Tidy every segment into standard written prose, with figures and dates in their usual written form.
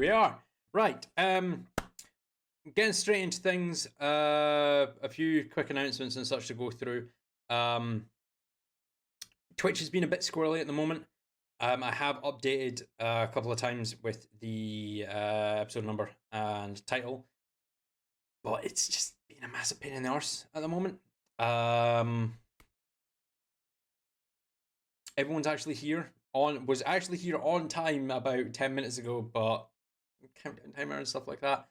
we are. Right. Getting straight into things. A few quick announcements and such to go through. Twitch has been a bit squirrely at the moment. I have updated a couple of times with the episode number and title, but it's just been a massive pain in the arse at the moment. Everyone's actually here. Was actually here on time about 10 minutes ago, but countdown timer and stuff like that.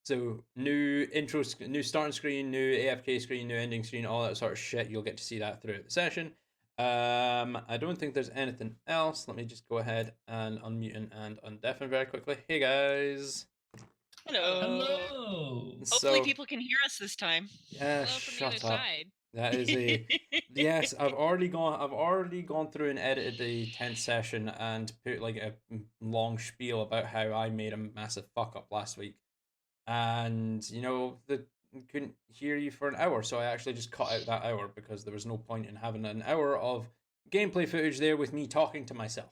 So new intro, new starting screen, new AFK screen, new ending screen, all that sort of shit. You'll get to see that throughout the session. I don't think there's anything else. Let me just go ahead and unmute and undeafen very quickly. Hey guys. Hello. Hello. Hopefully people can hear us this time. Yeah, Hello from the other shut up. side. That is a yes. I've already gone through and edited the 10th session and put like a long spiel about how I made a massive fuck up last week, and you know couldn't hear you for an hour, so I actually just cut out that hour because there was no point in having an hour of gameplay footage there with me talking to myself.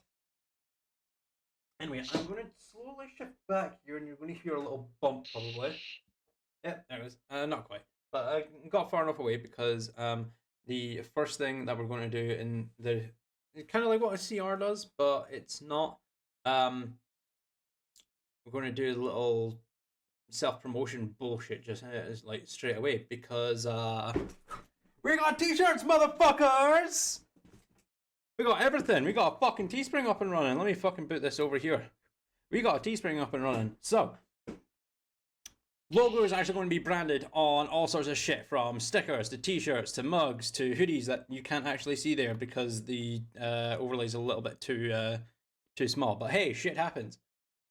Anyway, I'm going to slowly shift back here, and you're going to hear a little bump probably. Yep, there it is. Not quite. But I got far enough away because the first thing that we're going to do in the kind of like what a CR does, but it's not. We're going to do a little self-promotion bullshit just like straight away because we got t-shirts, motherfuckers. We got everything. We got a fucking Teespring up and running. Let me fucking put this over here. We got a Teespring up and running. So logo is actually going to be branded on all sorts of shit, from stickers to t-shirts to mugs to hoodies that you can't actually see there because the overlay's a little bit too small. But hey, shit happens.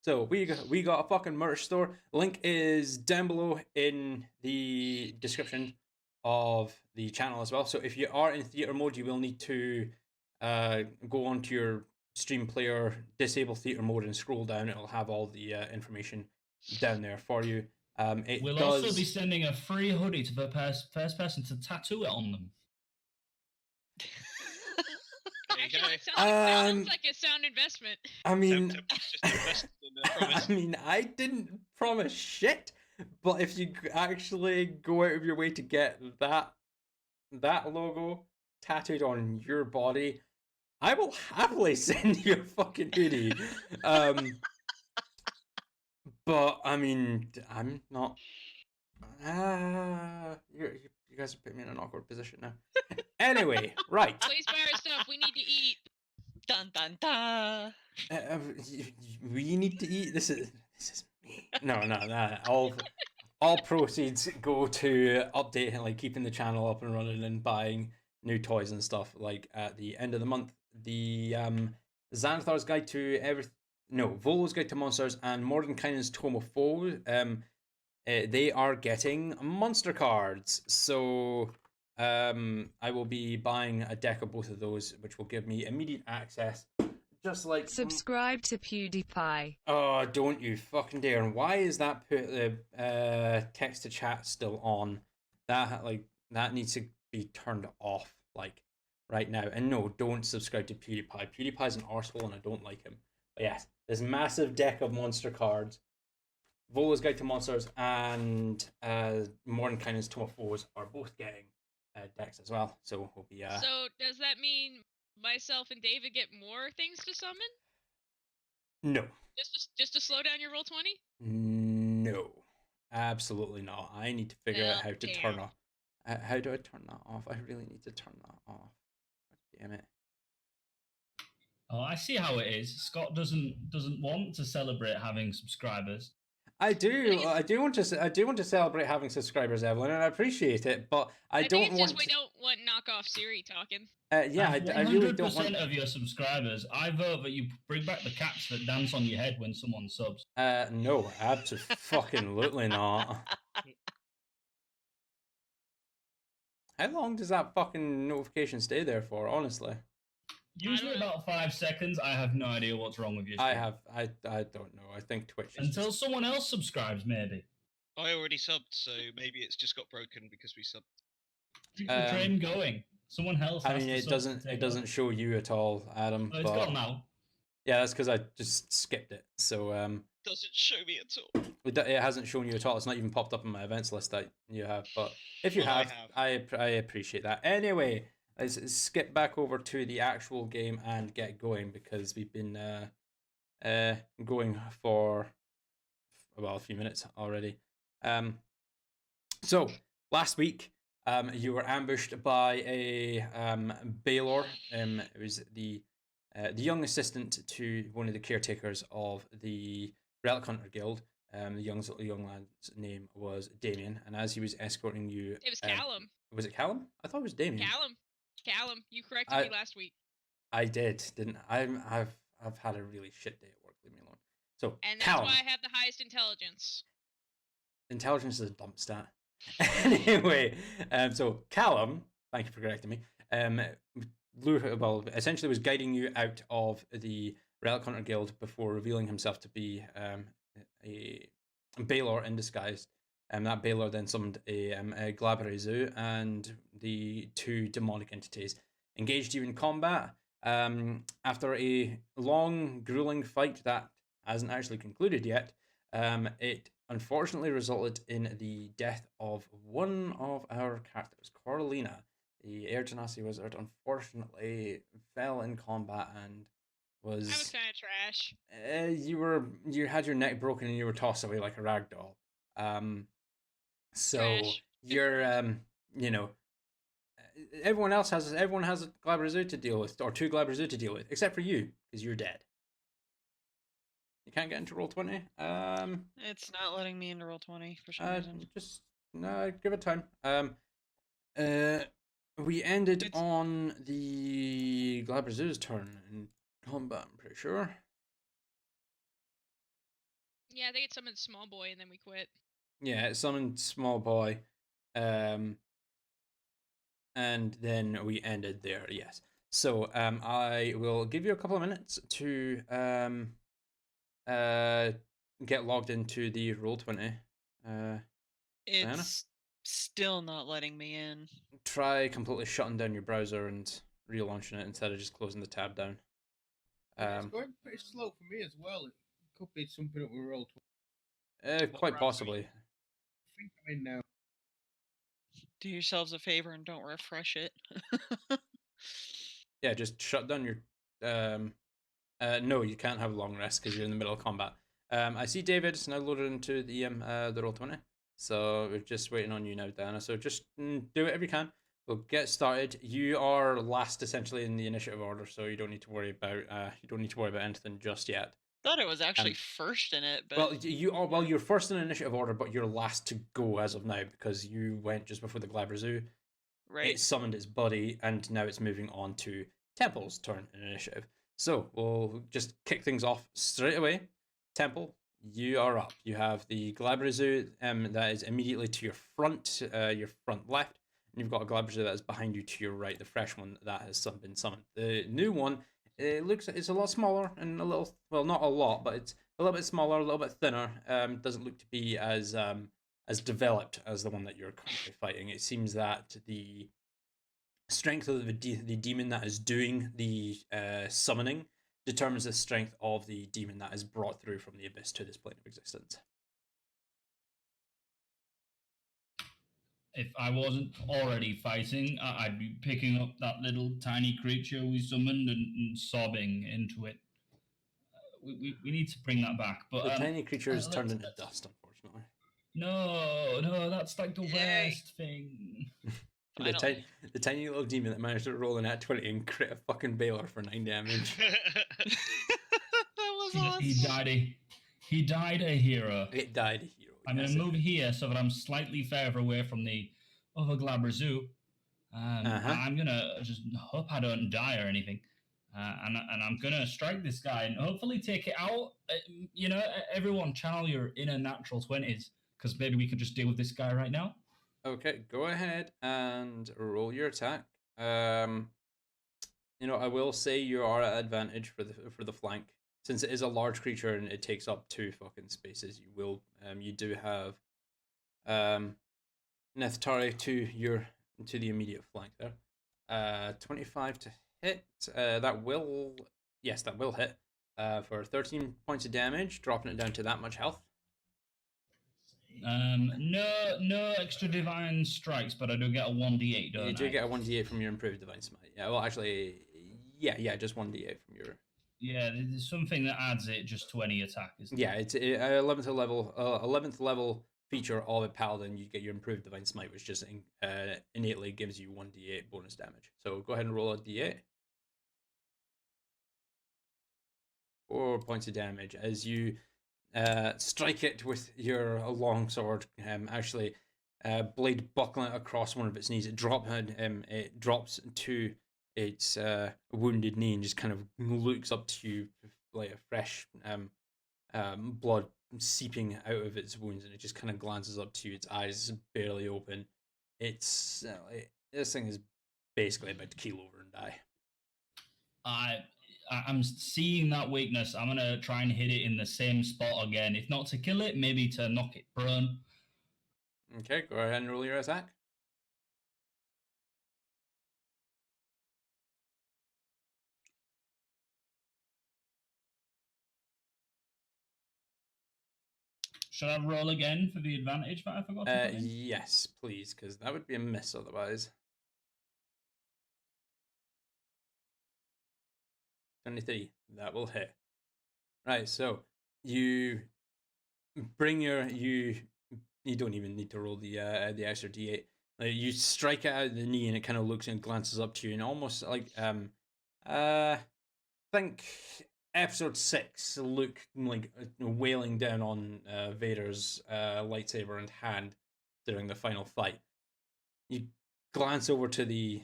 So we got a fucking merch store. Link is down below in the description of the channel as well. So if you are in theater mode, you will need to go onto your stream player, disable theater mode, and scroll down. It'll have all the information down there for you. We'll also be sending a free hoodie to the first person to tattoo it on them. Actually, sounds like a sound investment. I mean, I didn't promise shit, but if you actually go out of your way to get that logo tattooed on your body, I will happily send you a fucking hoodie. But I mean, I'm not. You guys are putting me in an awkward position now. Anyway, right. Please buy our stuff. We need to eat. Dun dun dun. We need to eat. This is me. No. All proceeds go to updating, like keeping the channel up and running and buying new toys and stuff. Like at the end of the month, the Xanathar's Guide to Volo's Guide to Monsters and Mordenkainen's Tome of Foes, they are getting monster cards. So I will be buying a deck of both of those, which will give me immediate access. Just like subscribe to PewDiePie. Oh, don't you fucking dare! And why is that put the text to chat still on? That needs to be turned off like right now. And no, don't subscribe to PewDiePie. PewDiePie's an arsehole and I don't like him. But yes, this massive deck of monster cards, Volo's Guide to Monsters and Mordenkainen's Tome of Foes are both getting decks as well. So we'll be. So does that mean myself and David get more things to summon? No. Just to slow down your roll 20? No, absolutely not. I need to figure out how to turn off. How do I turn that off? I really need to turn that off. God damn it. Oh, I see how it is. Scott doesn't want to celebrate having subscribers. I do want to celebrate having subscribers, Evelyn, and I appreciate it, but I don't want. We don't want knockoff Siri talking. Yeah, I really don't want. 100% of your subscribers, I vote that you bring back the cats that dance on your head when someone subs. No, absolutely not. How long does that fucking notification stay there for? Honestly. Usually about 5 seconds. I have no idea what's wrong with you. I don't know. I think Twitch is until someone else subscribes, maybe. I already subbed, so maybe it's just got broken because we subbed. Keep the train going. Someone else. I mean, it doesn't show you at all, Adam. Oh, it's gone now. Yeah, that's because I just skipped it. So doesn't show me at all. It hasn't shown you at all. It's not even popped up on my events list that you have. But if you Well, I have, I appreciate that. Anyway, let's skip back over to the actual game and get going because we've been going for a few minutes already. So last week, you were ambushed by a Baylor. It was the young assistant to one of the caretakers of the Relic Hunter Guild. The young lad's name was Damien, and as he was escorting you, It was Callum. Was it Callum? I thought it was Damien. Callum, you corrected me last week. I did, didn't I? I've had a really shit day at work. Leave me alone. So And that's Callum. why I have the highest intelligence. Intelligence is a dump stat. Anyway, so Callum, thank you for correcting me. Essentially was guiding you out of the Relic Hunter Guild before revealing himself to be a Baylor in disguise. That Baylor then summoned a Glabrezu, and the two demonic entities engaged you in combat. After a long, grueling fight that hasn't actually concluded yet, it unfortunately resulted in the death of one of our characters, Coralina. The Air Genasi wizard unfortunately fell in combat and was. I was kind of trash. You had your neck broken and you were tossed away like a rag doll. So Trash. you're everyone has a Glabrezu to deal with, or two Glabrezu to deal with, except for you because you're dead. You can't get into Roll20. It's not letting me into Roll20 for some reason. Just no, give it time. We ended on the Glabrezu's turn in combat, I'm pretty sure. Yeah, they get summoned small boy and then we quit. Yeah, it summoned small boy, and then we ended there. Yes. So I will give you a couple of minutes to get logged into the Roll20. It's still not letting me in. Try completely shutting down your browser and relaunching it instead of just closing the tab down. It's going pretty slow for me as well. It could be something that we Roll20. Quite possibly. I think I'm in now. Do yourselves a favor and don't refresh it. Yeah, just shut down your. No, you can't have a long rest because you're in the middle of combat. I see David is now loaded into the Roll20, so we're just waiting on you now, Diana. So just do whatever you can. We'll get started. You are last essentially in the initiative order, so you don't need to worry about anything just yet. Thought it was actually first in it, but you're first in initiative order, but you're last to go as of now because you went just before the Glabrezu. right. It summoned its buddy, and now it's moving on to Temple's turn in initiative. So we'll just kick things off straight away. Temple, you are up. You have the Glabrezu that is immediately to your front left, and you've got a Glabrezu that is behind you to your right, the fresh one that has been summoned. The new one, it's a lot smaller and not a lot, but it's a little bit smaller, a little bit thinner. Doesn't look to be as developed as the one that you're currently fighting. It seems that the strength of the demon that is doing the summoning determines the strength of the demon that is brought through from the abyss to this plane of existence. If I wasn't already fighting, I'd be picking up that little tiny creature we summoned and sobbing into it. We need to bring that back. But the tiny creature is turned into dust, unfortunately. No, that's like the worst thing. The tiny little demon that managed to roll an @20 and crit a fucking Baylor for 9 damage. That was awesome. He died a hero. It died a hero. I'm going to move here so that I'm slightly further away from the other Glabrezu. I'm going to just hope I don't die or anything. And I'm going to strike this guy and hopefully take it out. Everyone channel your inner natural 20s, because maybe we could just deal with this guy right now. Okay, go ahead and roll your attack. I will say you are at advantage for the flank. Since it is a large creature and it takes up 2 fucking spaces, you do have Neftari to the immediate flank there. 25 to hit. That will hit. for 13 points of damage, dropping it down to that much health. No extra divine strikes, but I do get a 1d8, don't I? You do get a 1d8 from your improved divine smite. Yeah, well, actually, yeah, just 1d8 from your. Yeah, there's something that adds it just to any attack, isn't Yeah, it's 11th level feature of a paladin. You get your improved divine smite, which just innately gives you 1d8 bonus damage. So go ahead and roll a d8. 4 points of damage as you strike it with your long sword. Actually, blade buckling across one of its knees. It drops to its wounded knee and just kind of looks up to you like a fresh blood seeping out of its wounds, and it just kind of glances up to you. Its eyes barely open. This thing is basically about to keel over and die. I'm seeing that weakness. I'm gonna try and hit it in the same spot again. If not to kill it, maybe to knock it prone. Okay, go ahead and roll your attack. Should I roll again for the advantage that I forgot to put in? Yes, please, because that would be a miss otherwise. 23, that will hit. Right, so you bring you don't even need to roll the extra d8. You strike it out of the knee, and it kind of looks and glances up to you, and almost like think episode 6, Luke like wailing down on Vader's lightsaber and hand during the final fight. You glance over to the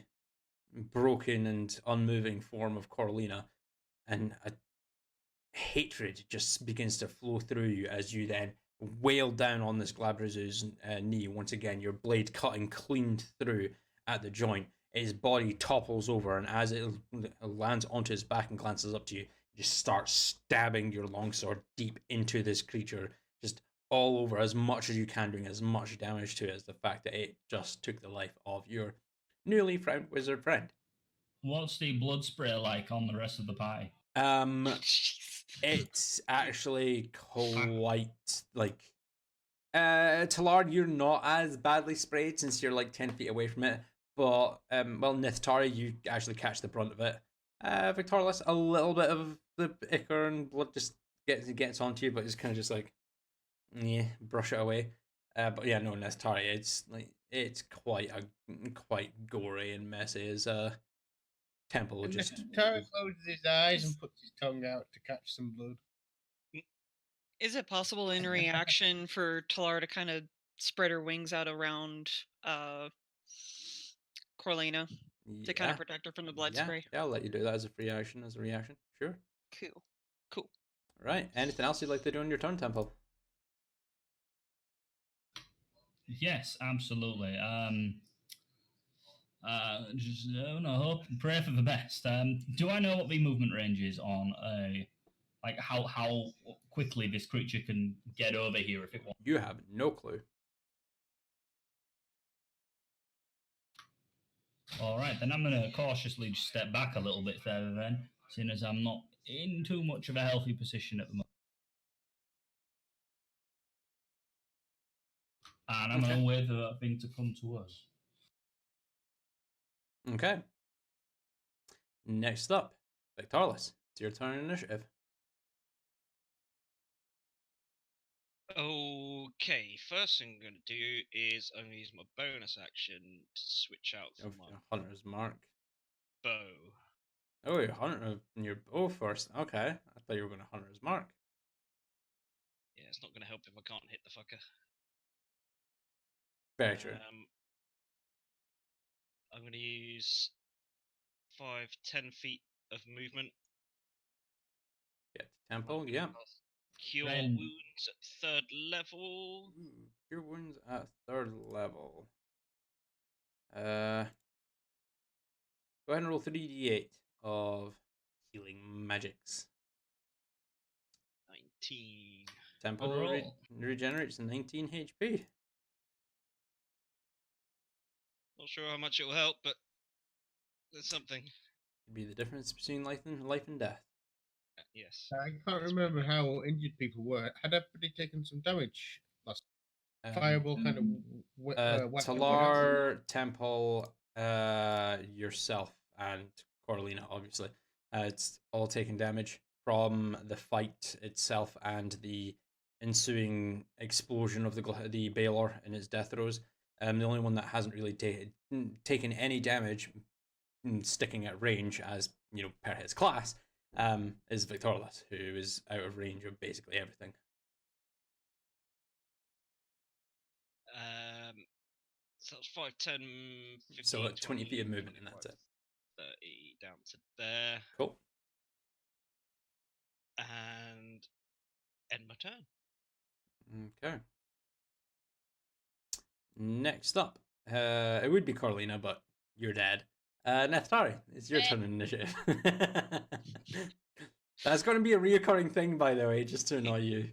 broken and unmoving form of Coralina, and a hatred just begins to flow through you as you then wail down on this Glabrezu's knee once again, your blade cutting clean through at the joint. His body topples over, and as it lands onto his back and glances up to you, you just start stabbing your longsword deep into this creature, just all over as much as you can, doing as much damage to it as the fact that it just took the life of your newly found wizard friend. What's the blood spray like on the rest of the pie? It's actually quite like Talar, you're not as badly sprayed since you're like 10 feet away from it, but well, Nithari, you actually catch the brunt of it. Victorious, a little bit of the ichor and blood just gets onto you, but it's kind of just like brush it away. But yeah, no, Nithari, it's quite gory and messy as temple. And Just Tara closes his eyes and puts his tongue out to catch some blood. Is it possible in reaction for Talar to kind of spread her wings out around Coralina to kind of protect her from the blood spray? Yeah, I'll let you do that as a free action, as a reaction. Sure. Cool. Right. Anything else you'd like to do on your turn, Temple? Yes, absolutely. Just hope and pray for the best. Do I know what the movement range is on like how quickly this creature can get over here if it wants? You have no clue. All right, then I'm going to cautiously just step back a little bit further then, seeing as I'm not in too much of a healthy position at the moment. And I'm going to wait for that thing to come to us. Okay. Next up, Victorless. It's your turn initiative. Okay, first thing I'm going to do is I'm going to use my bonus action to switch out for my Hunter's Mark. bow. Oh, you're hunting your bow first. Okay. I thought you were going to Hunter's Mark. Yeah, it's not going to help if I can't hit the fucker. Very true. I'm going to use 5-10 feet of movement. Get to Temple, yeah. Cure wounds at 3rd level. Cure wounds at 3rd level. Go ahead and roll 3d8 of healing magics. 19. Temple regenerates 19 HP. Not sure how much it will help, but there's something. Could be the difference between life and death. Yes. I can't remember how injured people were. Had everybody taken some damage last? Fireball kind of weapon. Talar, Temple, yourself, and Coralina, obviously. It's all taken damage from the fight itself and the ensuing explosion of the Baylor in its death throes. The only one that hasn't really taken any damage, sticking at range, as you know, per his class, is Victorlus, who is out of range of basically everything. So it's 5, 10, 15, So 20 feet of movement, 25, and that's it. 30 down to there. Cool. And end my turn. Okay. Next up, it would be Coralina, but you're dead. Neftari, it's your turn in initiative. That's going to be a reoccurring thing, by the way, just to annoy you.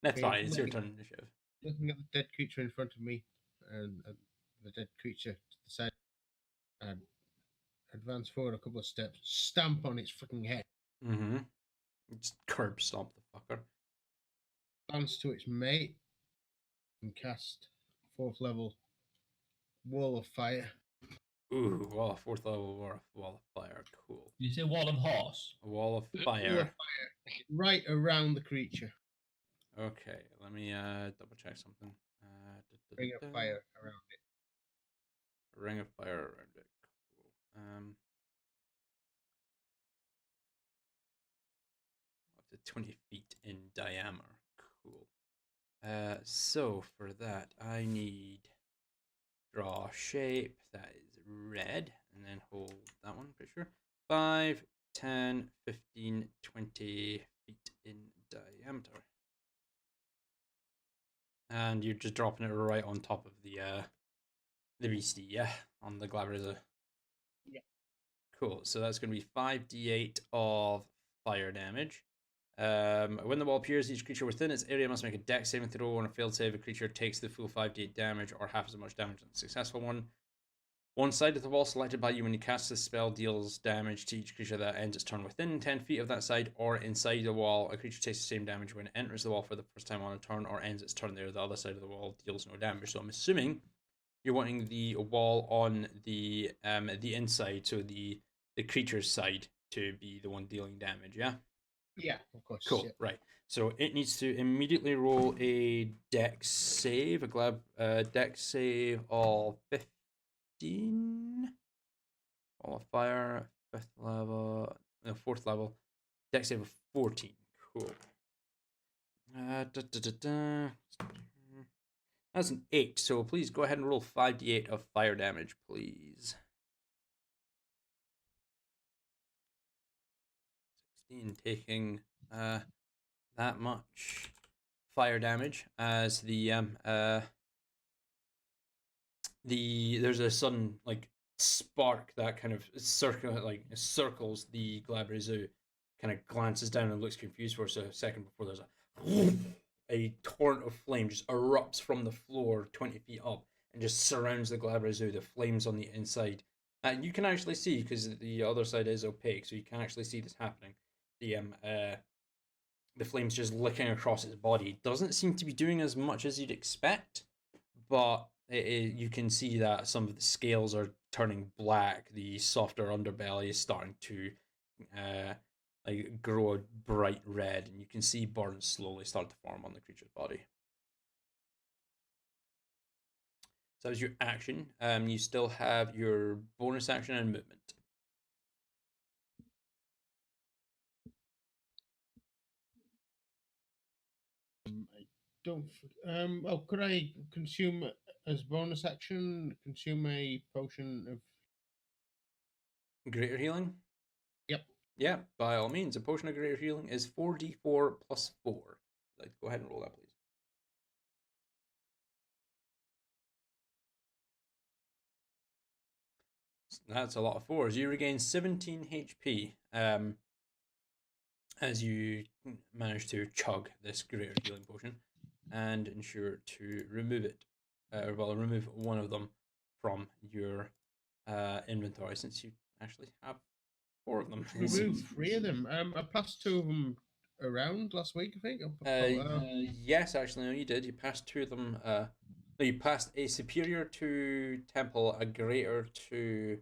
Neftari, it's your turn in initiative. Looking at the dead creature in front of me, and the dead creature to the side, and advance forward a couple of steps, stamp on its freaking head. Mm-hmm. Just curb stomp the fucker. Advance to its mate, and cast 4th level Wall of Fire. Ooh, wall of 4th level wall of fire. Cool. You say wall of horse? A wall of fire. Wall of fire. Right around the creature. Okay, let me double check something. Ring of fire around it. Ring of fire around it. Cool. Up to 20 feet in diameter. Cool. So for that, I need draw shape that is red, and then hold that one, pretty sure. 5, 10, 15, 20 feet in diameter. And you're just dropping it right on top of the beastie, yeah? On the Glabrezu. Yeah. Cool, so that's going to be 5d8 of fire damage. When the wall appears, each creature within its area must make a dex saving throw. On a failed save, a creature takes the full 5d8 damage or half as much damage as a successful one. One side of the wall selected by you when you cast this spell deals damage to each creature that ends its turn within 10 feet of that side or inside the wall. A creature takes the same damage when it enters the wall for the first time on a turn or ends its turn there. The other side of the wall deals no damage. So I'm assuming you're wanting the wall on the inside, so the creature's side, to be the one dealing damage, yeah? Yeah, of course. Cool, yeah. right. So it needs to immediately roll a dex save, dex save of 15. Wall of fire, 5th level, no, 4th level. Dex save of 14. Cool. That's an 8, so please go ahead and roll 5d8 of fire damage, please. 16, taking that much fire damage as there's a sudden spark that kind of circles the Glabrezu, kind of glances down and looks confused for a second before there's a torrent of flame just erupts from the floor 20 feet up and just surrounds the Glabrezu. The flames on the inside, you can actually see, because the other side is opaque, so you can actually see this happening. The flames just licking across its body. Doesn't seem to be doing as much as you'd expect, but you can see that some of the scales are turning black. The softer underbelly is starting to grow a bright red, and you can see burns slowly start to form on the creature's body. So that was your action. You still have your bonus action and movement. I don't. Oh, could I consume as bonus action? Consume a potion of Greater healing? Yep. Yeah, by all means. A potion of greater healing is 4d4 plus 4. Go ahead and roll that, please. That's a lot of 4s. You regain 17 HP as you manage to chug this greater healing potion and ensure to remove it. Remove one of them from your inventory, since you actually have 4 of them. Remove 3 of them. I passed 2 of them around last week, I think. Yes, actually, no, you did. You passed 2 of them. No, you passed a superior to Temple, a greater to.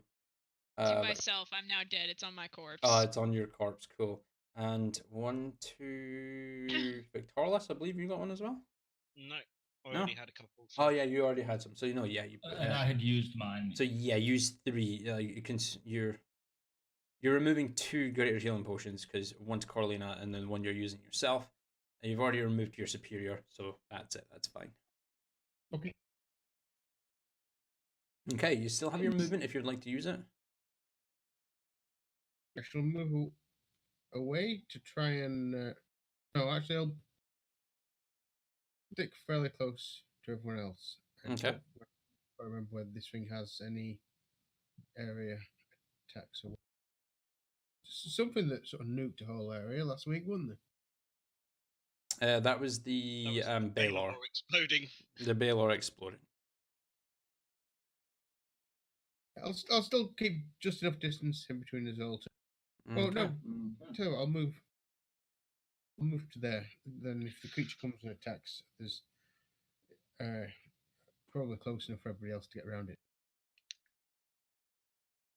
To myself, I'm now dead. It's on my corpse. Oh, it's on your corpse. Cool. And 1 to Victorless, I believe you got one as well. No, I already had a couple. So. Oh yeah, you already had some. So you know, yeah, you. And I had used mine. So yeah, use 3. You can. You're removing 2 greater healing potions because one's Coralina and then one you're using yourself. And you've already removed your superior, so that's it. That's fine. Okay. Okay, you still have your movement if you'd like to use it. I shall move away to try and. No, actually, I'll stick fairly close to everyone else. Okay. I remember whether this thing has any area attacks or something that sort of nuked the whole area last week, wasn't it? That was the Baylor exploding. The Baylor exploding. I'll still keep just enough distance in between us all. Okay. Oh no! Tell you what, I'll move to there. Then if the creature comes and attacks, there's probably close enough for everybody else to get around it.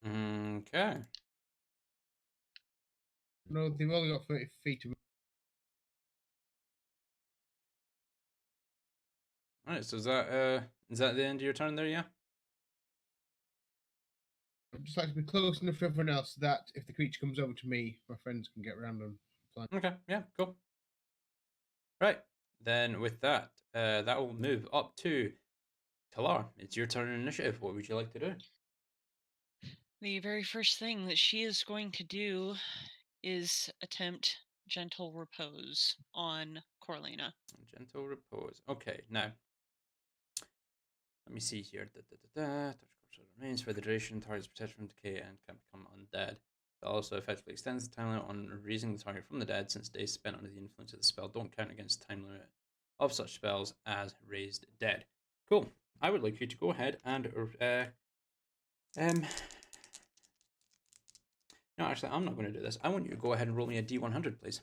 Okay. No, they've only got 30 feet of. Alright, so is that the end of your turn there, yeah? I'd just like to be close enough to everyone else that if the creature comes over to me, my friends can get around them. Okay, yeah, cool. Right, then with that, that will move up to Talar. It's your turn in initiative. What would you like to do? The very first thing that she is going to do is attempt Gentle Repose on Coralina. Gentle Repose. Okay, now, let me see here. Touch corpse remains for the duration, target's protected from decay and can become undead. It also effectively extends the time limit on raising the target from the dead, since days spent under the influence of the spell don't count against the time limit of such spells as raised dead. Cool. I would like you to go ahead and no, actually, I'm not going to do this. I want you to go ahead and roll me a D100, please.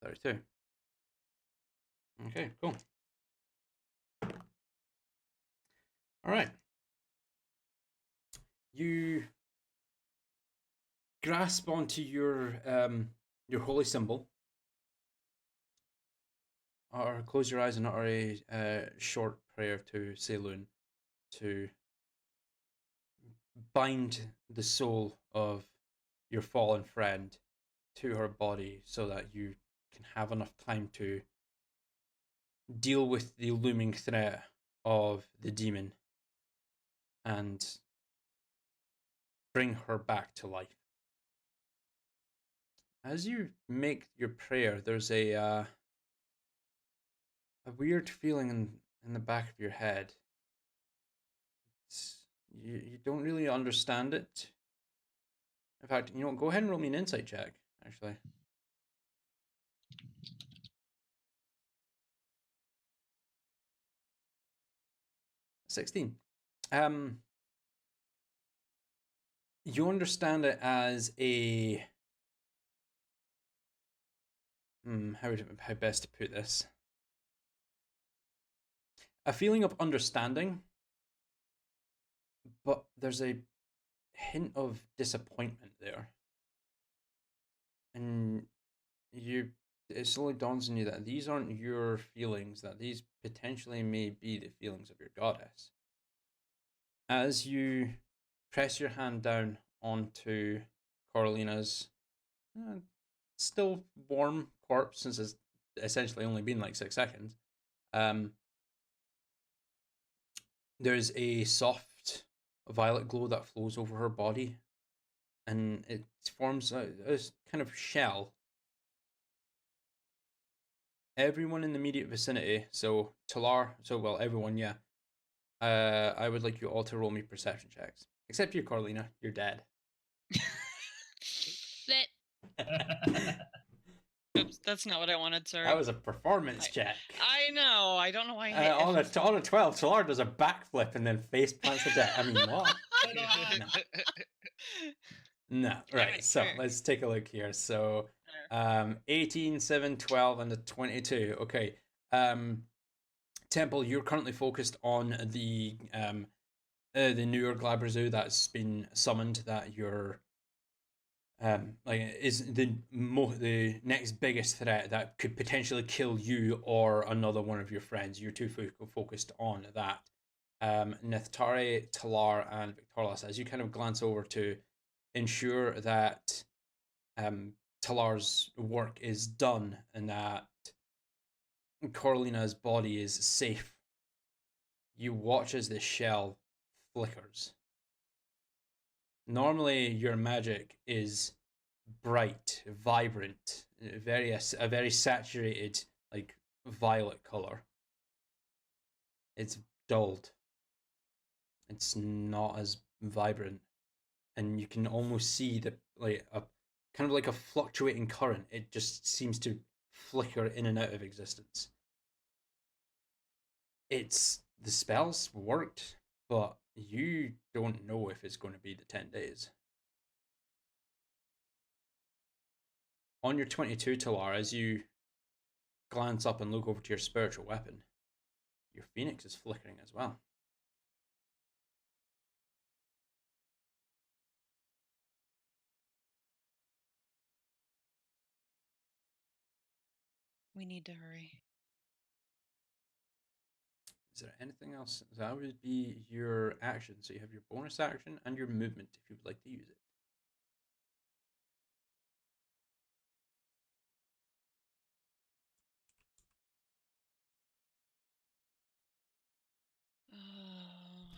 $32. Okay, cool. All right. You grasp onto your holy symbol, or close your eyes and utter a short prayer to Saloon to bind the soul of your fallen friend to her body so that you can have enough time to deal with the looming threat of the demon and bring her back to life. As you make your prayer, there's a weird feeling in the back of your head. You don't really understand it. In fact, you know, go ahead and roll me an insight check, actually. $16. You understand it as a how best to put this? A feeling of understanding, but there's a hint of disappointment there. And it slowly dawns on you that these aren't your feelings, that these potentially may be the feelings of your goddess. As you press your hand down onto Coralina's still warm corpse, since it's essentially only been like 6 seconds, there's a soft violet glow that flows over her body, and it forms a kind of shell. Everyone in the immediate vicinity, so Talar, everyone, yeah. I would like you all to roll me perception checks. Except you, Coralina, you're dead. Sit. Oops, that's not what I wanted. Sorry. That was a performance check. I know. I don't know why I hit on a 12, Talar does a backflip and then face plants a deck. I mean, what? No, right. So let's take a look here. So 18, 7, 12, and a 22. Okay. Temple, you're currently focused on the newer Glabrezu that's been summoned, that you're is the next biggest threat that could potentially kill you or another one of your friends. You're too focused on that. Nithari, Talar, and Victorlas, as you kind of glance over to ensure that Talar's work is done and that Coralina's body is safe, you watch as the shell flickers. Normally, your magic is bright, vibrant, a very saturated, like violet color. It's dulled. It's not as vibrant, and you can almost see the kind of like a fluctuating current. It just seems to flicker in and out of existence. The spells worked, but you don't know if it's going to be the 10 days. On your 22, Talar, as you glance up and look over to your spiritual weapon, your phoenix is flickering as well. We need to hurry. Is there anything else? That would be your action. So you have your bonus action and your movement if you would like to use it. I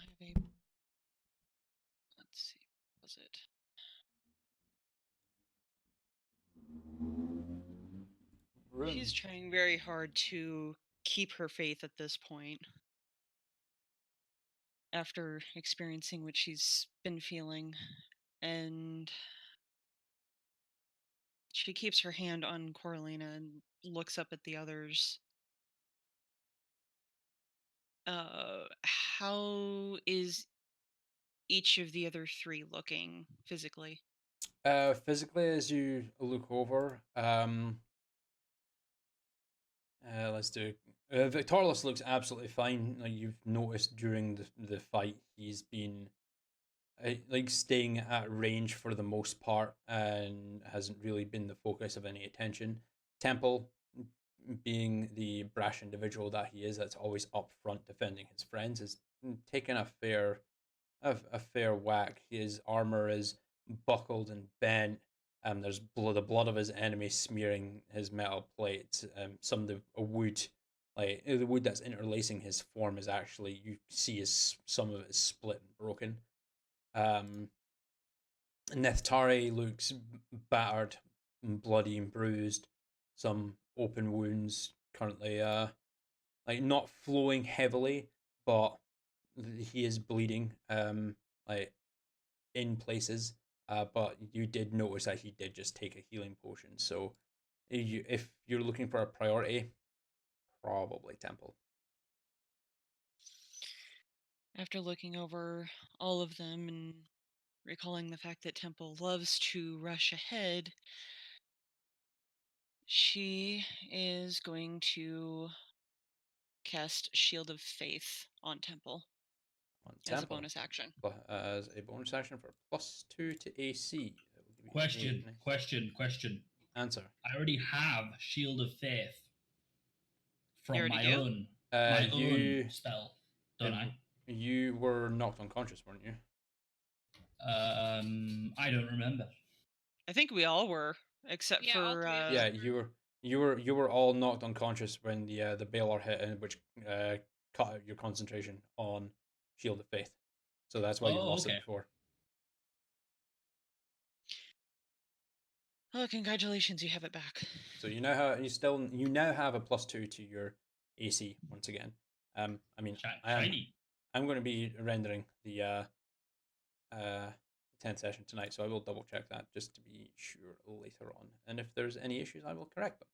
have a... Let's see. What was it? She's trying very hard to keep her faith at this point, after experiencing what she's been feeling, and she keeps her hand on Coralina and looks up at the others. How is each of the other three looking physically? Physically, as you look over, let's do. Victorlus looks absolutely fine. Like you've noticed during the fight, he's been like staying at range for the most part and hasn't really been the focus of any attention. Temple, being the brash individual that he is, that's always up front defending his friends, has taken a fair whack. His armor is buckled and bent. There's the blood of his enemy smearing his metal plates. Some of the wood, like the wood that's interlacing his form, is actually, you see some of it is split and broken. Nithtari looks battered, and bloody and bruised. Some open wounds currently, like not flowing heavily, but he is bleeding, like in places. But you did notice that he did just take a healing potion. So, if you're looking for a priority, probably Temple. After looking over all of them and recalling the fact that Temple loves to rush ahead, she is going to cast Shield of Faith on Temple. As a bonus action. As a bonus action for +2 to AC. Question. Answer. I already have Shield of Faith from my own spell, don't I? You were knocked unconscious, weren't you? I don't remember. I think we all were, except for yeah, you were all knocked unconscious when the Baylor hit, and which cut out your concentration on Shield of Faith. So that's why you lost it before. Oh, congratulations, you have it back. So you now have a +2 to your AC once again. I mean, I'm going to be rendering the 10th session tonight, so I will double check that just to be sure later on. And if there's any issues, I will correct them.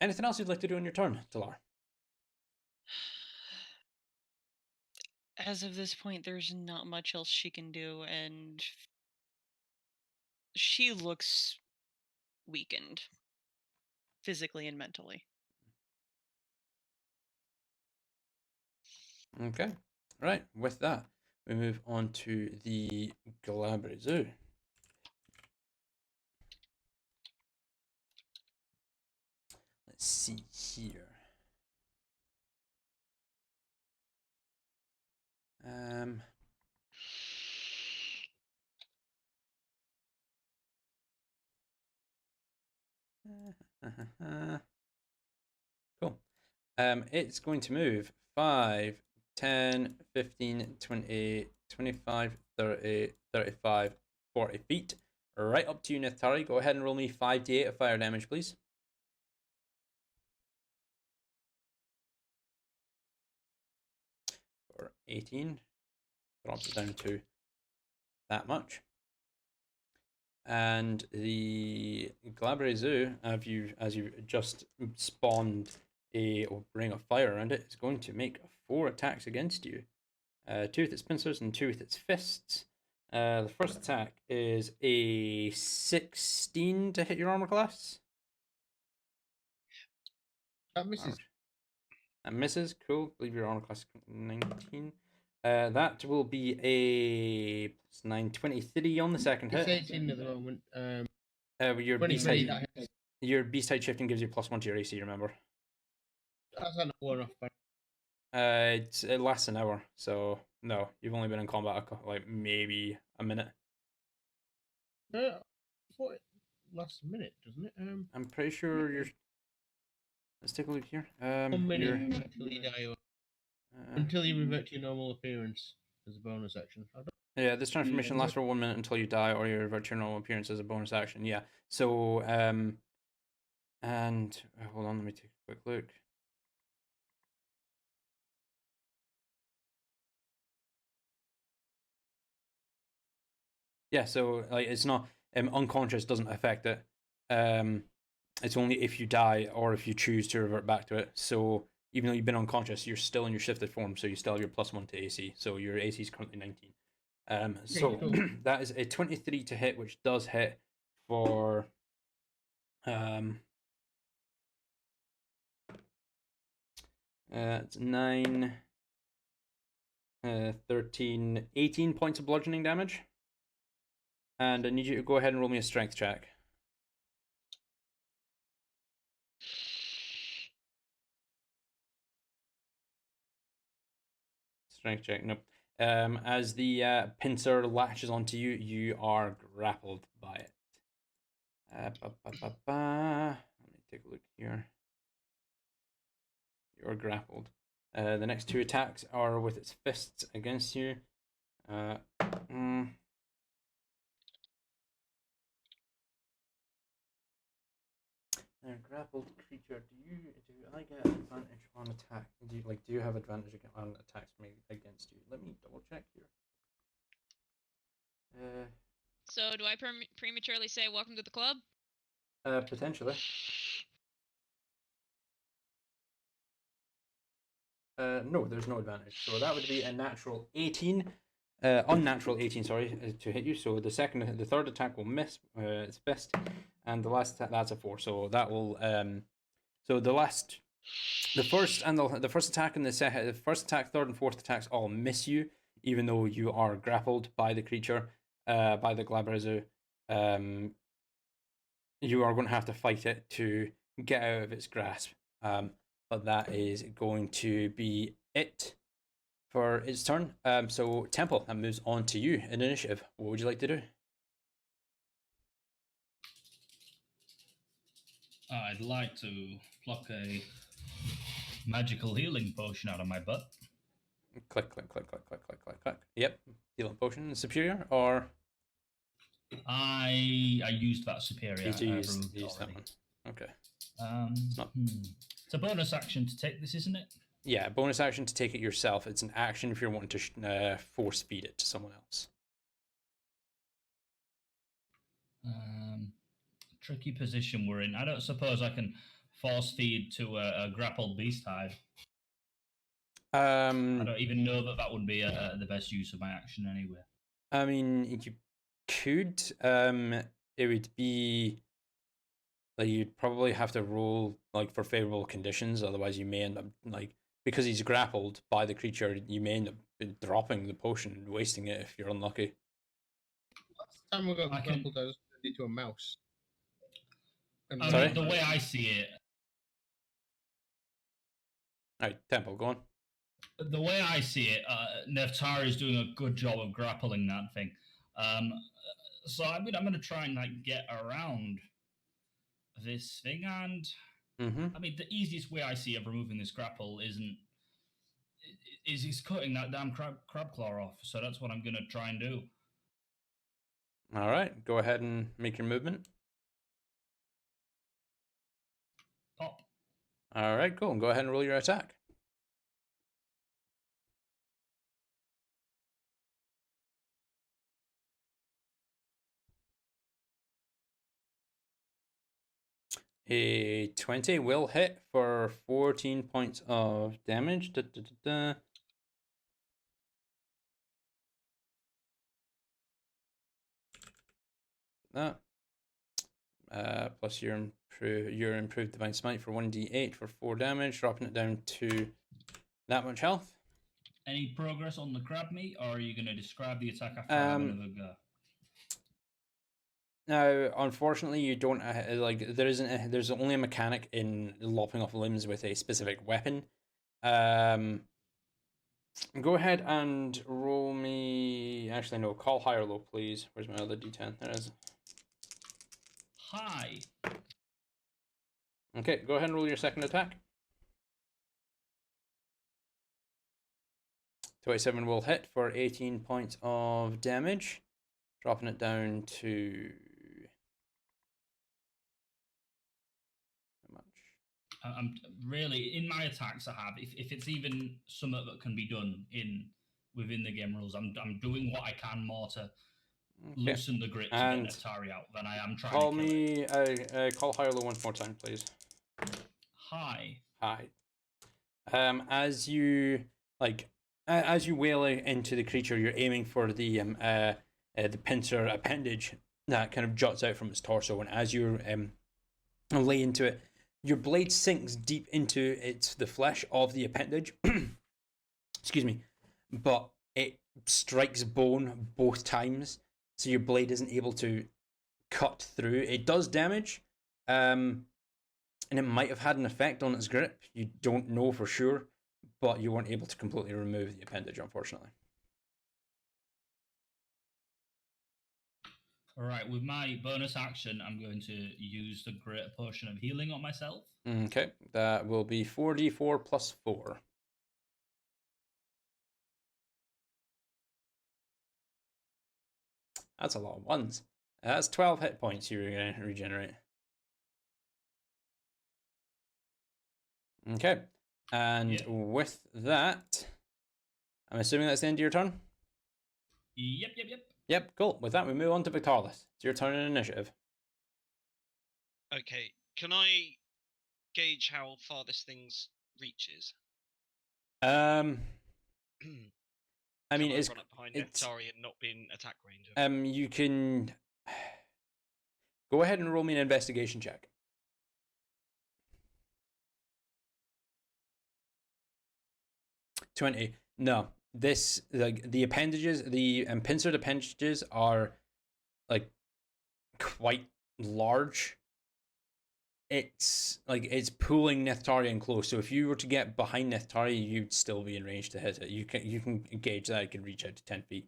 Anything else you'd like to do on your turn, Talar? As of this point, there's not much else she can do, and she looks weakened, physically and mentally. Okay. Right. With that, we move on to the Galabri Zoo. Let's see here. Cool. It's going to move 5, 10, 15, 20, 25, 30, 35, 40 feet. Right up to you, Nithari. Go ahead and roll me 5d8 of fire damage, please. For 18. Drops it down to that much. And the Galabri Zoo, as you just spawned a ring of fire around it, is going to make 4 attacks against you. 2 with its pincers and 2 with its fists. The first attack is a 16 to hit your armor class. That misses. That misses. Cool. I believe your armor class is 19. That will be a plus 9, 23 on the second It's hit. 18 at the moment. Your 23, beast height shifting gives you +1 to your AC, remember? That's not one off. It lasts an hour, so no, you've only been in combat like maybe a minute. I thought it lasts a minute, doesn't it? I'm pretty sure you're. Let's take a look here. 1 minute until you die, until you revert to your normal appearance as a bonus action. Yeah, this transformation lasts for 1 minute until you die, or you revert to your normal appearance as a bonus action. Yeah. So and hold on, let me take a quick look. Yeah, so like it's not unconscious doesn't affect it. It's only if you die or if you choose to revert back to it. So even though you've been unconscious, you're still in your shifted form, so you still have your +1 to AC. So your AC is currently 19. So that is a 23 to hit, which does hit for it's 9, 13, 18 points of bludgeoning damage. And I need you to go ahead and roll me a strength check. Strength check, nope. As the pincer latches onto you, you are grappled by it. Let me take a look here. You're grappled. The next 2 attacks are with its fists against you. Grappled creature. Do I get advantage on attack? Do you have advantage on attacks made against you? Let me double check here. So do I prematurely say welcome to the club? Potentially. No, there's no advantage. So that would be a natural 18. Unnatural 18, sorry, to hit you. So the third attack will miss its fist, and the last attack, that's a 4. So that will so the first attack and the first attack, third and fourth attacks all miss you, even though you are grappled by the creature, by the Galabri Zoo. You are going to have to fight it to get out of its grasp. But that is going to be it for its turn. So Temple, that moves on to you in initiative. What would you like to do? I'd like to pluck a magical healing potion out of my butt. Click, click, click, click, click, click, click, click. Yep. Healing potion. Superior or? I used that superior. You used that one. Okay. It's a bonus action to take this, isn't it? Yeah, bonus action to take it yourself. It's an action if you're wanting to force feed it to someone else. Tricky position we're in. I don't suppose I can force feed to a grappled beast hive. I don't even know that would be the best use of my action anyway. I mean, you could. It would be like you'd probably have to roll like for favorable conditions. Otherwise, you may end up like because he's grappled by the creature, you may end up dropping the potion and wasting it if you're unlucky. Last time we got grappled, I was turned into a mouse. Sorry? The way I see it. Alright, Temple, go on. The way I see it, Neftari is doing a good job of grappling that thing. So I'm gonna try and like get around this thing, and I mean the easiest way I see of removing this grapple is cutting that damn crab claw off. So that's what I'm gonna try and do. All right, go ahead and make your movement. Pop. All right, cool. Go ahead and roll your attack. A 20 will hit for 14 points of damage. That. Plus your improved divine smite for 1d8 for 4 damage, dropping it down to that much health. Any progress on the crab meat, or are you going to describe the attack after having another go? Now, unfortunately, you don't like. There's only a mechanic in lopping off limbs with a specific weapon. Go ahead and roll me. Actually, no. Call high or low, please. Where's my other d10? There it is. High. Okay, go ahead and roll your second attack. 27 will hit for 18 points of damage, dropping it down to how much? I'm really in my attacks I have. If it's even something that can be done within the game rules, I'm doing what I can more to loosen the grip to get Neftari out than I am trying to kill it. Call high or low once more time, please. High. High. As you wail into the creature, you're aiming for the pincer appendage that kind of juts out from its torso, and as you lay into it, your blade sinks deep into the flesh of the appendage. Excuse me, but it strikes bone both times, so your blade isn't able to cut through. It does damage, and it might have had an effect on its grip. You don't know for sure, but you weren't able to completely remove the appendage, unfortunately. All right, with my bonus action, I'm going to use the Greater Potion of Healing on myself. Okay, that will be 4d4 plus 4. That's a lot of ones. That's 12 hit points you're going to regenerate. Okay, and with that, I'm assuming that's the end of your turn? Yep. Yep, cool. With that, we move on to Victorlith. It's your turn in initiative. Okay, can I gauge how far this thing's reach is? I mean, it's run up behind Neftari and not be in attack range. You can go ahead and roll me an investigation check. 20. No, this the appendages, the pincered appendages are like quite large. It's pulling Neftari close. So if you were to get behind Neftari, you'd still be in range to hit it. You can gauge that it can reach out to 10 feet.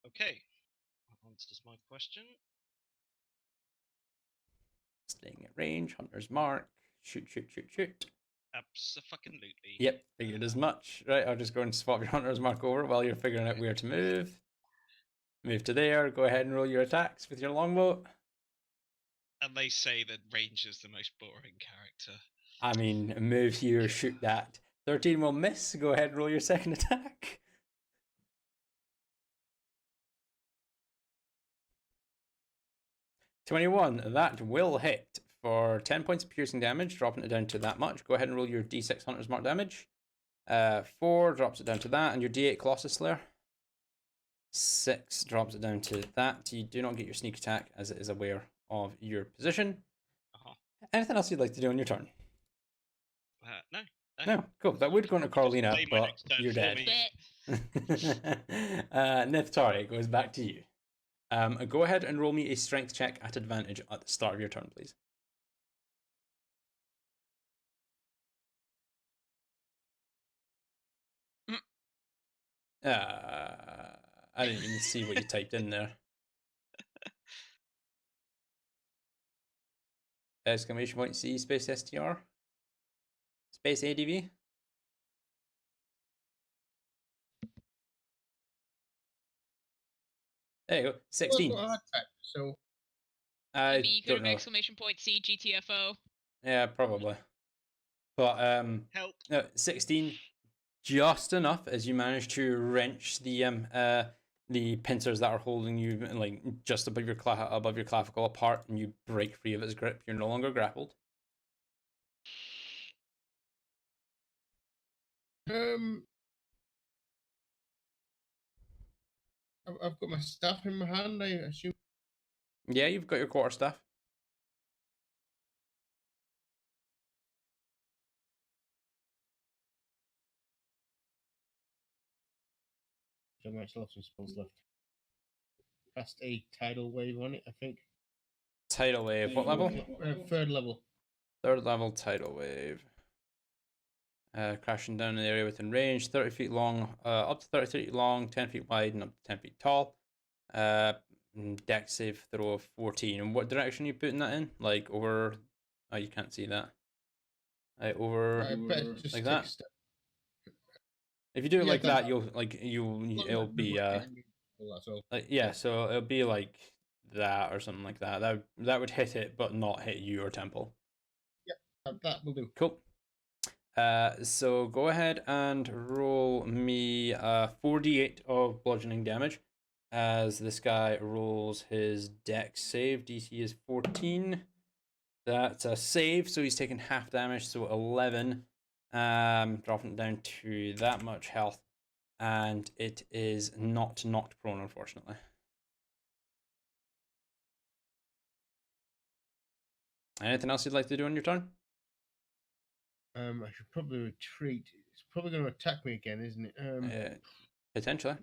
Okay, that answers my question. Staying at range, hunter's mark. Shoot. Abso-fucking-lutely. Yep, figured as much. Right, I'll just go and swap your hunter's mark over while you're figuring out where to move. Move to there. Go ahead and roll your attacks with your longbow. And they say that Ranger's the most boring character. I mean, move here, shoot that. 13 will miss. Go ahead and roll your second attack. 21. That will hit for 10 points of piercing damage, dropping it down to that much. Go ahead and roll your D6 Hunter's Mark damage. 4 drops it down to that, and your D8 Colossus Slayer. 6 drops it down to that. You do not get your sneak attack as it is aware of your position. Anything else you'd like to do on your turn? No. No, cool. That would go into Coralina, Play my but next turn you're for dead. me. Neftari, it goes back to you. Go ahead and roll me a strength check at advantage at the start of your turn, please. I didn't even see what you typed in there. Exclamation point C space STR space ADV. There you go. 16. Well, that's what I typed, so I Maybe you could don't have know. exclamation point C GTFO. Yeah, probably. But Help. 16, just enough as you manage to wrench the pincers that are holding you like just above your clavicle apart, and you break free of its grip. You're no longer grappled. I've got my staff in my hand, I assume. Yeah, you've got your quarterstaff. I might still have some spells left. Cast a tidal wave on it, I think. Tidal wave. What level? 3rd level. 3rd level tidal wave. Crashing down in the area within range, 30 feet long, up to 30 feet long, 10 feet wide, and up to 10 feet tall. Dex save throw of 14. And what direction are you putting that in? Like over. Oh, you can't see that. Over Just like take that. a step. If you do it Yeah, like that- that, it'll be That's all. like, yeah. So it'll be like that or something like that. That would hit it, but not hit you or Temple. That will do. Cool. So go ahead and roll me 4d8 of bludgeoning damage as this guy rolls his dex save. DC is 14. That's a save, so he's taking half damage, so 11. Dropping it down to that much health, and it is not knocked prone, unfortunately. Anything else you'd like to do on your turn? I should probably retreat. It's probably going to attack me again, isn't it? Potentially.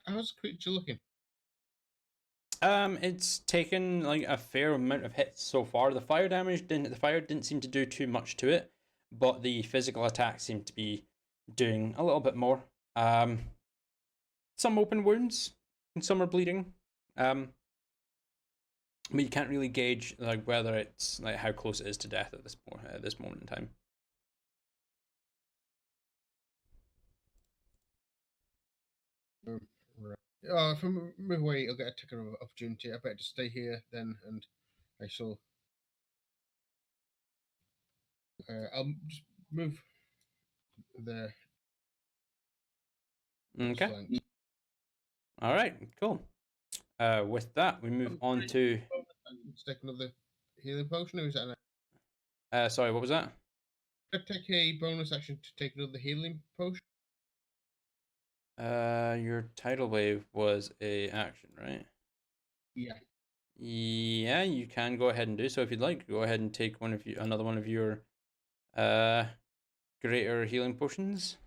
How's the creature looking? It's taken like a fair amount of hits so far. The fire didn't seem to do too much to it, but the physical attacks seem to be doing a little bit more. Some open wounds and some are bleeding. But you can't really gauge like whether it's like how close it is to death at this moment in time. Right. If I move away, I'll get a ticker of opportunity. I better just stay here then, and I shall. I'll just move there. Okay. Flank. All right. Cool. With that, we move on to. Let's take another healing potion, or is that an... Sorry, what was that? I take a bonus action to take another healing potion? Your tidal wave was a action, right? Yeah. Yeah, you can go ahead and do so if you'd like. Go ahead and take another one of your greater healing potions.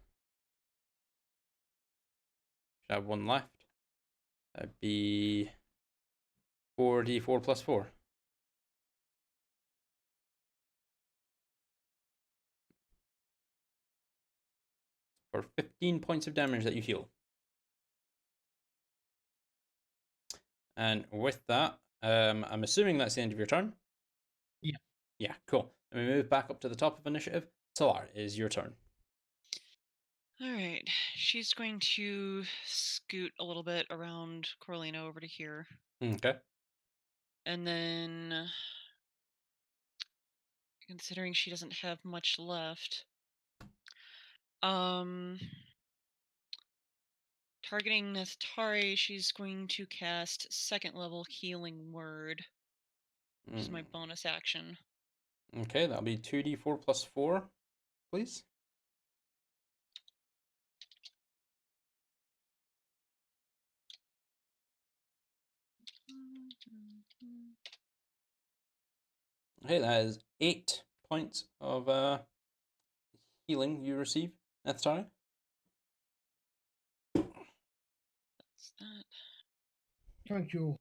Should have one left. That'd be 4d4 plus 4. For 15 points of damage that you heal. And with that, I'm assuming that's the end of your turn. Yeah. Yeah, cool. And we move back up to the top of initiative. Solar, is your turn. All right. She's going to scoot a little bit around Coralina over to here. Okay. And then, considering she doesn't have much left, targeting Nestari, she's going to cast 2nd level Healing Word, which is my bonus action. Okay, that'll be 2d4 plus 4, please. Okay, that is 8 points of healing you receive. That's sorry. That's that. Thank you.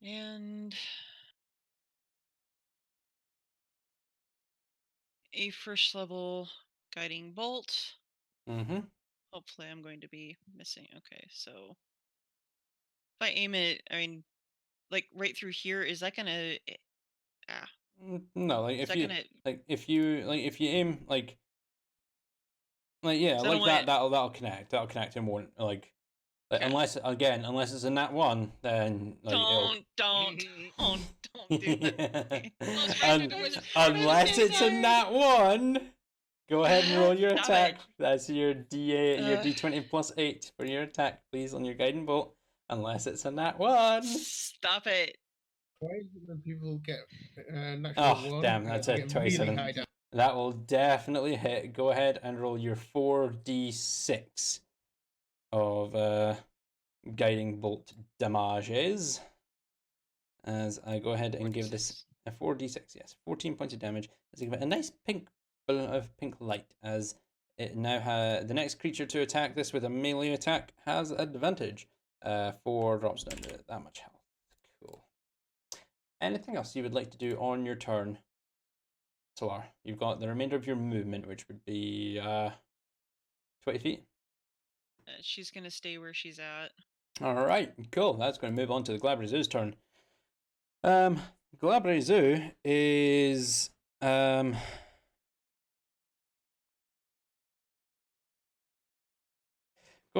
And a 1st level Guiding Bolt. Mm-hmm. Hopefully I'm going to be missing. Okay, so if I aim it, I mean, like right through here, is that gonna? No, like if you if you aim like yeah, So like that, that'll connect. That'll connect and won't like Okay. unless it's a nat 1, then like don't do that. Unless it's a nat 1. Go ahead and roll your Stop attack. it. That's your D8, your D20 plus 8 for your attack, please, on your guiding bolt. Unless it's a nat 1. Stop it. Why is it when people get natural 1? Damn, that's a 27. Really high that will definitely hit. Go ahead and roll your 4d6 of guiding bolt damages. As I go ahead and give this a 4d6, yes, 14 points of damage. As I give it a nice pink balloon of pink light, as it now has the next creature to attack this with a melee attack has advantage. 4 drops down to that much health. Cool. Anything else you would like to do on your turn, Solar? You've got the remainder of your movement, which would be 20 feet. She's gonna stay where she's at. All right, cool. That's going to move on to the Glabrazu's turn. Glabrazu is going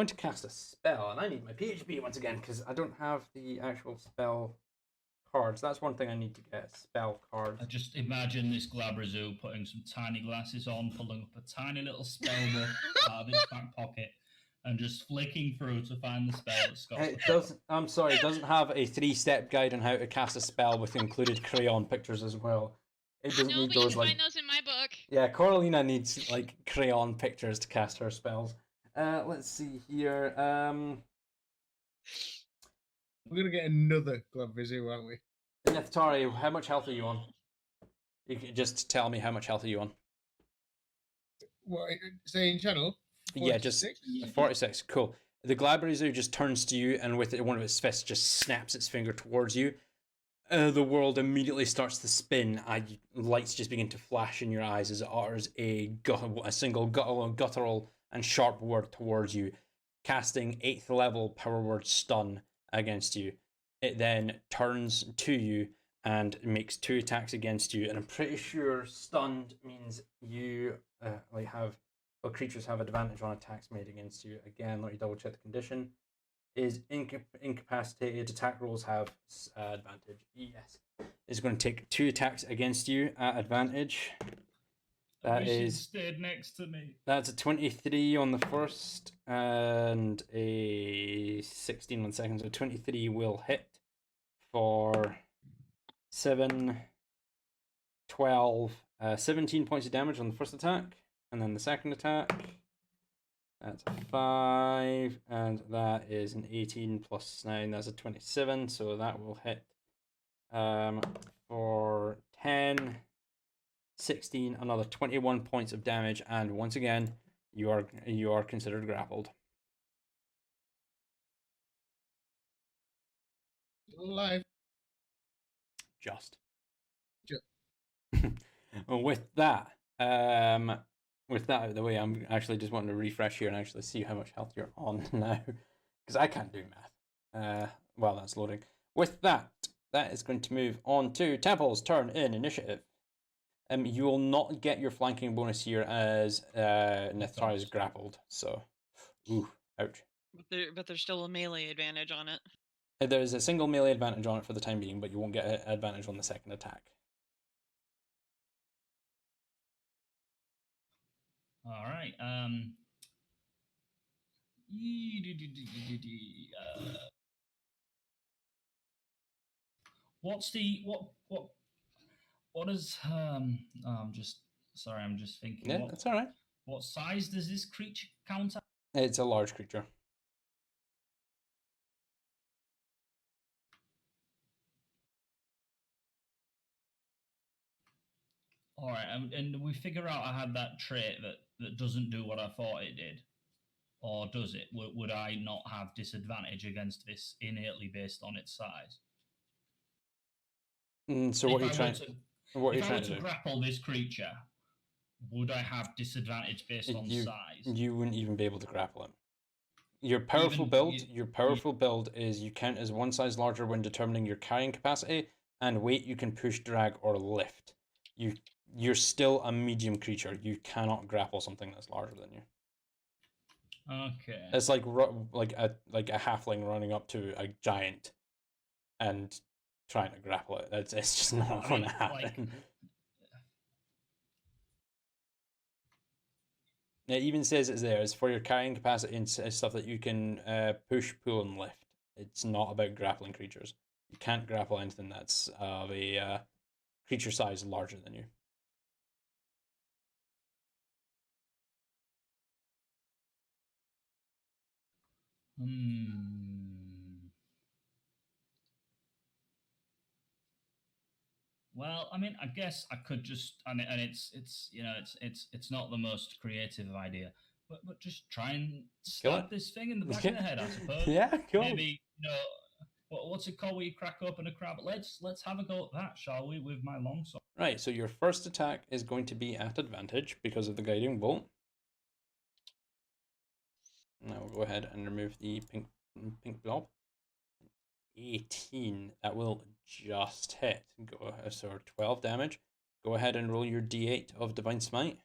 to cast a spell, and I need my PHP once again because I don't have the actual spell cards. That's one thing I need to get, spell cards. I just imagine this Glabrazu putting some tiny glasses on, pulling up a tiny little spell book out of its back pocket, and just flicking through to find the spell that's got It doesn't. I'm sorry, it doesn't have a 3-step guide on how to cast a spell with included crayon pictures as well. It doesn't No, need but you those can like. find those in my book. Yeah, Coralina needs like crayon pictures to cast her spells. Let's see here. We're gonna get another Glabrazu, aren't we? Neftari, how much health are you on? You can just tell me how much health are you on. What, say in channel? 46? Yeah, just 46. Cool. The Glabrazu just turns to you, and with one of its fists just snaps its finger towards you. The world immediately starts to spin. Lights just begin to flash in your eyes as it utters a single guttural and sharp word towards you, casting 8th level power word stun against you. It then turns to you and makes 2 attacks against you, and I'm pretty sure stunned means you creatures have advantage on attacks made against you. Again, let me double check the condition. Is incapacitated, attack rolls have advantage. Yes. It's going to take 2 attacks against you at advantage. That is stayed next to me. That's a 23 on the first and a 16 on the second. So 23 will hit for 7, 12, 17 points of damage on the first attack. And then the second attack, that's a 5, and that is an 18 plus 9, that's a 27, so that will hit for 10, 16, another 21 points of damage, and once again, you are considered grappled. Alive. Just. With that out of the way, I'm actually just wanting to refresh here and actually see how much health you're on now, because I can't do math while that's loading. With that, that is going to move on to Temple's turn in initiative. You will not get your flanking bonus here as Nithari is grappled. So, ooh, ouch. But there's still a melee advantage on it. There's a single melee advantage on it for the time being, but you won't get an advantage on the second attack. All right. What's the what is I'm just sorry, I'm just thinking. Yeah, that's all right. What size does this creature count at? It's a large creature. All right, and we figure out I had that trait that doesn't do what I thought it did, or does it? Would I not have disadvantage against this innately based on its size? So what are you trying? What are you if I trying were to to do? grapple this creature, would I have disadvantage based on size? You wouldn't even be able to grapple him. Your powerful build is you count as one size larger when determining your carrying capacity, and weight you can push, drag, or lift. You're still a medium creature. You cannot grapple something that's larger than you. Okay. It's like a halfling running up to a giant and trying to grapple it. It's just not going to happen. It even says it's there. It's for your carrying capacity and stuff that you can push, pull, and lift. It's not about grappling creatures. You can't grapple anything that's of a creature size larger than you. Well, I mean, I guess I could just and it's it's not the most creative idea, but just try and stab this thing in the back of the head, I suppose. Yeah, cool. Maybe what's it called where you crack open a crab? Let's have a go at that, shall we? With my longsword. Right. So your first attack is going to be at advantage because of the guiding bolt. Now we'll go ahead and remove the pink blob. 18. That will just hit. So 12 damage. Go ahead and roll your d8 of Divine Smite.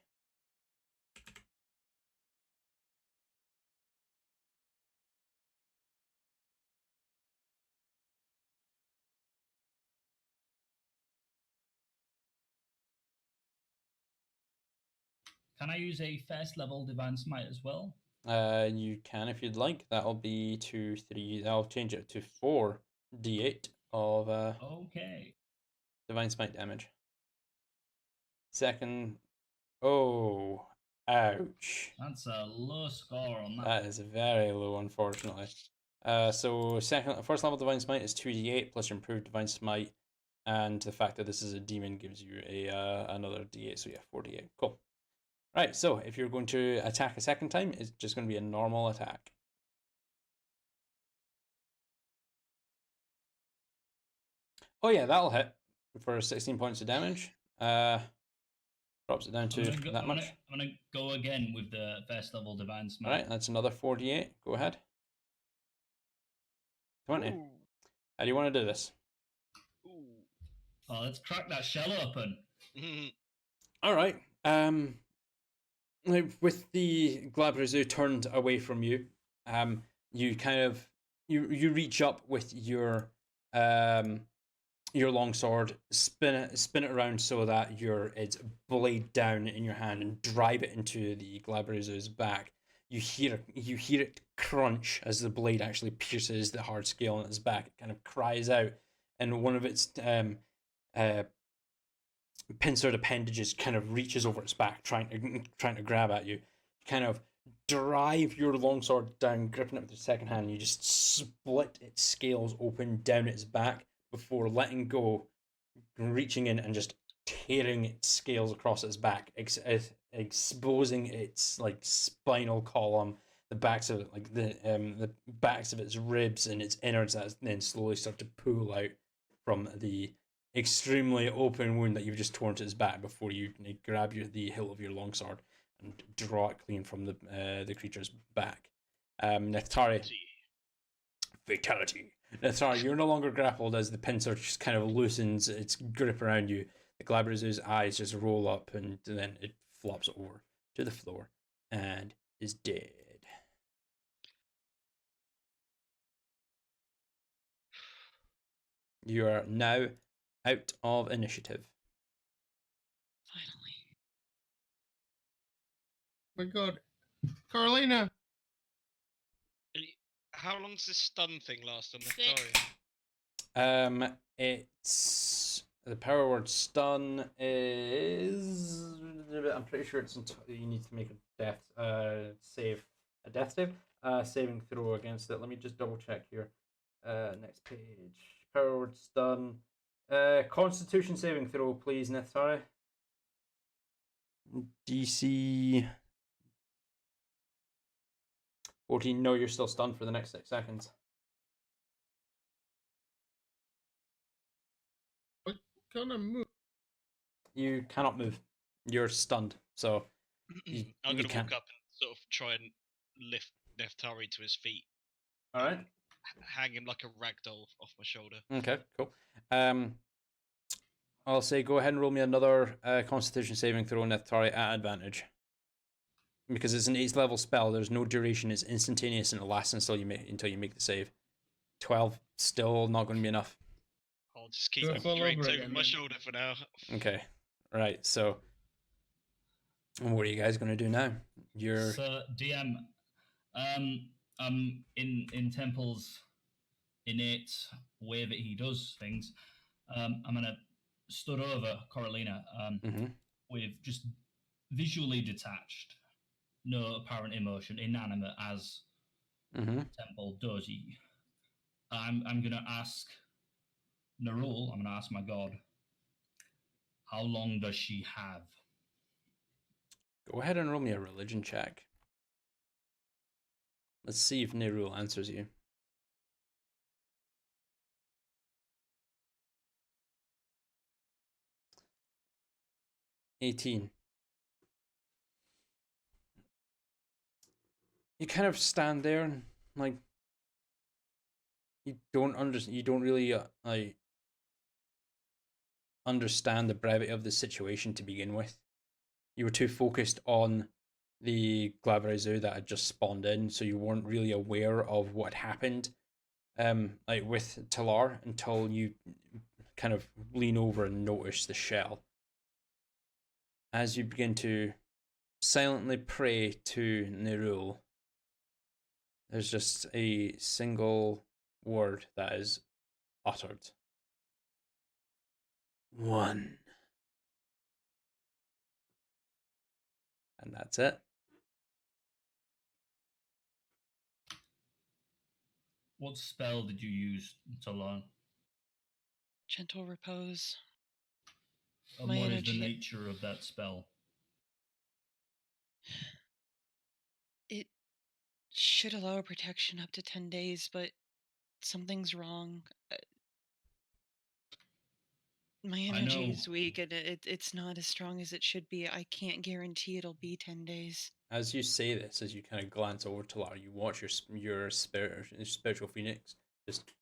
Can I use a first level Divine Smite as well? You can if you'd like. That'll be 2, 3. I'll change it to 4 d8 of okay. Divine Smite damage. Second. Oh, ouch. That's a low score on that. That is very low, unfortunately. So first level Divine Smite is 2d8 plus your improved Divine Smite, and the fact that this is a demon gives you another d8. So yeah, 4d8. Cool. Right. So if you're going to attack a second time, it's just going to be a normal attack. Oh yeah, that'll hit for 16 points of damage. Drops it down to that much. I'm gonna go again with the first level Divine Smite. All right, that's another 4d8. Go ahead. 20. Ooh. How do you want to do this? Ooh. Oh, let's crack that shell open. All right. With the Glabrezu turned away from you, you kind of you reach up with your longsword, spin it around so that it's blade down in your hand and drive it into the Glabrezu's back. You hear it crunch as the blade actually pierces the hard scale on its back. It kind of cries out, and one of its pincered appendages kind of reaches over its back, trying to grab at you. You kind of drive your longsword down, gripping it with your second hand. And you just split its scales open down its back before letting go, reaching in and just tearing its scales across its back, exposing its like spinal column, the backs of it, like the backs of its ribs and its innards that then slowly start to pull out from the extremely open wound that you've just torn to its back before you grab the hilt of your longsword and draw it clean from the creature's back. Nithari. Fatality. Nithari, you're no longer grappled as the pincer just kind of loosens its grip around you. The Glabrazoo's eyes just roll up, and then it flops over to the floor and is dead. You are now out of initiative. Finally. My God, Coralina. How long's this stun thing last on the 6. Thorian? It's the power word stun is. I'm pretty sure you need to make a death save, saving throw against it. Let me just double check here. Next page. Power word stun. Constitution saving throw, please, Nithari. DC 14. No, you're still stunned for the next 6 seconds. Can I move? You cannot move. You're stunned. So I'm you gonna can't. walk up and sort of try and lift Neftari to his feet. All right. Hang him like a ragdoll off my shoulder. Okay. Cool. I'll say go ahead and roll me another Constitution saving throw, Nethari, at advantage. Because it's an 8th level spell. There's no duration. It's instantaneous and it lasts until you make the save. 12 still not going to be enough. I'll just keep Do I him fall draped over over again my then? shoulder for now. Okay. Right. So, what are you guys going to do now? You're So DM, in Temple's innate way that he does things, I'm gonna stood over Coralina, Mhm. with just visually detached, no apparent emotion, inanimate as Temple does. I'm gonna ask Nerul. I'm gonna ask my god. How long does she have? Go ahead and roll me a religion check. Let's see if Nerul answers you. $18. You kind of stand there and like you don't really like understand the brevity of the situation to begin with. You were too focused on the Glabrazoo that had just spawned in, so you weren't really aware of what happened like with Talar until you kind of lean over and notice the shell. As you begin to silently pray to Nerul, there's just a single word that is uttered. 1. And that's it. What spell did you use to learn? Gentle repose. And My what is the energy- nature of that spell? It should allow protection up to 10 days, but something's wrong. My energy is weak and it's not as strong as it should be. I can't guarantee it'll be 10 days. As you say this, as you kind of glance over to Lara, you watch your spiritual phoenix just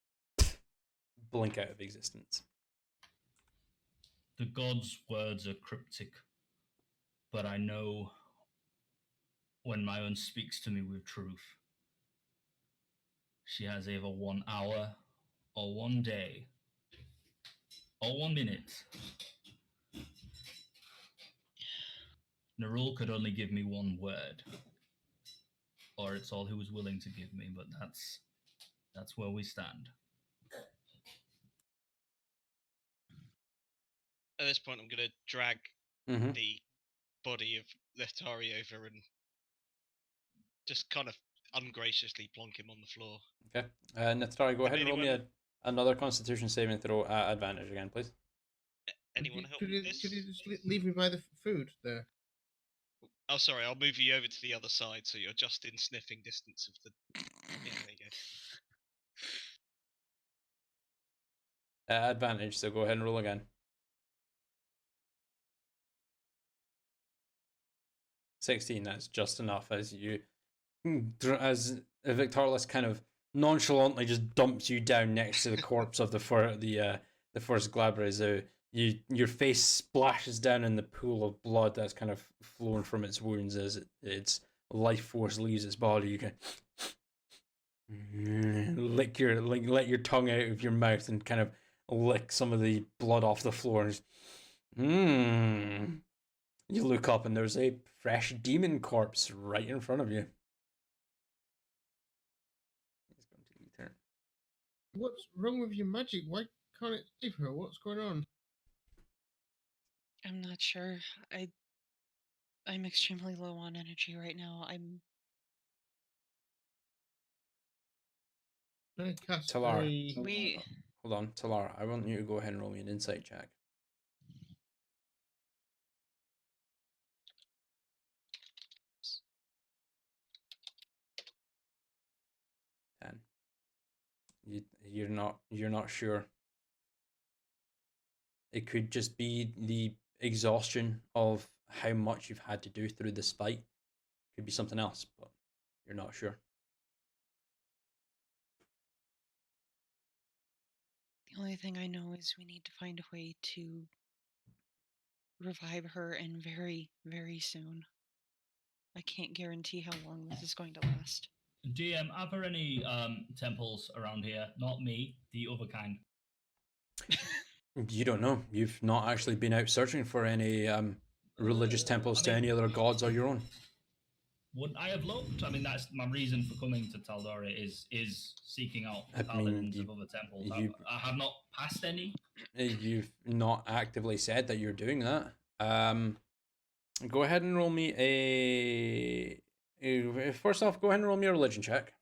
blink out of existence. The god's words are cryptic, but I know when my own speaks to me with truth. She has either 1 hour or 1 day or 1 minute. Nerul could only give me 1 word, or it's all he was willing to give me, but that's where we stand. At this point, I'm going to drag the body of Neftari over and just kind of ungraciously plonk him on the floor. Okay. Nethari, go ahead and roll me another Constitution saving throw at advantage again, please. Anyone help Could with you this? just leave me by the food there? Oh, sorry, I'll move you over to the other side so you're just in sniffing distance of the... Yeah, there you go. At advantage, so go ahead and roll again. 16, that's just enough as Victorless kind of nonchalantly just dumps you down next to the corpse of the first Glabrazoo. your face splashes down in the pool of blood that's kind of flowing from its wounds as its life force leaves its body. You can let your tongue out of your mouth and kind of lick some of the blood off the floor. And you look up and there's a fresh demon corpse right in front of you. He's going to turn. What's wrong with your magic? Why can't it save her? What's going on? I'm not sure. I'm extremely low on energy right now. I cast Talara. Hold on, Talara. I want you to go ahead and roll me an insight check. You're not sure. It could just be the exhaustion of how much you've had to do through this fight. Could be something else, but you're not sure. The only thing I know is we need to find a way to revive her, and very, very soon. I can't guarantee how long this is going to last. DM, are there any temples around here? Not me, the other kind. You don't know. You've not actually been out searching for any religious temples to any other gods or your own. Would I have looked? I mean, that's my reason for coming to Tal'Dorei is seeking out paladins of other temples. I have not passed any. You've not actively said that you're doing that. Go ahead and roll me a. First off, go ahead and roll me a religion check.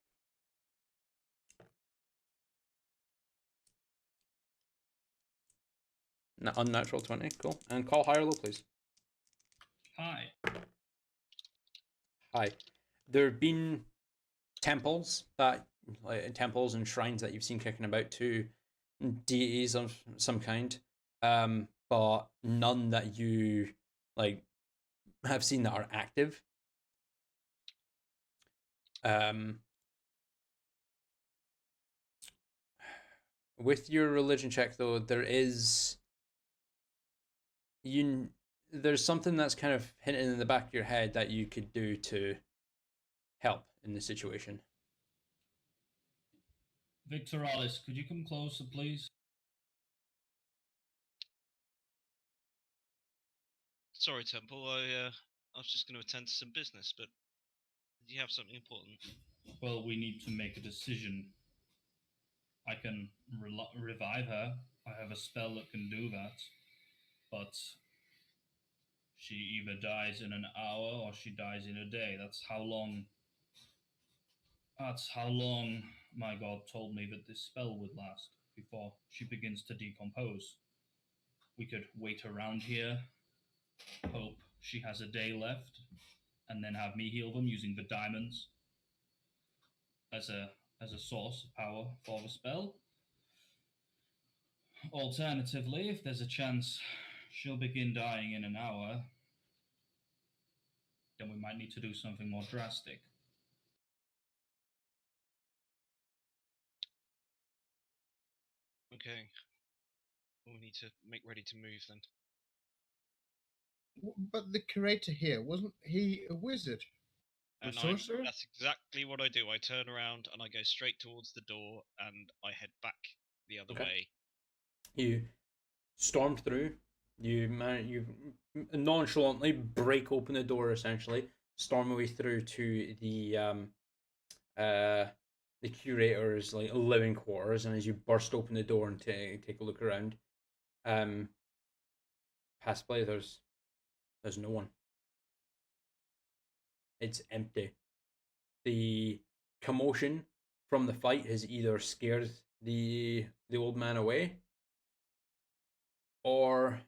Unnatural 20, cool. And call high or low, please. Hi. Hi. There have been temples temples and shrines that you've seen kicking about to deities of some kind, but none that you have seen that are active. With your religion check, though, there's something that's kind of hinting in the back of your head that you could do to help in the situation. Victoralis, could you come closer, please? Sorry, Temple. I was just going to attend to some business, but do you have something important? Well, we need to make a decision. I can revive her. I have a spell that can do that. But she either dies in an hour or she dies in a day. That's how long my god told me that this spell would last before she begins to decompose. We could wait around here, hope she has a day left, and then have me heal them using the diamonds as a source of power for the spell. Alternatively, if there's a chance she'll begin dying in an hour, then we might need to do something more drastic. Okay. We need to make ready to move then. But the curator here, wasn't he a wizard? A sorcerer? That's exactly what I do. I turn around and I go straight towards the door and I head back the other way. You storm through. You nonchalantly break open the door, essentially, storm away through to the curator's living quarters, and as you burst open the door and take a look around, past play, there's no one. It's empty. The commotion from the fight has either scared the old man away, or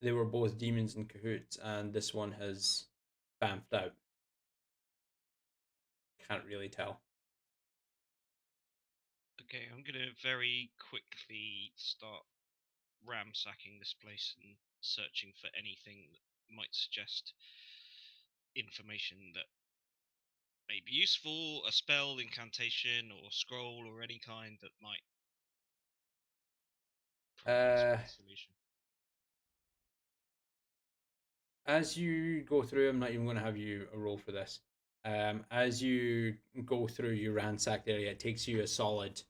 they were both demons in cahoots, and this one has bamfed out. Can't really tell. Okay, I'm going to very quickly start ransacking this place and searching for anything that might suggest information that may be useful, a spell, incantation, or scroll, or any kind that might provide a solution. as you go through, I'm not even going to have you roll for this. As you go through, you ransack the area. It takes you a solid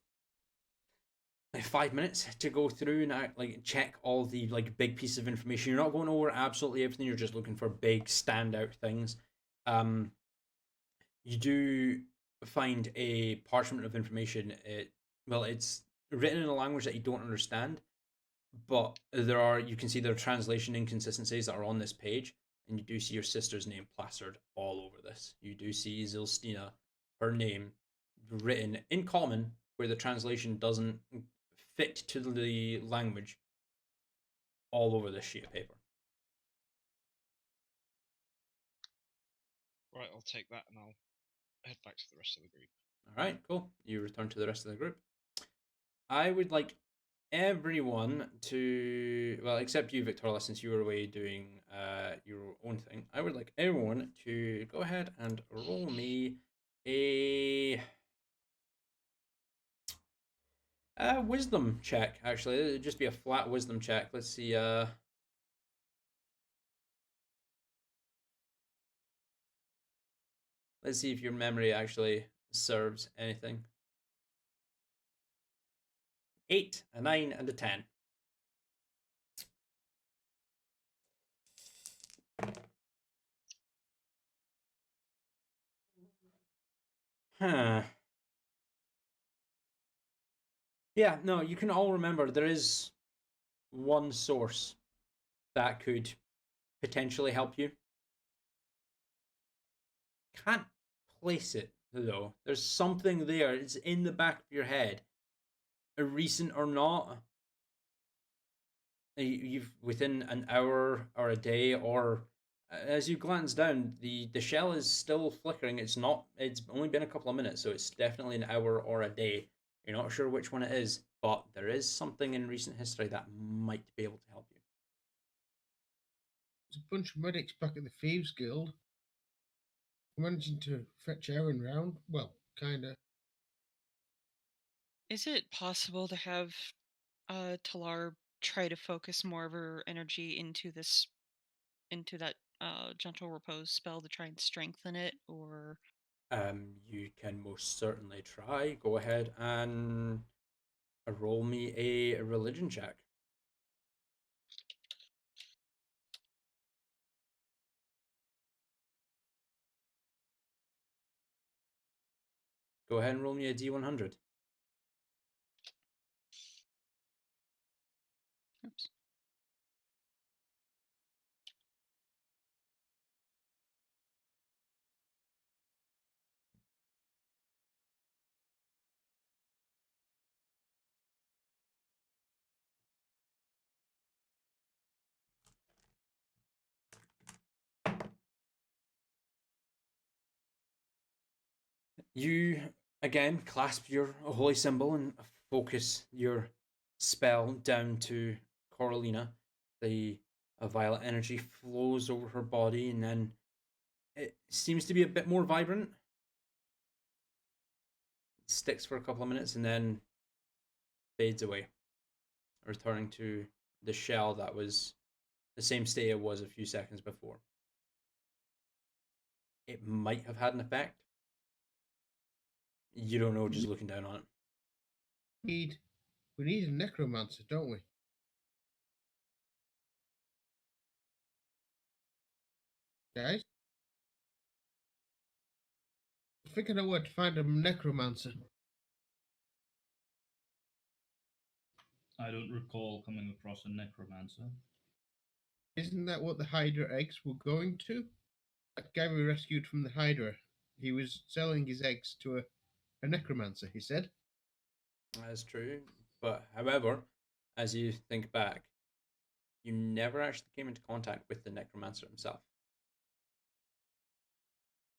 5 minutes to go through and like check all the like big pieces of information. You're not going over absolutely everything. You're just looking for big standout things. You do find a parchment of information. It's written in a language that you don't understand, but you can see there are translation inconsistencies that are on this page, and you do see your sister's name plastered all over this. You do see Zilstina, her name, written in common where the translation doesn't fit to the language, all over this sheet of paper. Right, I'll take that and I'll head back to the rest of the group. All right, cool. You return to the rest of the group. I would like everyone to, well, except you, Victoria, since you were away doing your own thing. I would like everyone to go ahead and roll me a wisdom check. Actually, it'd just be a flat wisdom check. Let's see. Let's see if your memory actually serves anything. 8, a 9, and a 10. Huh. Yeah, no, you can all remember there is one source that could potentially help you. Can't place it, though. There's something there. It's in the back of your head. A recent or not, you've within an hour or a day, or as you glance down, the shell is still flickering. It's only been a couple of minutes, so it's definitely an hour or a day. You're not sure which one it is, but there is something in recent history that might be able to help you. There's a bunch of medics back at the Thieves Guild. Managing to fetch Aaron round. Well, kinda. Is it possible to have Talar try to focus more of her energy into that gentle repose spell to try and strengthen it, or You can most certainly try. Go ahead and roll me a religion check. Go ahead and roll me a D100. oops. You again clasp your holy symbol and focus your spell down to Coralina. The violet energy flows over her body, and then it seems to be a bit more vibrant. It sticks for a couple of minutes and then fades away, returning to the shell that was the same state it was a few seconds before. It might have had an effect. You don't know, just looking down on it. We need a necromancer, don't we? Guys? I think I know where to find a necromancer. I don't recall coming across a necromancer. Isn't that what the Hydra eggs were going to? That guy we rescued from the Hydra. He was selling his eggs to a necromancer, he said. That's true. But however, as you think back, you never actually came into contact with the necromancer himself.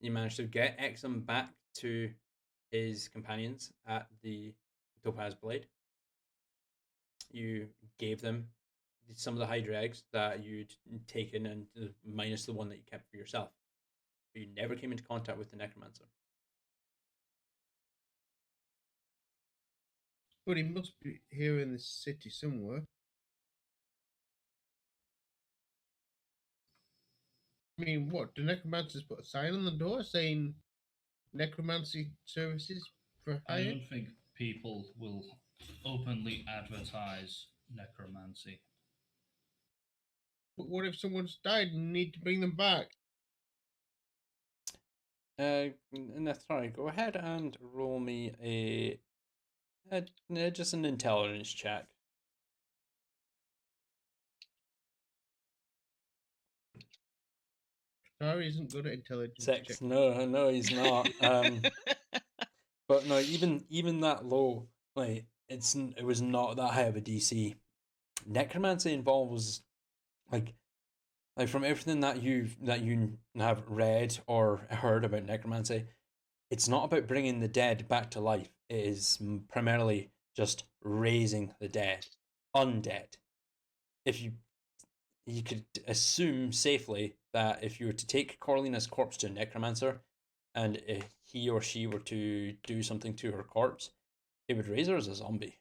You managed to get Exum back to his companions at the Topaz Blade. You gave them some of the Hydra eggs that you'd taken, and minus the one that you kept for yourself. But you never came into contact with the necromancer. But he must be here in this city somewhere. I mean, what? The necromancers put a sign on the door saying necromancy services for I hire? don't think people will openly advertise necromancy. But what if someone's died and you need to bring them back? Sorry, go ahead and roll me just an intelligence check. Sorry, isn't good at intelligence 6. check. No, he's not. But no, even that low, like it was not that high of a DC. Necromancy involves like from everything that you have read or heard about necromancy, it's not about bringing the dead back to life. It is primarily just raising the dead, undead. If you could assume safely that if you were to take Coralina's corpse to a necromancer, and if he or she were to do something to her corpse, it would raise her as a zombie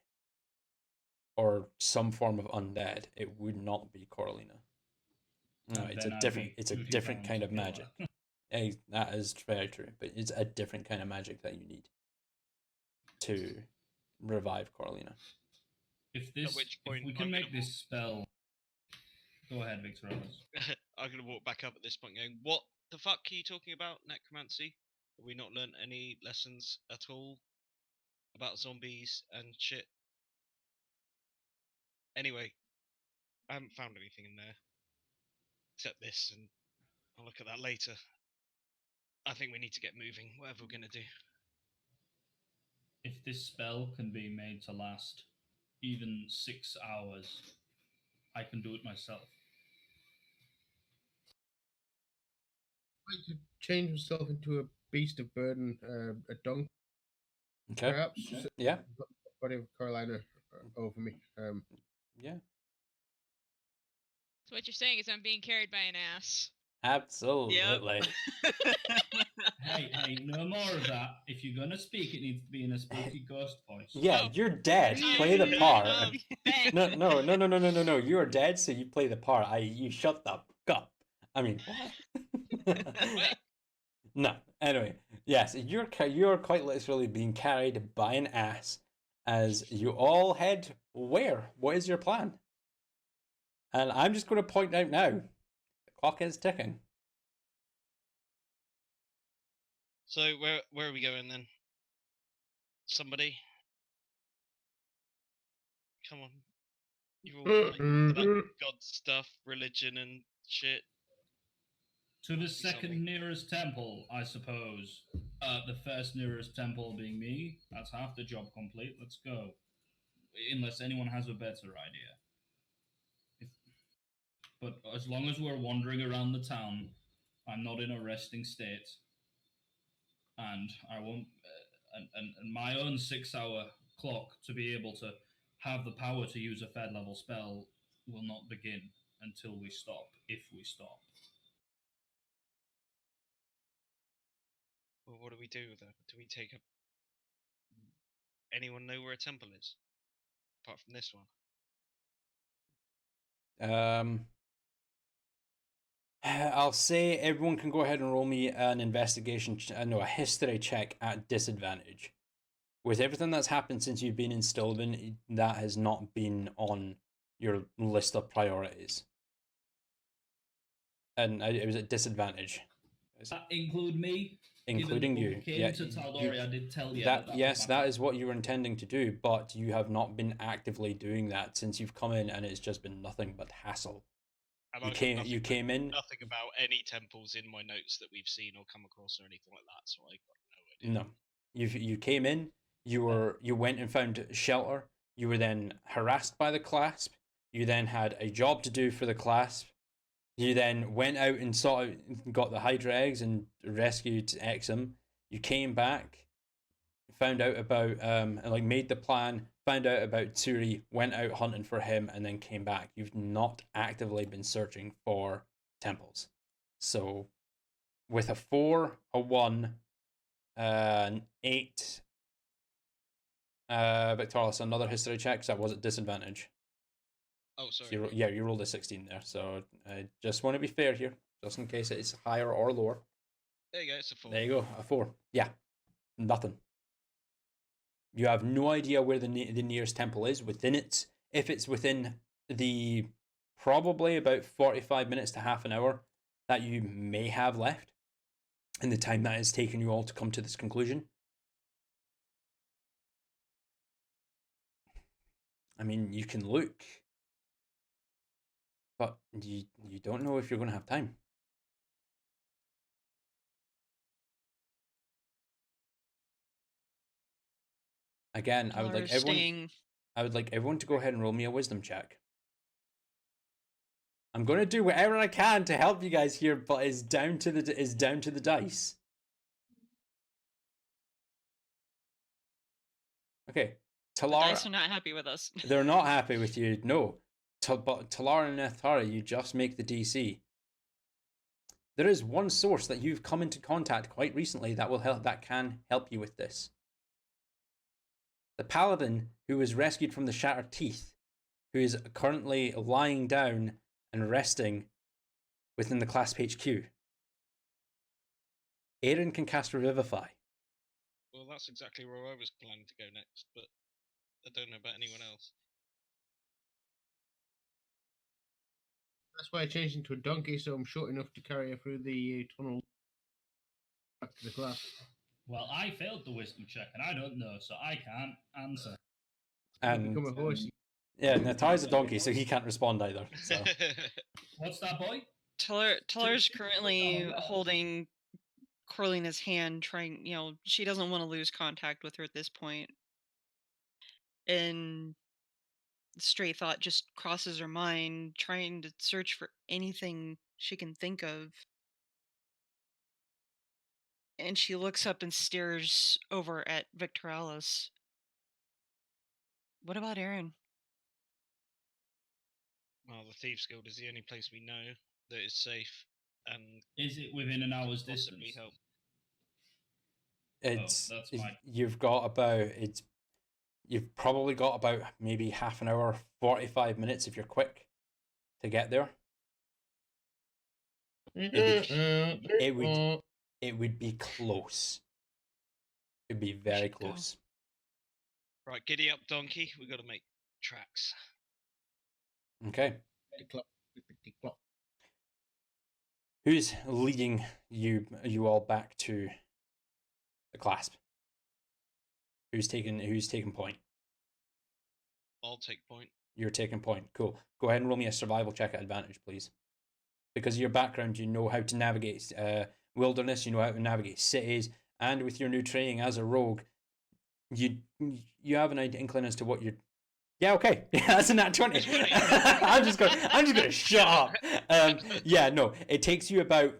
or some form of undead. It would not be Coralina. No, it's a different kind of magic. That is very true, but it's a different kind of magic that you need to revive Coralina. If we can make this spell, go ahead, Victor. I'm gonna walk back up at this point, going, "What the fuck are you talking about? Necromancy? Have we not learned any lessons at all about zombies and shit?" Anyway, I haven't found anything in there except this, and I'll look at that later. I think we need to get moving, whatever we're gonna do. If this spell can be made to last even 6 hours, I can do it myself. I could change myself into a beast of burden, a donkey. Okay. Perhaps. Yeah. Body of Coralina over me. Yeah. So what you're saying is I'm being carried by an ass. Absolutely. Hey, no more of that. If you're gonna speak, it needs to be in a spooky ghost voice. Yeah, you're dead. Play the part. No. You are dead, so you play the part. You shut the fuck up. I mean, what? No. Anyway, yes, you're quite literally being carried by an ass as you all head where? What is your plan? And I'm just going to point out now, the clock is ticking. So where are we going then? Somebody? Come on. You're all like God stuff, religion and shit. To the second nearest temple, I suppose. The first nearest temple being me. That's half the job complete. Let's go. Unless anyone has a better idea. But as long as we're wandering around the town, I'm not in a resting state. And I won't... and my own 6-hour clock to be able to have the power to use a Fed level spell will not begin until we stop, if we stop. Well, what do we do with that? Do we take a... Anyone know where a temple is? Apart from this one. I'll say everyone can go ahead and roll me an investigation, a history check at disadvantage. With everything that's happened since you've been in Stilben, that has not been on your list of priorities. And it was at disadvantage. Does that include me? Including you. Yeah, to Tal'Dorei, I did tell you that yes, that is what you were intending to do, but you have not been actively doing that since you've come in, and it's just been nothing but hassle. And you came in. Nothing about any temples in my notes that we've seen or come across or anything like that, so I got no idea. No, you came in. You went and found shelter. You were then harassed by the clasp. You then had a job to do for the clasp. You then went out and got the Hydra eggs and rescued Exum. You came back, found out about made the plan, found out about Tsuri, went out hunting for him, and then came back. You've not actively been searching for temples. So with a 4, a 1, an 8, Victoris, another history check, because that was at disadvantage. Oh, sorry. So you rolled a 16 there, so I just want to be fair here. just in case it's higher or lower. There you go, it's a 4. There you go, a 4. Yeah, nothing. You have no idea where the nearest temple is within it. If it's within the probably about 45 minutes to half an hour that you may have left in the time that has taken you all to come to this conclusion. I mean, you can look, but you don't know if you're going to have time. Again, I would like everyone to go ahead and roll me a wisdom check. I'm going to do whatever I can to help you guys here, but it's down to the dice. Okay, Talara. The dice are not happy with us. They're not happy with you. No, but Talara and Ethara, you just make the DC. There is one source that you've come into contact quite recently that can help you with this. The paladin who was rescued from the Shattered Teeth, who is currently lying down and resting within the Clasp HQ. Aaron can cast Revivify. Well, that's exactly where I was planning to go next, but I don't know about anyone else. That's why I changed into a donkey, so I'm short enough to carry her through the tunnel back to the class. Well, I failed the wisdom check, and I don't know, so I can't answer. And become a horse. Yeah, Natai's a donkey, so he can't respond either. So. What's that, boy? Teller's currently holding Coralina's hand, trying, she doesn't want to lose contact with her at this point. And stray thought just crosses her mind, trying to search for anything she can think of. And she looks up and stares over at Victoralis. What about Aaron? Well, the Thieves Guild is the only place we know that is safe, and is it within an hour's possibly distance? help. You've probably got about maybe half an hour, 45 minutes if you're quick to get there. It would be close. It'd be very close. Right, giddy up, donkey. We've got to make tracks. Okay. Who's leading you all back to the clasp? Who's taking point? I'll take point. You're taking point. Cool. Go ahead and roll me a survival check at advantage, please. Because of your background, you know how to navigate wilderness, you know how to navigate cities, and with your new training as a rogue, you have an inkling as to what you're. Yeah, okay. Yeah, that's a nat 20. I'm just gonna shut up. No, it takes you about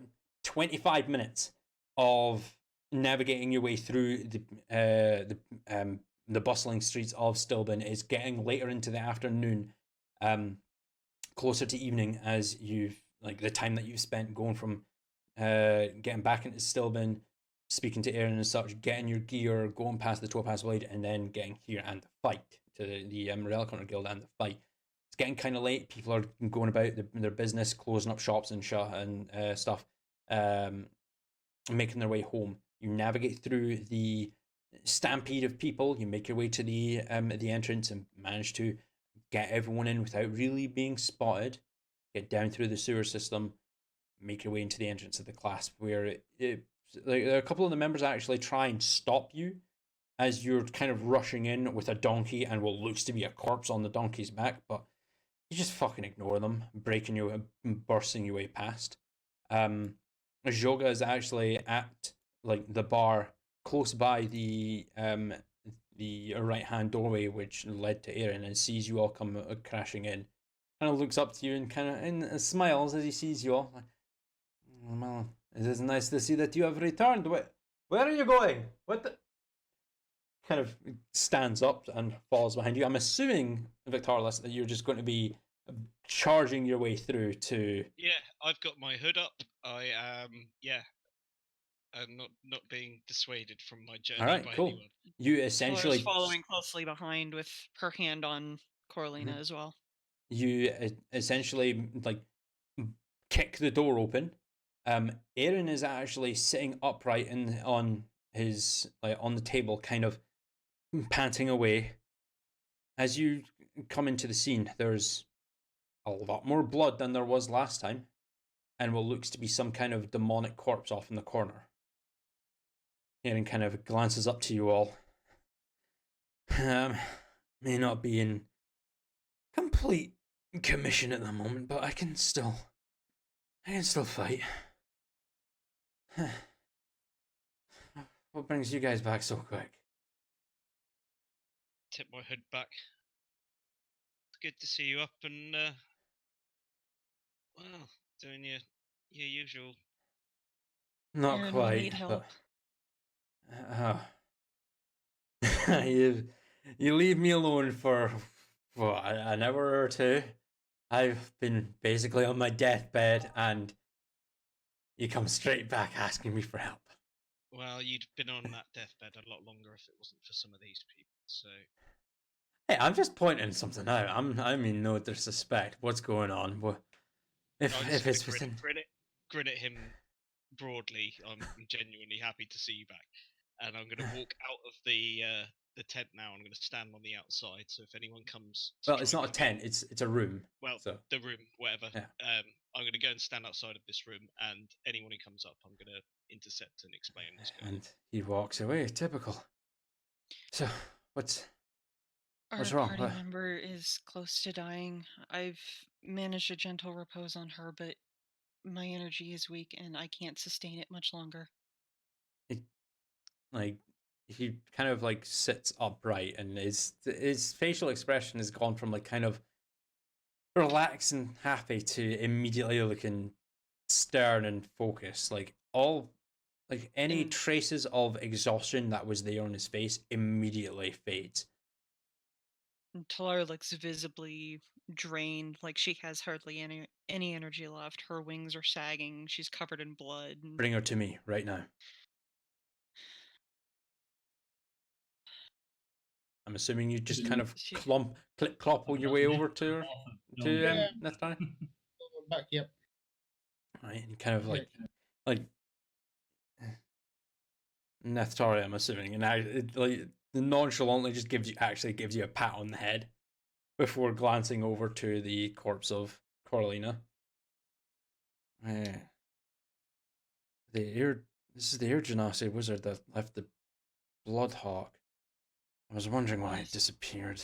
25 minutes of navigating your way through the bustling streets of Stilben. It's getting later into the afternoon, closer to evening, as you've the time that you've spent going from getting back into Stilben, speaking to Aaron and such, getting your gear, going past the Topaz Blade, and then getting here and the fight to the Relic Hunters Guild and the fight. It's getting kind of late. People are going about their business, closing up shops and stuff, making their way home. You navigate through the stampede of people. You make your way to the entrance and manage to get everyone in without really being spotted. Get down through the sewer system, make your way into the entrance of the clasp, where a couple of the members actually try and stop you as you're kind of rushing in with a donkey and what looks to be a corpse on the donkey's back, but you just fucking ignore them, bursting your way past. Joga is actually at the bar close by the right hand doorway which led to Aaron, and sees you all come crashing in. Kind of looks up to you and smiles as he sees you all. Well, it is nice to see that you have returned. Where are you going? What the? Kind of stands up and falls behind you. I'm assuming, Victoralis, that you're just going to be charging your way through to. Yeah, I've got my hood up. I am, I'm not being dissuaded from my journey. All right, by cool. anyone. You essentially following closely behind with her hand on Coralina as well. You essentially kick the door open Aaron is actually sitting upright on the table, kind of panting away. As you come into the scene, there's a lot more blood than there was last time, and what looks to be some kind of demonic corpse off in the corner. Aaron kind of glances up to you all. May not be in complete commission at the moment, but I can still fight. What brings you guys back so quick? Tip my hood back. It's good to see you up and well, doing your usual. Not Aaron, quite. we need help. But, you leave me alone for what, an hour or two. I've been basically on my deathbed, and you come straight back asking me for help. Well, you'd been on that deathbed a lot longer if it wasn't for some of these people. So. Hey, I'm just pointing something out. I mean no disrespect. What's going on? Well, if it's within... grin at him broadly. I'm genuinely happy to see you back, and I'm going to walk out of the tent now. I'm going to stand on the outside. So if anyone comes, well, it's not a tent. It's a room. Well, so. The room, whatever. Yeah. I'm going to go and stand outside of this room, and anyone who comes up, I'm going to intercept and explain what's going on. And he walks away. Typical. So what's Our wrong? party What? member is close to dying. I've managed a gentle repose on her, but my energy is weak and I can't sustain it much longer. He kind of like sits upright, and his facial expression has gone from like kind of relaxed and happy to immediately looking stern and focused. Any traces of exhaustion that was there on his face immediately fades. Talar looks visibly drained, like she has hardly any energy left. Her wings are sagging. She's covered in blood. Bring her to me right now. I'm assuming you just kind of clop your way over to her, to Neftari. Back, yep. Right, and kind of like Neftari, I'm assuming, and the nonchalantly just gives you a pat on the head before glancing over to the corpse of Coralina. This is the Air Genasi wizard that left the Bloodhawk. I was wondering why it disappeared.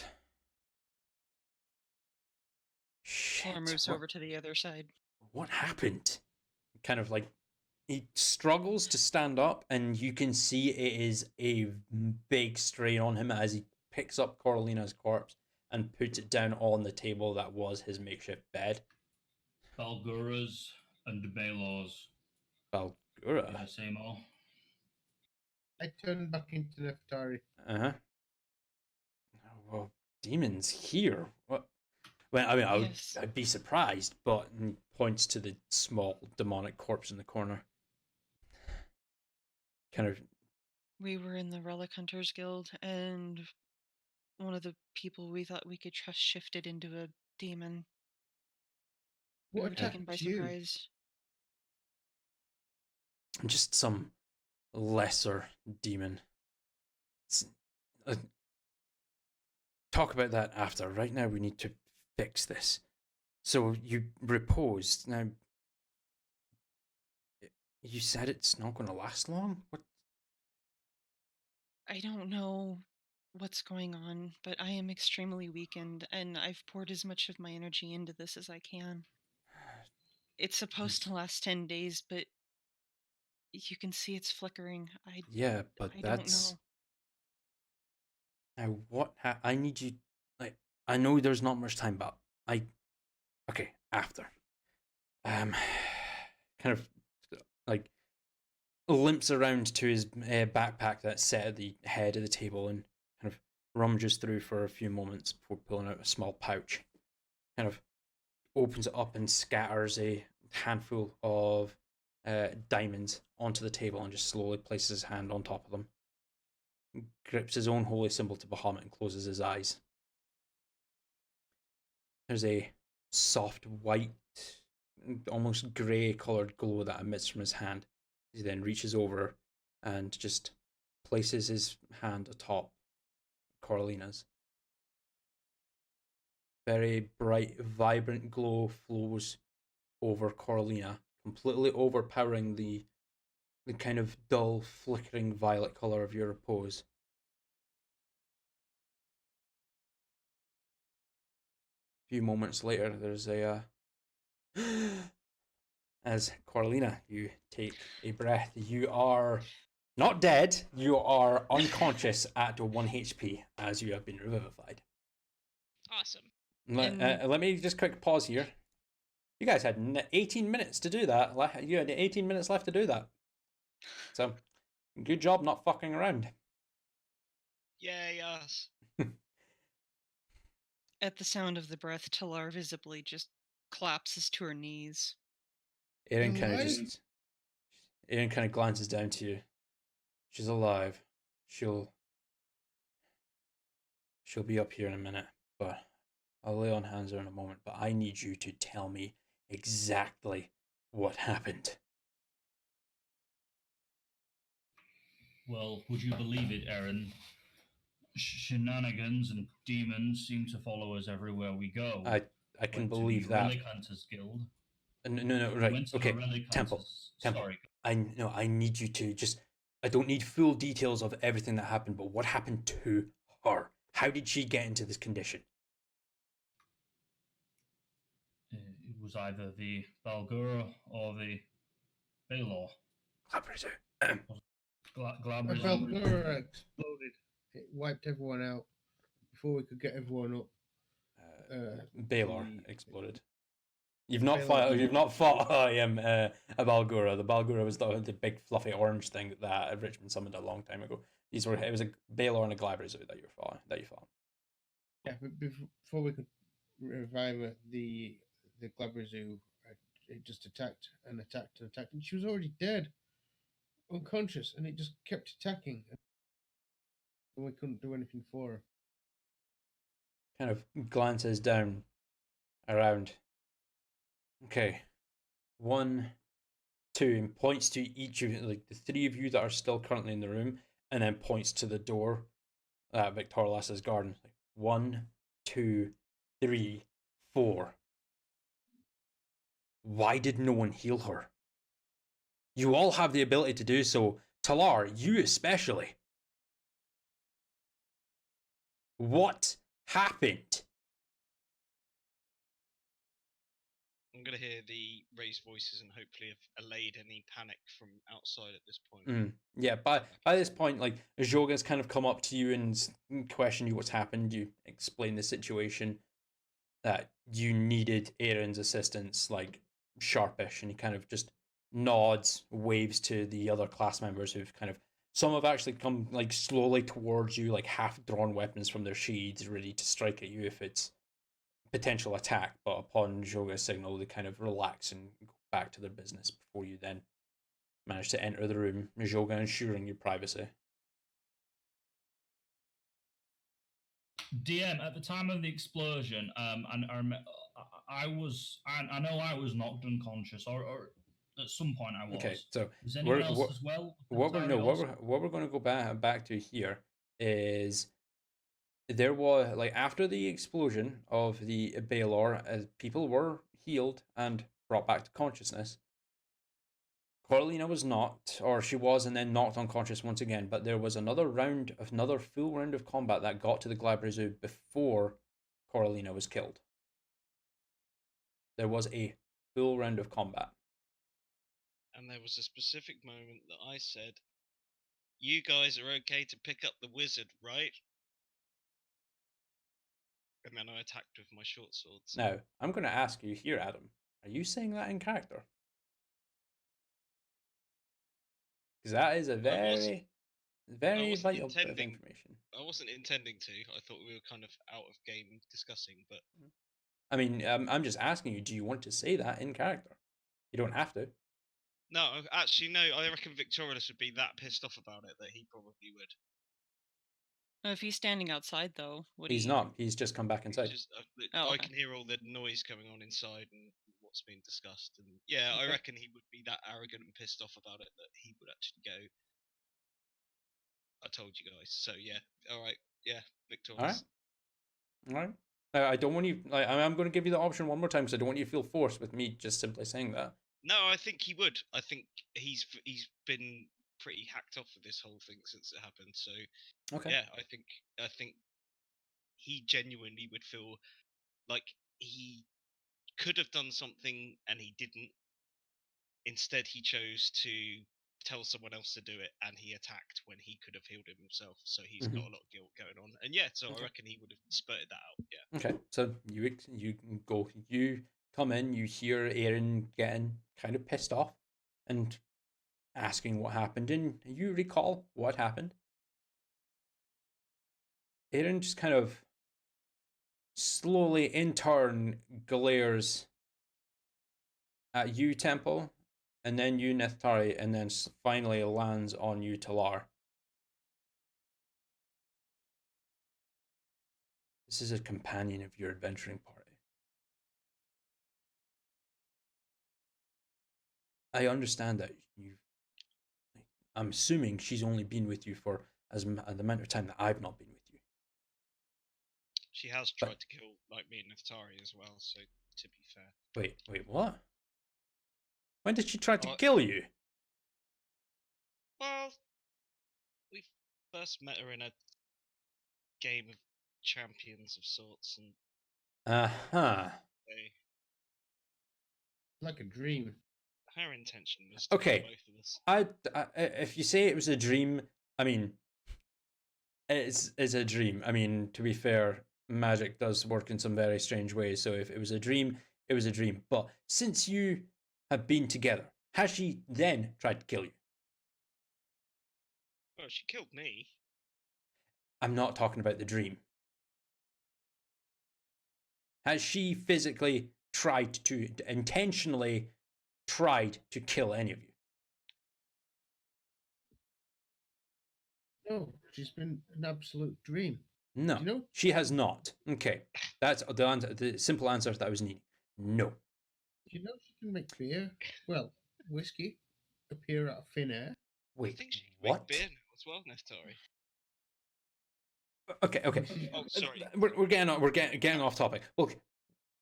Talar moves over to the other side. What happened? Kind of like he struggles to stand up, and you can see it is a big strain on him as he picks up Coralina's corpse and puts it down on the table that was his makeshift bed. Balguras and Balos. Balgura? Did I say more? I turn back into Neftari. Well, demons here. What? Well, I mean, I'd be surprised, but he points to the small demonic corpse in the corner. Kind of. We were in the Relic Hunters Guild, and one of the people we thought we could trust shifted into a demon. We were taken by surprise. Just some lesser demon. Talk about that after. Right now, we need to fix this. So you reposed. Now, you said it's not going to last long? What? I don't know what's going on, but I am extremely weakened, and I've poured as much of my energy into this as I can. It's supposed to last 10 days, but you can see it's flickering. I don't know. Now, what? I need you. I know there's not much time, but okay, after. Kind of limps around to his backpack that's set at the head of the table and kind of rummages through for a few moments before pulling out a small pouch. Kind of opens it up and scatters a handful of diamonds onto the table and just slowly places his hand on top of them. Grips his own holy symbol to Bahamut and closes his eyes. There's a soft white almost grey-coloured glow that emits from his hand. He then reaches over and just places his hand atop Coralina's. Very bright, vibrant glow flows over Coralina, completely overpowering the kind of dull, flickering violet colour of your repose. A few moments later, there's a as Coralina, you take a breath. You are not dead. You are unconscious at 1 HP as you have been revivified. Awesome. Let me just quick pause here. You guys had 18 minutes to do that. You had 18 minutes left to do that. So, good job not fucking around. Yay, us. At the sound of the breath, Talar visibly just collapses to her knees. Erin kind of glances down to you. She's alive. She'll be up here in a minute, but I'll lay on hands her in a moment. But I need you to tell me exactly what happened. Well, would you believe it, Erin? Shenanigans and demons seem to follow us everywhere we go. I can believe that. Relic Hunters Guild. No, right. Okay, Temple. Sorry. I need you to just... I don't need full details of everything that happened, but what happened to her? How did she get into this condition? It was either the Balgura or the Baylor. The Balgura exploded. It wiped everyone out before we could get everyone up. Baylor exploded. You've not fought a Balgura. The Balgura was the big fluffy orange thing that Richmond summoned a long time ago. It was a Baylor and a Glabrezu that you fought. Yeah, but before we could revive her, the Glabrezu, it just attacked, and she was already dead, unconscious, and it just kept attacking, and we couldn't do anything for her. Kind of glances down around. Okay, 1, 2, and points to each of the 3 of you that are still currently in the room, and then points to the door at Victoria's garden. 1, 2, 3, 4. Why did no one heal her? You all have the ability to do so. Talar, you especially. What happened? I'm going to hear the raised voices and hopefully have allayed any panic from outside at this point. Yeah, by this point, like, Joga's kind of come up to you and questioned you what's happened. You explain the situation, that you needed Aaron's assistance, like, sharpish, and he kind of just nods, waves to the other class members who've kind of... Some have actually come, like, slowly towards you, like, half-drawn weapons from their sheaths, ready to strike at you if it's potential attack, but upon Joga's signal, they kind of relax and go back to their business before you then manage to enter the room, Joga ensuring your privacy. DM, at the time of the explosion, I know I was knocked unconscious, or at some point I was. Okay, so was anyone else as well? What we're going to go back to here is there was, like, after the explosion of the Baylor, as people were healed and brought back to consciousness. Coralina was not, or she was and then knocked unconscious once again, but there was another full round of combat that got to the Glabrezu before Coralina was killed. There was a full round of combat. And there was a specific moment that I said, "You guys are okay to pick up the wizard, right?" And then I attacked with my short swords. Now, I'm going to ask you here, Adam, are you saying that in character? Because that is a very vital bit of information. I wasn't intending to. I thought we were kind of out of game discussing, but... I mean, I'm just asking you, do you want to say that in character? You don't have to. No, actually, no. I reckon Victorious would be that pissed off about it that he probably would. If he's standing outside, though, He's not. He's just come back inside. I can hear all the noise coming on inside and what's being discussed. And yeah, I Okay. reckon he would be that arrogant and pissed off about it that he would actually go, I told you guys. So yeah, all right, yeah, victorious. All right. I don't want you. I'm going to give you the option one more time because I don't want you to feel forced with me just simply saying that. No, I think he would. I think he's been pretty hacked off with this whole thing since it happened. So Okay. yeah, I think he genuinely would feel like he could have done something and he didn't. Instead, he chose to tell someone else to do it, and he attacked when he could have healed himself. So he's got a lot of guilt going on. And yeah, so I reckon he would have spurted that out. Yeah. Okay. So you go. You come in. You hear Aaron getting kind of pissed off and asking what happened, and you recall what happened. Aaron just kind of slowly, in turn, glares at you, Temple, and then you, Neftari, and then finally lands on you, Talar. This is a companion of your adventuring party. I understand that I'm assuming she's only been with you for the amount of time that I've not been with you. She has tried to kill me and Neftari as well. So to be fair. Wait, what? When did she try to kill you? Well, we first met her in a game of champions of sorts, and like a dream. Her intention was to okay. kill both of us. If you say it was a dream, I mean, it's a dream. I mean, to be fair, magic does work in some very strange ways. So if it was a dream, it was a dream. But since you have been together, has she then tried to kill you? Well, she killed me. I'm not talking about the dream. Has she physically intentionally tried to kill any of you? No, she's been an absolute dream. No, she has not. Okay, that's the simple answer that I was needing. No. You know she can make beer? Well, whiskey appear out of thin air. Wait, I think she can what? make beer now as well, Neftari. Okay. Oh, sorry. We're getting off topic. Look,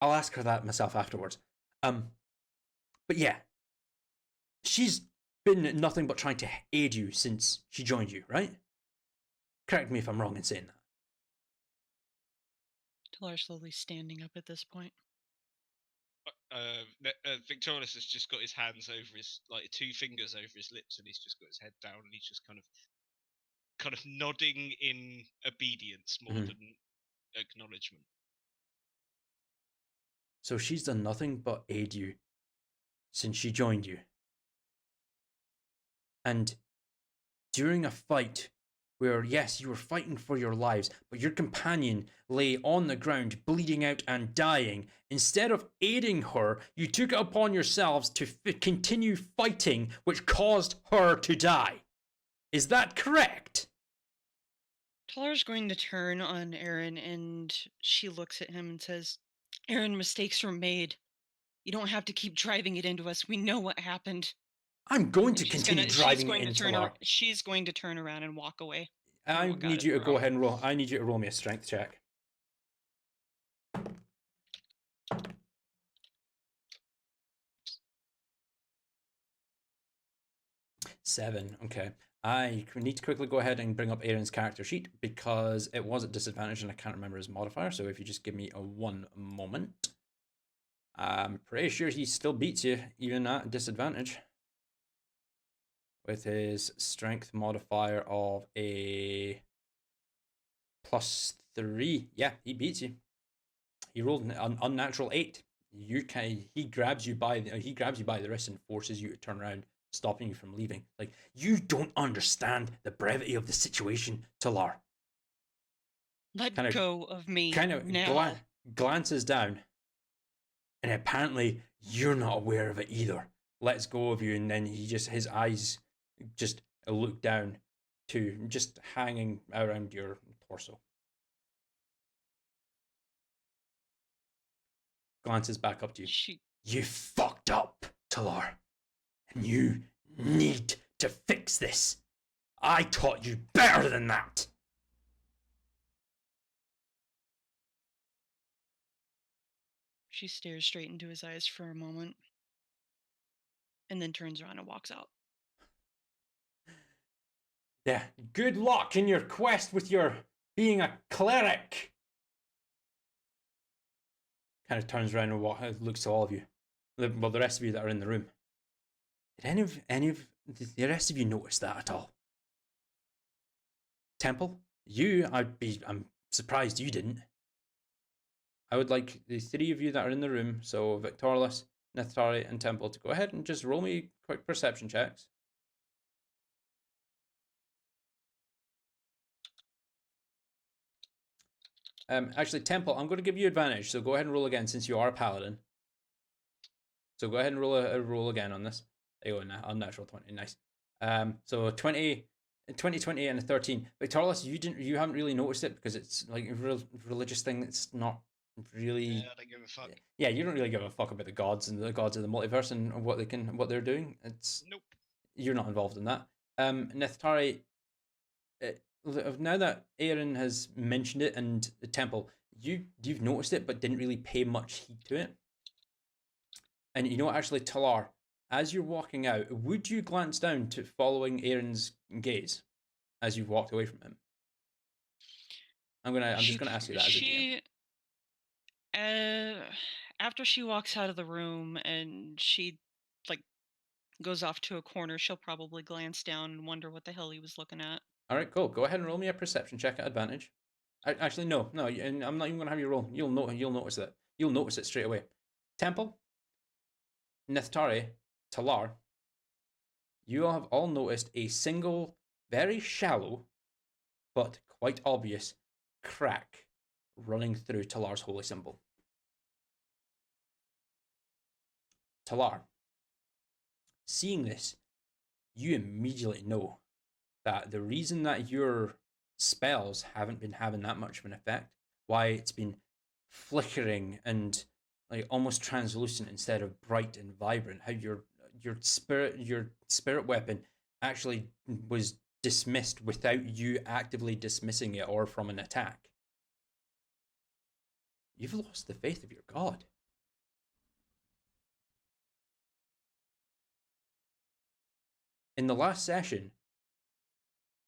I'll ask her that myself afterwards. But yeah, she's been nothing but trying to aid you since she joined you, right? Correct me if I'm wrong in saying that. Talar's slowly standing up at this point. Victorious has just got his hands over his, 2 fingers over his lips, and he's just got his head down, and he's just kind of nodding in obedience more than acknowledgement. So she's done nothing but aid you since she joined you. And during a fight where, yes, you were fighting for your lives, but your companion lay on the ground bleeding out and dying, instead of aiding her, you took it upon yourselves to continue fighting, which caused her to die. Is that correct? Talar's going to turn on Aaron, and she looks at him and says, Aaron, mistakes were made. You don't have to keep driving it into us. We know what happened. I'm going to continue driving it into her. She's going to turn around and walk away. I need you to go ahead and roll. I need you to roll me a strength check. 7. Okay. I need to quickly go ahead and bring up Aaron's character sheet because it was at disadvantage and I can't remember his modifier. So if you just give me one moment. I'm pretty sure he still beats you, even at disadvantage. With his strength modifier of a +3. Yeah, he beats you. He rolled an unnatural 8. He grabs you by the wrist and forces you to turn around, stopping you from leaving. Like, you don't understand the brevity of the situation, Talar. Let go of me now. Glances down, and apparently you're not aware of it either. Lets go of you, and then his eyes just look down to just hanging around your torso. Glances back up to you. You fucked up, Talar. And you need to fix this. I taught you better than that. She stares straight into his eyes for a moment, and then turns around and walks out. Yeah, good luck in your quest with your being a cleric. Kind of turns around and looks to all of you. Well, the rest of you that are in the room. Did did the rest of you notice that at all? Temple, I'm surprised you didn't. I would like the three of you that are in the room, so Victorless, Nithari, and Temple, to go ahead and just roll me quick perception checks. Actually, Temple, I'm going to give you advantage, so go ahead and roll again since you are a paladin. So go ahead and roll again on this. There you go, unnatural 20, nice. So 20, 20, and a 13. Victorless, you haven't really noticed it because it's like a religious thing that's not really. Yeah, I don't give a fuck. Yeah, you don't really give a fuck about the gods and the gods of the multiverse and what they're doing. It's nope. You're not involved in that. Nithari, now that Aaron has mentioned it and the temple, you've noticed it but didn't really pay much heed to it. And you know what, actually, Talar, as you're walking out, would you glance down to following Aaron's gaze as you've walked away from him? I'm just gonna ask you that as a DM. After she walks out of the room and she goes off to a corner, she'll probably glance down and wonder what the hell he was looking at. All right, cool. Go ahead and roll me a perception check at advantage. Actually, no, and I'm not even gonna have you roll. You'll notice that. You'll notice it straight away. Temple, Nithari, Talar, you have all noticed a single, very shallow, but quite obvious crack running through Talar's holy symbol. Talar, seeing this, you immediately know that the reason that your spells haven't been having that much of an effect, why it's been flickering and like almost translucent instead of bright and vibrant, how your spirit weapon actually was dismissed without you actively dismissing it or from an attack. You've lost the faith of your god. In the last session,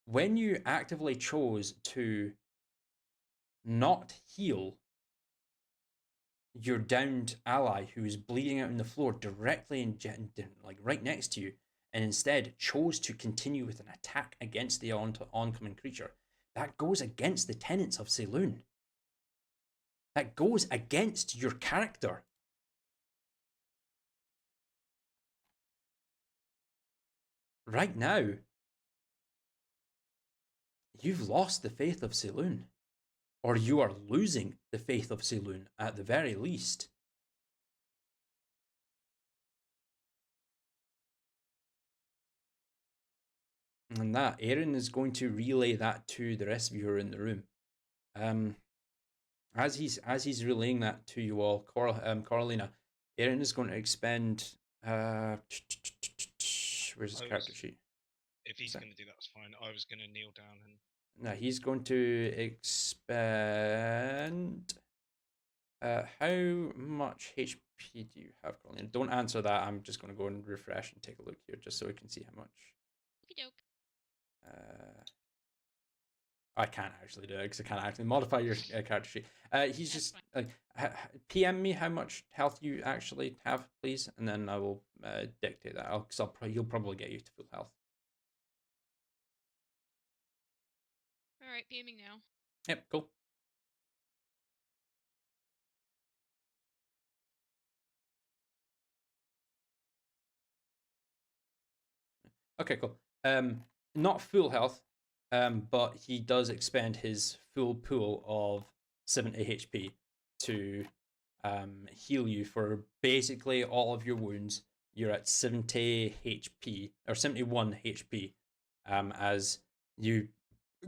when you actively chose to not heal your downed ally who is bleeding out on the floor directly like right next to you, and instead chose to continue with an attack against the oncoming creature, that goes against the tenets of Saloon. That goes against your character. Right now, you've lost the faith of Saloon. Or you are losing the faith of Saloon at the very least. And that, Aaron is going to relay that to the rest of you who are in the room. As he's relaying that to you all, Coralina, Aaron is going to expend. Where's his character sheet? If he's going to do that, that's fine. I was going to kneel down and. No, he's going to expend. How much HP do you have, Coralina? Don't answer that. I'm just going to go and refresh and take a look here, just so we can see how much. I can't actually do it because I can't actually modify your character sheet. He's just like PM me how much health you actually have, please, and then I will dictate that. Because he'll probably get you to full health. All right, PMing now. Yep, cool. Okay, cool. Not full health, but he does expend his full pool of 70 HP to heal you for basically all of your wounds. You're at 70 HP, or 71 HP, as you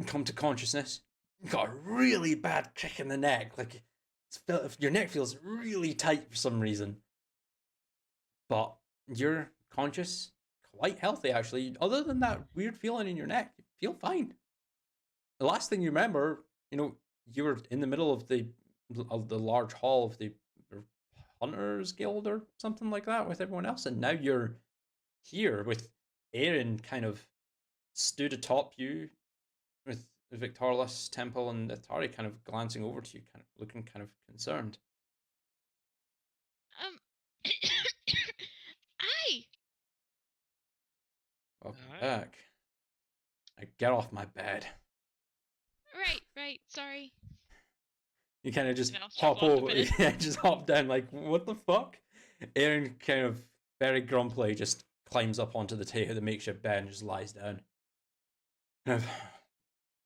come to consciousness. You got a really bad kick in the neck. Like, your neck feels really tight for some reason. but you're conscious, quite healthy actually. Other than that weird feeling in your neck, you feel fine. The last thing you remember, you were in the middle of the large hall of the Hunters Guild or something like that with everyone else, and now you're here with Aaron kind of stood atop you with Victorless, Temple, and Atari kind of glancing over to you, kind of looking kind of concerned. Aye. Welcome Alright. back. Now get off my bed. Right. Sorry. You kind of just And I'll hop shuffle off the over, bed. yeah, just hop down like, what the fuck? Aaron kind of very grumpily just climbs up onto the makeshift bed and just lies down. Kind of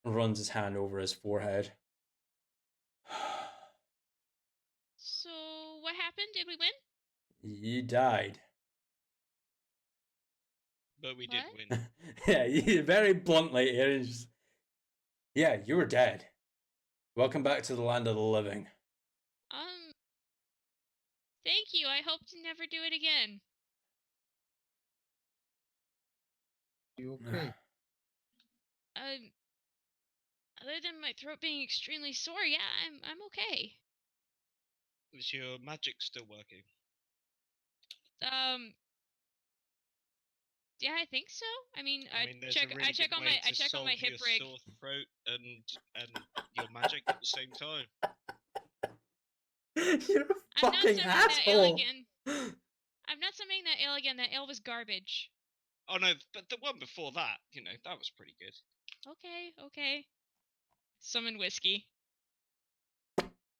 runs his hand over his forehead. So, what happened? Did we win? You died. But we did What? win. Yeah, very bluntly, Aaron's just, yeah, you were dead. Welcome back to the land of the living. Thank you. I hope to never do it again. You okay? Other than my throat being extremely sore, yeah, I'm okay. Is your magic still working? Yeah, I think so. I mean, there's check. a really I check good on way my. I to check on my solve hip your rig. sore throat and your magic at the same time. You're a I'm not fucking summoning that ale asshole. again. I'm not summoning that ale again. That ale was garbage. Oh no, but the one before that, that was pretty good. Okay. Summon whiskey.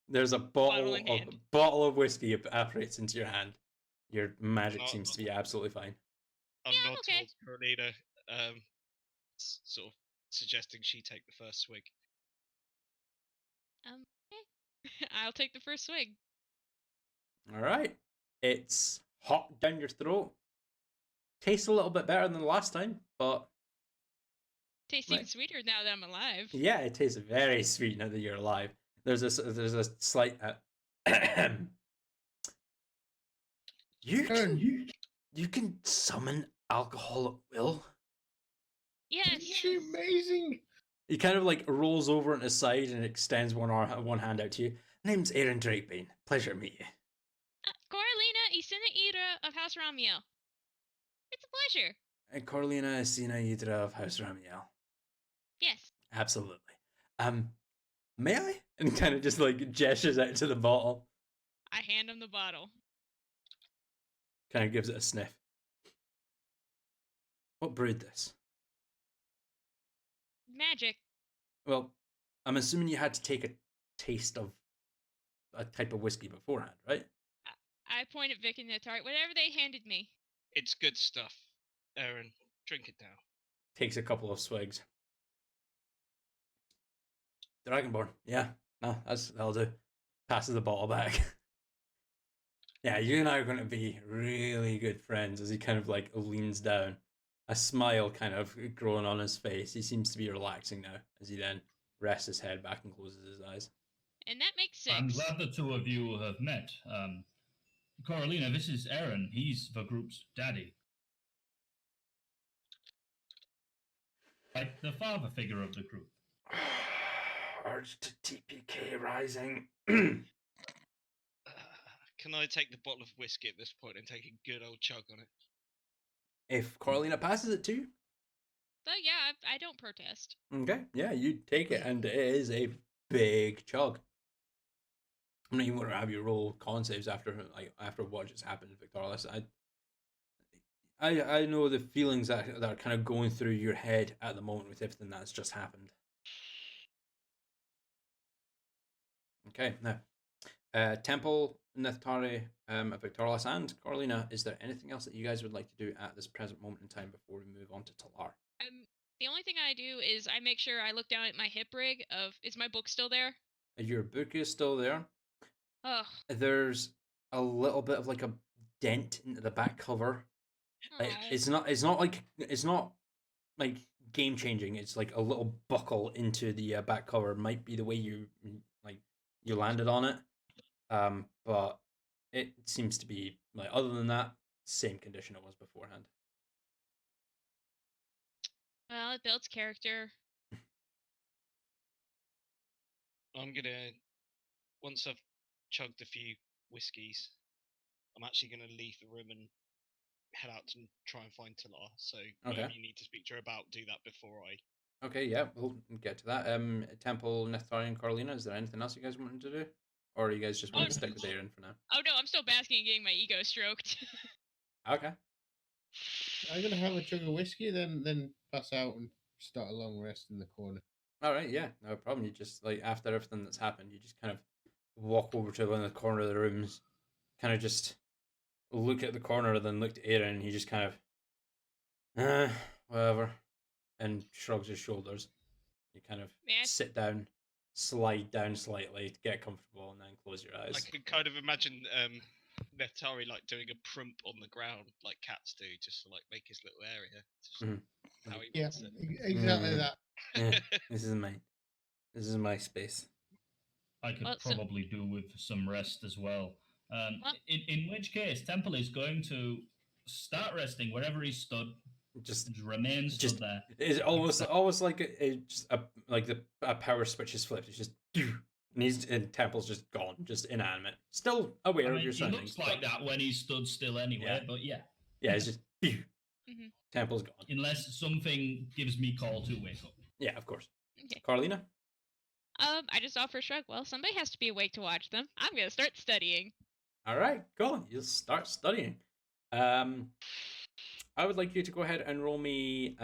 There's a Bottle in hand. bottle of whiskey evaporates into your hand. Your magic Not- seems to be absolutely fine. I'm Yeah, not okay. towards Coralina, sort of suggesting she take the first swig. Okay. I'll take the first swig. All right. It's hot down your throat. Tastes a little bit better than the last time, but Tastes Right. even sweeter now that I'm alive. yeah, it tastes very sweet now that you're alive. There's a slight you can summon alcohol at will. Yes. She amazing. He kind of like rolls over on his side and extends one hand out to you. Name's Aaron Draping. Pleasure to meet you. Coralina Isina Ira of House Ramiel. It's a pleasure. Coralina Sina Yidra of House Ramiel. Yes. Absolutely. May I? And kind of just like gestures out to the bottle. I hand him the bottle. Kind of gives it a sniff. What brewed this? Magic. Well, I'm assuming you had to take a taste of a type of whiskey beforehand, right? I point at Vic and Natari. Whatever they handed me. It's good stuff, Aaron. Drink it now. Takes a couple of swigs. Dragonborn. Yeah. No, that'll do. Passes the bottle back. Yeah, you and I are going to be really good friends as he kind of like leans down. A smile kind of growing on his face. He seems to be relaxing now as he then rests his head back and closes his eyes. And that makes 6. I'm glad the two of you have met. Coralina, this is Aaron. He's the group's daddy. Like the father figure of the group. Urge to TPK rising. Can I take the bottle of whiskey at this point and take a good old chug on it? If Coralina passes it to you. So yeah, I don't protest. Okay, yeah, you take it, and it is a big chug. I'm not even going to have you roll con saves after what just happened, Victorless. I know the feelings that are kind of going through your head at the moment with everything that's just happened. Okay, now, Temple, Nithari, Victorless, and Coralina, is there anything else that you guys would like to do at this present moment in time before we move on to Talar? The only thing I do is I make sure I look down at my hip rig of, is my book still there? Your book is still there. Ugh. There's a little bit of like a dent into the back cover. It's not like game changing. It's like a little buckle into the back cover. Might be the way you landed on it. But it seems to be like, other than that, same condition it was beforehand. Well, it builds character. I'm gonna, once I've chugged a few whiskies, I'm actually gonna leave the room and head out to try and find Talar. So whatever you need to speak to her about, do that before I. Okay, yeah, we'll get to that. Temple, Nethari, and Coralina, is there anything else you guys wanted to do? Or you guys just want to stick with Aaron for now? Oh no, I'm still basking and getting my ego stroked. Okay. I'm gonna have a chug of whiskey, then pass out and start a long rest in the corner. All right, yeah, no problem. You just like after everything that's happened, you just kind of walk over to one of the corner of the rooms, kind of just look at the corner, then look to Aaron, and he just kind of, whatever, and shrugs his shoulders. You kind of sit down, slide down slightly to get comfortable, and then close your eyes. I can kind of imagine Neftari like doing a prump on the ground like cats do, just to like make his little area. Just how he wants it. Exactly that. Yeah, this is my space. I could probably do with some rest as well. In which case, Temple is going to start resting wherever he stood. Just remain stood there. It's almost like a power switch is flipped. It's just and Temple's just gone, just inanimate. Still aware of your surroundings. He looks like that when he stood still anyway. But yeah, it's just Temple's gone. Unless something gives me call to wake up. Yeah, of course. Okay. Carolina? I just offer a shrug. Well, somebody has to be awake to watch them. I'm gonna start studying. All right, go. You'll start studying. I would like you to go ahead and roll me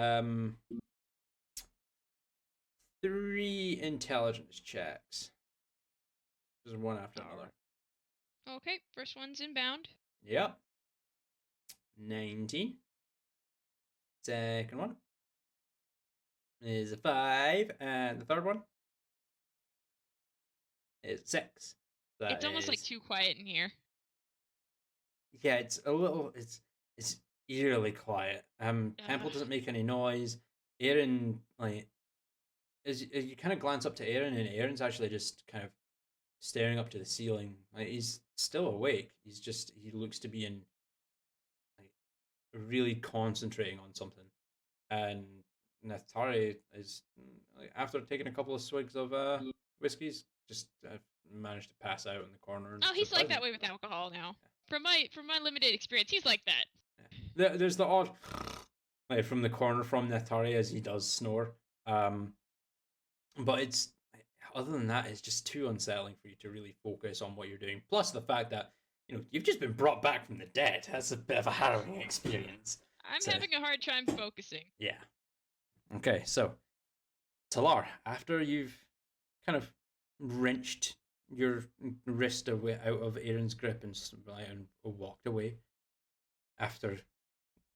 3 intelligence checks. There's one after another. Okay, first one's inbound. Yep. 19. Second one is a 5, and the third one is 6. It's almost like too quiet in here. Yeah, it's a little. It's eerily quiet. Temple doesn't make any noise. Aaron, like, as you kind of glance up to Aaron, and Aaron's actually just kind of staring up to the ceiling. Like, he's still awake. He looks to be in, like, really concentrating on something. And Nethari is, like, after taking a couple of swigs of whiskeys, just managed to pass out in the corner. Oh, he's like that way with alcohol now. Yeah. From my limited experience, he's like that. Yeah. There's the odd, like, from the corner from Nethari as he does snore. But it's, other than that, it's just too unsettling for you to really focus on what you're doing. Plus the fact that, you've just been brought back from the dead. That's a bit of a harrowing experience. I'm having a hard time focusing. Yeah. Okay, so Talar, after you've kind of wrenched your wrist away out of Aaron's grip and walked away, after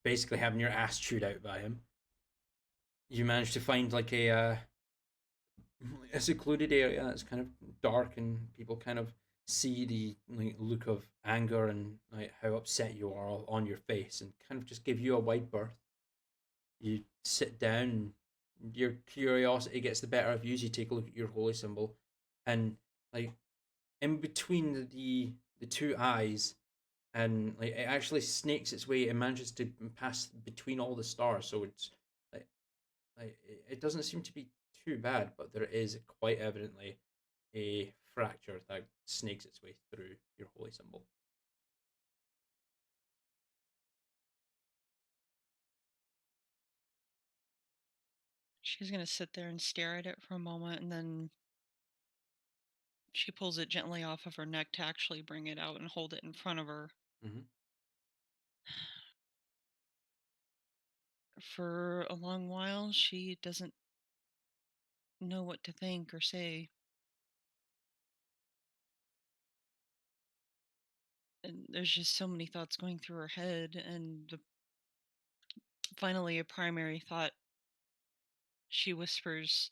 basically having your ass chewed out by him, you managed to find like a secluded area that's kind of dark, and people kind of see the look of anger and how upset you are on your face, and kind of just give you a wide berth. You sit down, your curiosity gets the better of you as you take a look at your holy symbol, and in between the two eyes, and it actually snakes its way and manages to pass between all the stars, so it's it doesn't seem to be too bad, but there is quite evidently a fracture that snakes its way through your holy symbol. She's going to sit there and stare at it for a moment, and then she pulls it gently off of her neck to actually bring it out and hold it in front of her. Mm-hmm. For a long while, she doesn't know what to think or say. And there's just so many thoughts going through her head, and finally a primary thought. She whispers,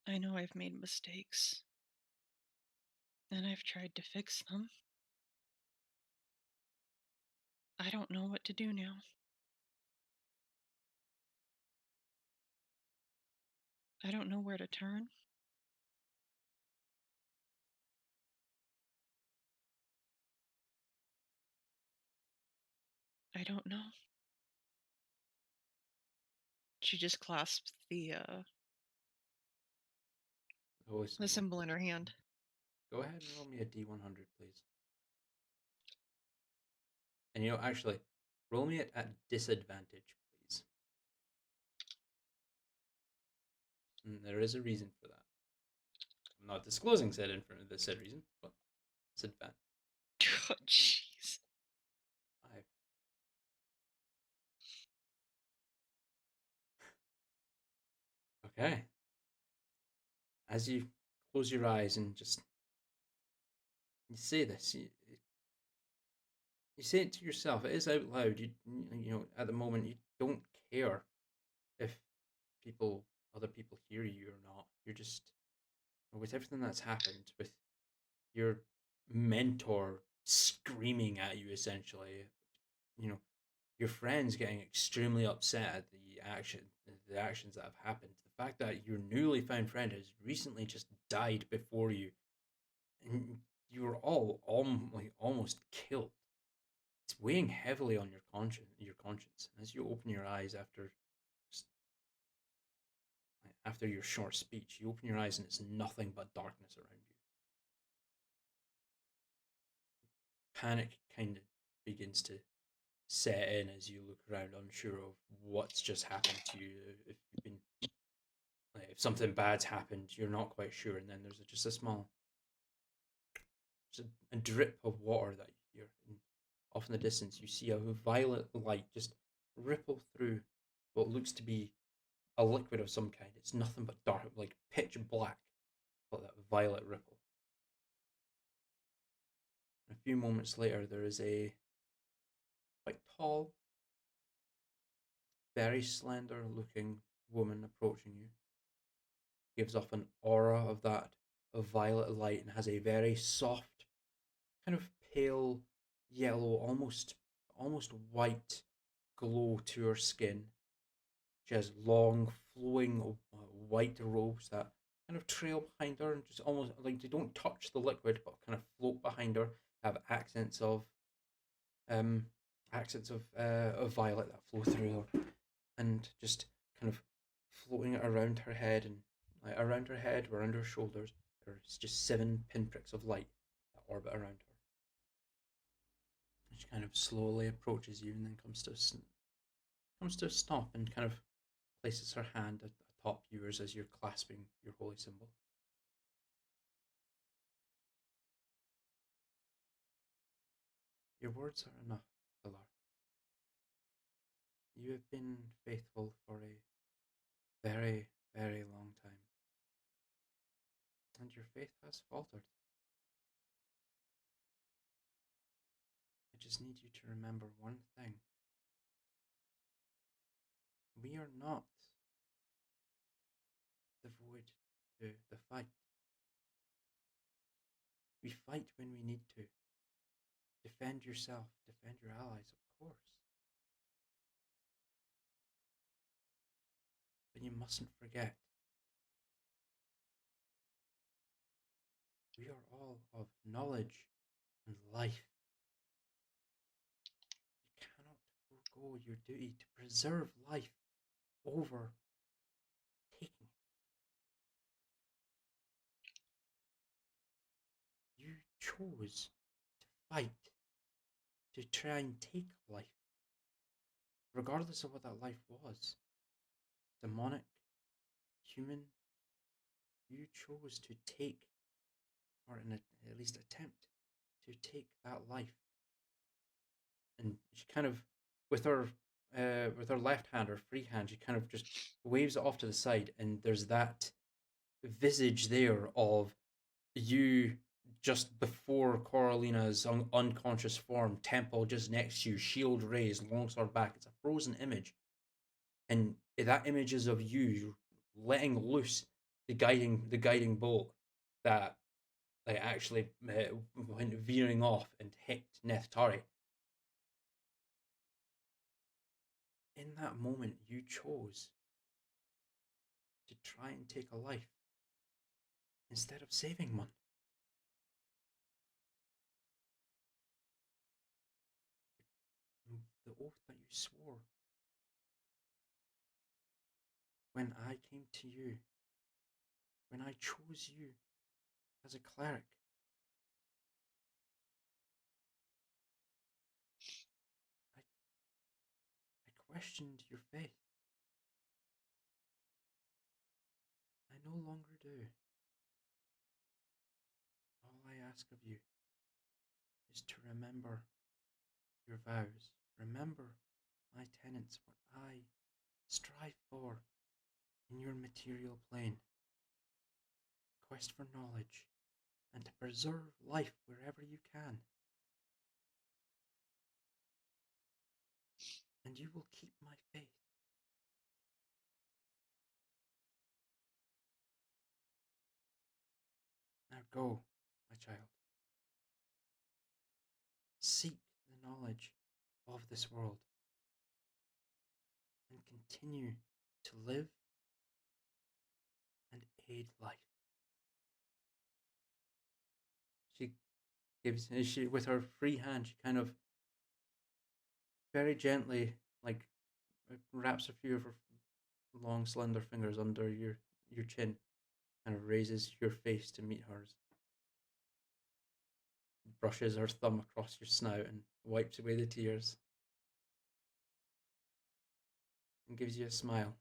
I know I've made mistakes, and I've tried to fix them. I don't know what to do now. I don't know where to turn. I don't know. She just clasps the symbol in her hand. Go ahead and roll me a D100, please. And actually, roll me it at disadvantage, please. And there is a reason for that. I'm not disclosing said reason, but disadvantage. Oh, jeez. 5. Okay. As you close your eyes and just you say this, you say it to yourself. It is out loud. You at the moment you don't care if other people hear you or not. You're just with everything that's happened, with your mentor screaming at you essentially. Your friends getting extremely upset at the actions that have happened. The fact that your newly found friend has recently just died before you, and you were all almost killed. It's weighing heavily on your conscience. And as you open your eyes after your short speech, you open your eyes and it's nothing but darkness around you. Panic kind of begins to set in as you look around, unsure of what's just happened to you. If you've been, if something bad's happened, you're not quite sure. And then there's just a drip of water that you hear. And off in the distance, you see a violet light just ripple through what looks to be a liquid of some kind. It's nothing but dark, like pitch black, but that violet ripple. A few moments later, there is a quite tall, very slender looking woman approaching you. Gives off an aura of violet light and has a very soft, kind of pale yellow, almost white glow to her skin. She has long, flowing white robes that kind of trail behind her and just almost like they don't touch the liquid, but kind of float behind her. Have accents of violet that flow through her, and just kind of floating around her head and around her head or around her shoulders. There's just 7 pinpricks of light that orbit around her. And she kind of slowly approaches you and then comes to a stop and kind of places her hand atop yours as you're clasping your holy symbol. Your words are enough, Pilar. You have been faithful for a very, very long time. And your faith has faltered. I just need you to remember one thing. We are not devoid to the fight. We fight when we need to. Defend yourself, defend your allies, of course. But you mustn't forget, we are all of knowledge and life. You cannot forego your duty to preserve life over taking it. You chose to fight, to try and take life, regardless of what that life was. Demonic, human, you chose to take, or at least attempt to take that life. And she kind of, with her left hand or free hand, she kind of just waves it off to the side, and there's that visage there of you just before Coralina's unconscious form, temple just next to you, shield raised, longsword back. It's a frozen image, and that image is of you letting loose the guiding bolt that actually went veering off and hit Neftari. In that moment, you chose to try and take a life instead of saving one. The oath that you swore when I came to you, when I chose you as a cleric. I questioned your faith. I no longer do. All I ask of you is to remember your vows. Remember my tenets, what I strive for in your material plane. Quest for knowledge and to preserve life wherever you can. And you will keep my faith. Now go, my child. Seek the knowledge of this world and continue to live and aid life. She with her free hand, she kind of very gently, like, wraps a few of her long, slender fingers under your chin, and raises your face to meet hers. Brushes her thumb across your snout and wipes away the tears, and gives you a smile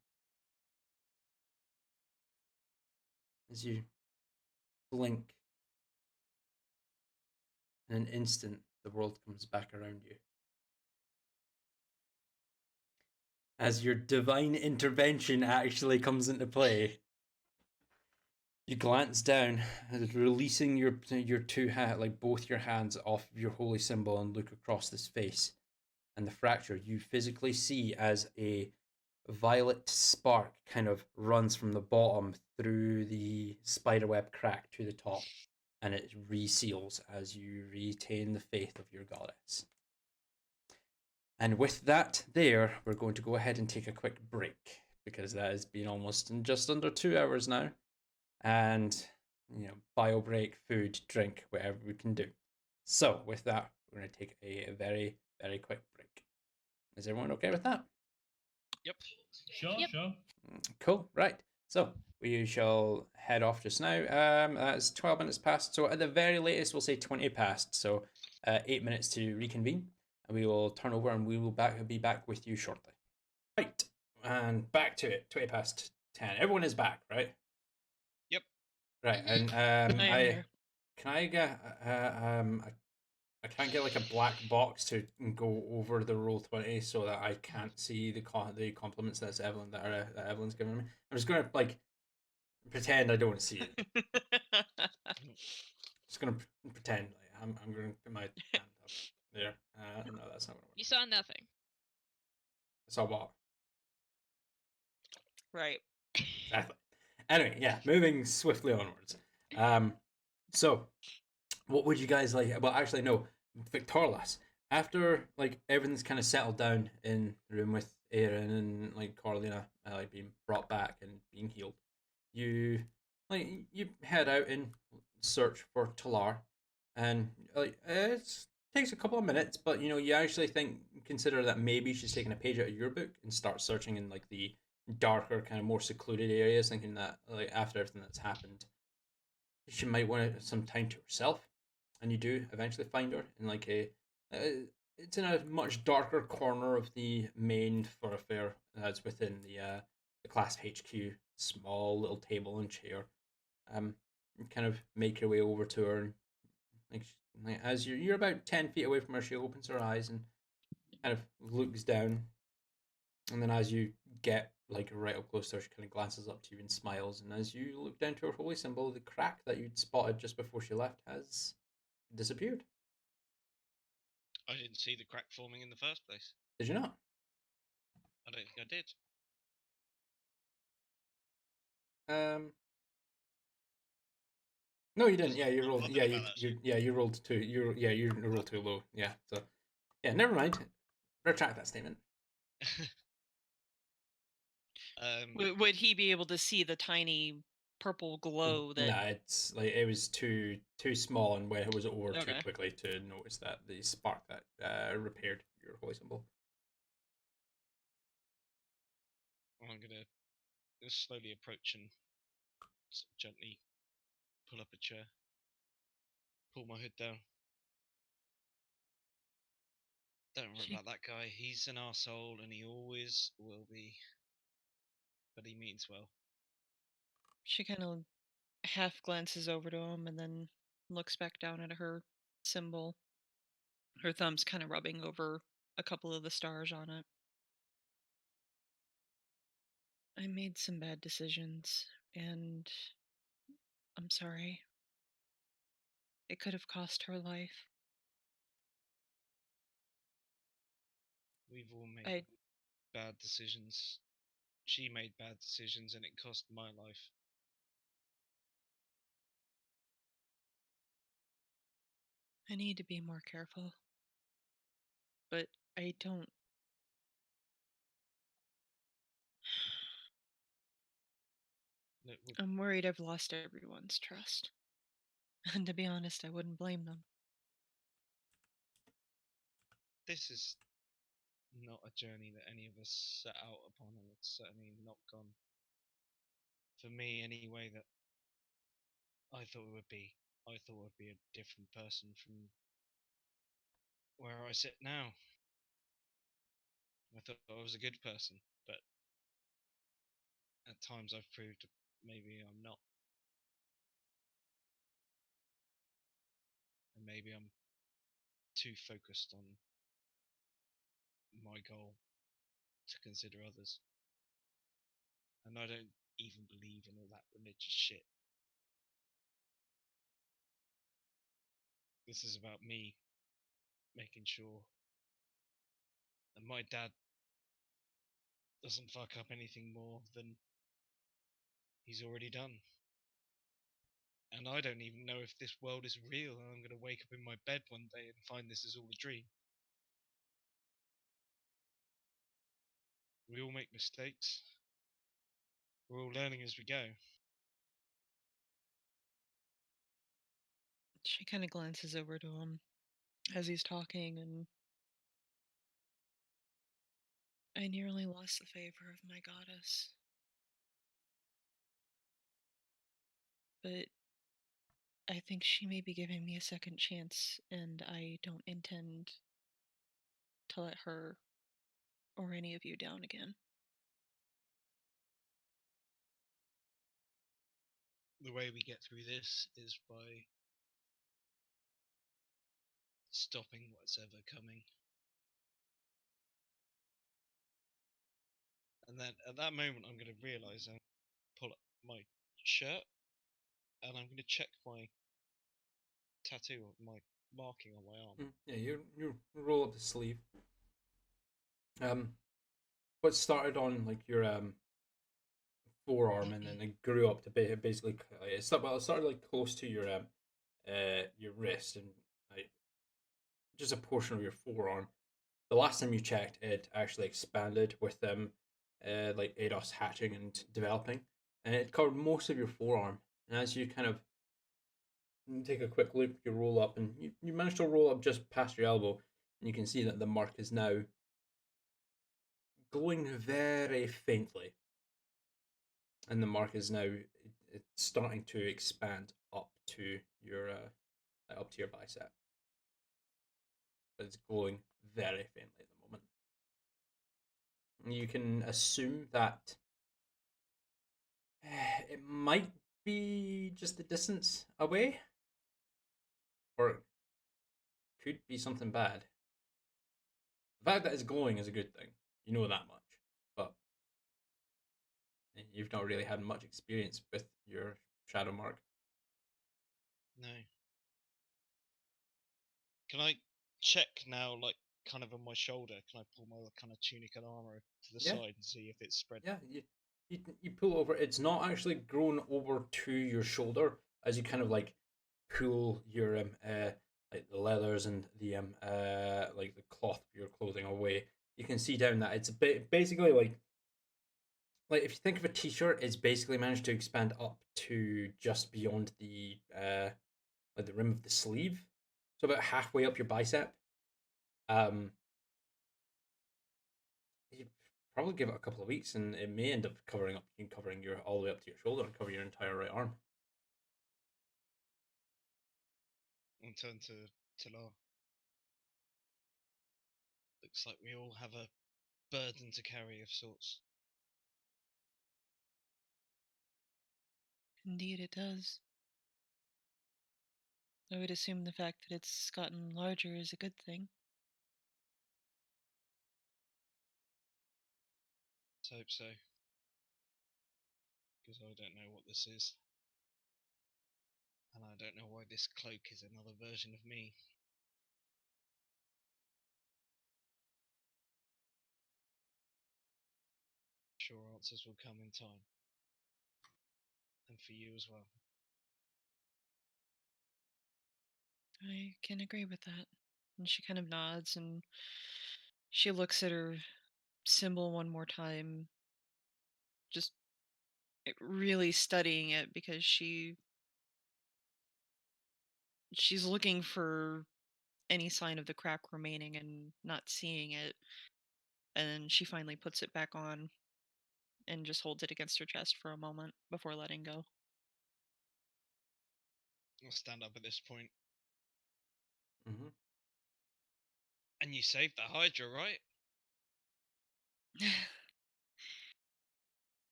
as you blink. In an instant, the world comes back around you. As your divine intervention actually comes into play, you glance down, releasing your two like both your hands off your holy symbol, and look across this face. And the fracture you physically see as a violet spark kind of runs from the bottom through the spiderweb crack to the top, and it reseals as you retain the faith of your goddess. And with that there, we're going to go ahead and take a quick break, because that has been almost just under 2 hours now. And, bio break, food, drink, whatever we can do. So with that, we're going to take a very, very quick break. Is everyone okay with that? Yep. Sure. Cool, right. So we shall head off just now. That's 12 minutes past, so at the very latest, we'll say 20 past. So 8 minutes to reconvene, and we will turn over, and we will be back with you shortly. Right, and back to it. 20 past 10. Everyone is back, right? Yep. Right, and can I get I can't get like a black box to go over the roll 20 so that I can't see the compliments that Evelyn's giving me. I'm just gonna like pretend I don't see it. Just gonna pretend like I'm gonna put my hand up there. No, that's not gonna work. You saw nothing. I saw what? Right. Exactly. Anyway, yeah, moving swiftly onwards. So what would you guys like? Well, actually, no. Victorlas, after like everything's kind of settled down in the room with Aaron and like Coralina like being brought back and being healed, you head out and search for Talar, and it takes a couple of minutes, but you actually consider that maybe she's taking a page out of your book and start searching in like the darker, kind of more secluded areas, thinking that like after everything that's happened, she might want some time to herself. And you do eventually find her in like it's in a much darker corner of the main thoroughfare that's within the class HQ. Small little table and chair. You kind of make your way over to her, and as you're about 10 feet away from her, she opens her eyes and kind of looks down, and then as you get like right up close to her, she kind of glances up to you and smiles. And as you look down to her holy symbol, the crack that you'd spotted just before she left has disappeared. I didn't see the crack forming in the first place. Did you not? I don't think I did. No, you didn't. Yeah, you rolled. Yeah, you rolled two. You rolled too low. Yeah. So, yeah, never mind. Retract that statement. Would he be able to see the tiny purple glow that? No, it's like it was too small, and when it was over too quickly to notice that the spark that repaired your holy symbol. I'm gonna slowly approach and gently pull up a chair, pull my hood down. Don't worry about that guy. He's an arsehole and he always will be. But he means well. She kind of half glances over to him and then looks back down at her symbol. Her thumb's kind of rubbing over a couple of the stars on it. I made some bad decisions, and I'm sorry. It could have cost her life. We've all made bad decisions. She made bad decisions and it cost my life. I need to be more careful. But I don't. I'm worried I've lost everyone's trust. And to be honest, I wouldn't blame them. This is not a journey that any of us set out upon, and it's certainly not gone, for me anyway, that I thought it would be. I thought I'd be a different person from where I sit now. I thought I was a good person, but at times I've proved maybe I'm not. And maybe I'm too focused on my goal to consider others. And I don't even believe in all that religious shit. This is about me making sure that my dad doesn't fuck up anything more than he's already done. And I don't even know if this world is real and I'm going to wake up in my bed one day and find this is all a dream. We all make mistakes. We're all learning as we go. She kind of glances over to him as he's talking, and I nearly lost the favor of my goddess. But I think she may be giving me a second chance, and I don't intend to let her or any of you down again. The way we get through this is by stopping what's ever coming. And then at that moment, I'm going to realise and pull up my shirt, and I'm going to check my tattoo, my marking on my arm. Yeah, you roll up the sleeve. What started on like your forearm and then it grew up to basically it started like close to your wrist and like just a portion of your forearm. The last time you checked, it actually expanded with like ADOS hatching and developing, and it covered most of your forearm. And as you kind of take a quick look, you roll up, and you manage to roll up just past your elbow, and you can see that the mark is now glowing very faintly, and the mark is now it's starting to expand up to your bicep, but it's glowing very faintly at the moment. And you can assume that it might be just the distance away, or it could be something bad. The fact that it's glowing is a good thing. You know that much, but you've not really had much experience with your shadow mark. No. Can I check now, like, kind of on my shoulder? Can I pull my kind of tunic and armor to the side and see if it's spread? Yeah, you pull over. It's not actually grown over to your shoulder as you kind of like pull your like the leathers and the like the cloth of your clothing away. You can see down that it's basically like if you think of a t-shirt, it's basically managed to expand up to just beyond the like the rim of the sleeve, so about halfway up your bicep. probably give it a couple of weeks, and it may end up covering your all the way up to your shoulder and cover your entire right arm. And turn to Talar. Looks like we all have a burden to carry of sorts. Indeed, it does. I would assume the fact that it's gotten larger is a good thing. Let's hope so. Because I don't know what this is. And I don't know why this cloak is another version of me. Sure, answers will come in time. And for you as well. I can agree with that. And she kind of nods and she looks at her symbol one more time, just really studying it because she's looking for any sign of the crack remaining and not seeing it. And she finally puts it back on and just holds it against her chest for a moment before letting go. I'll stand up at this point. Mm-hmm. And you saved the Hydra, right?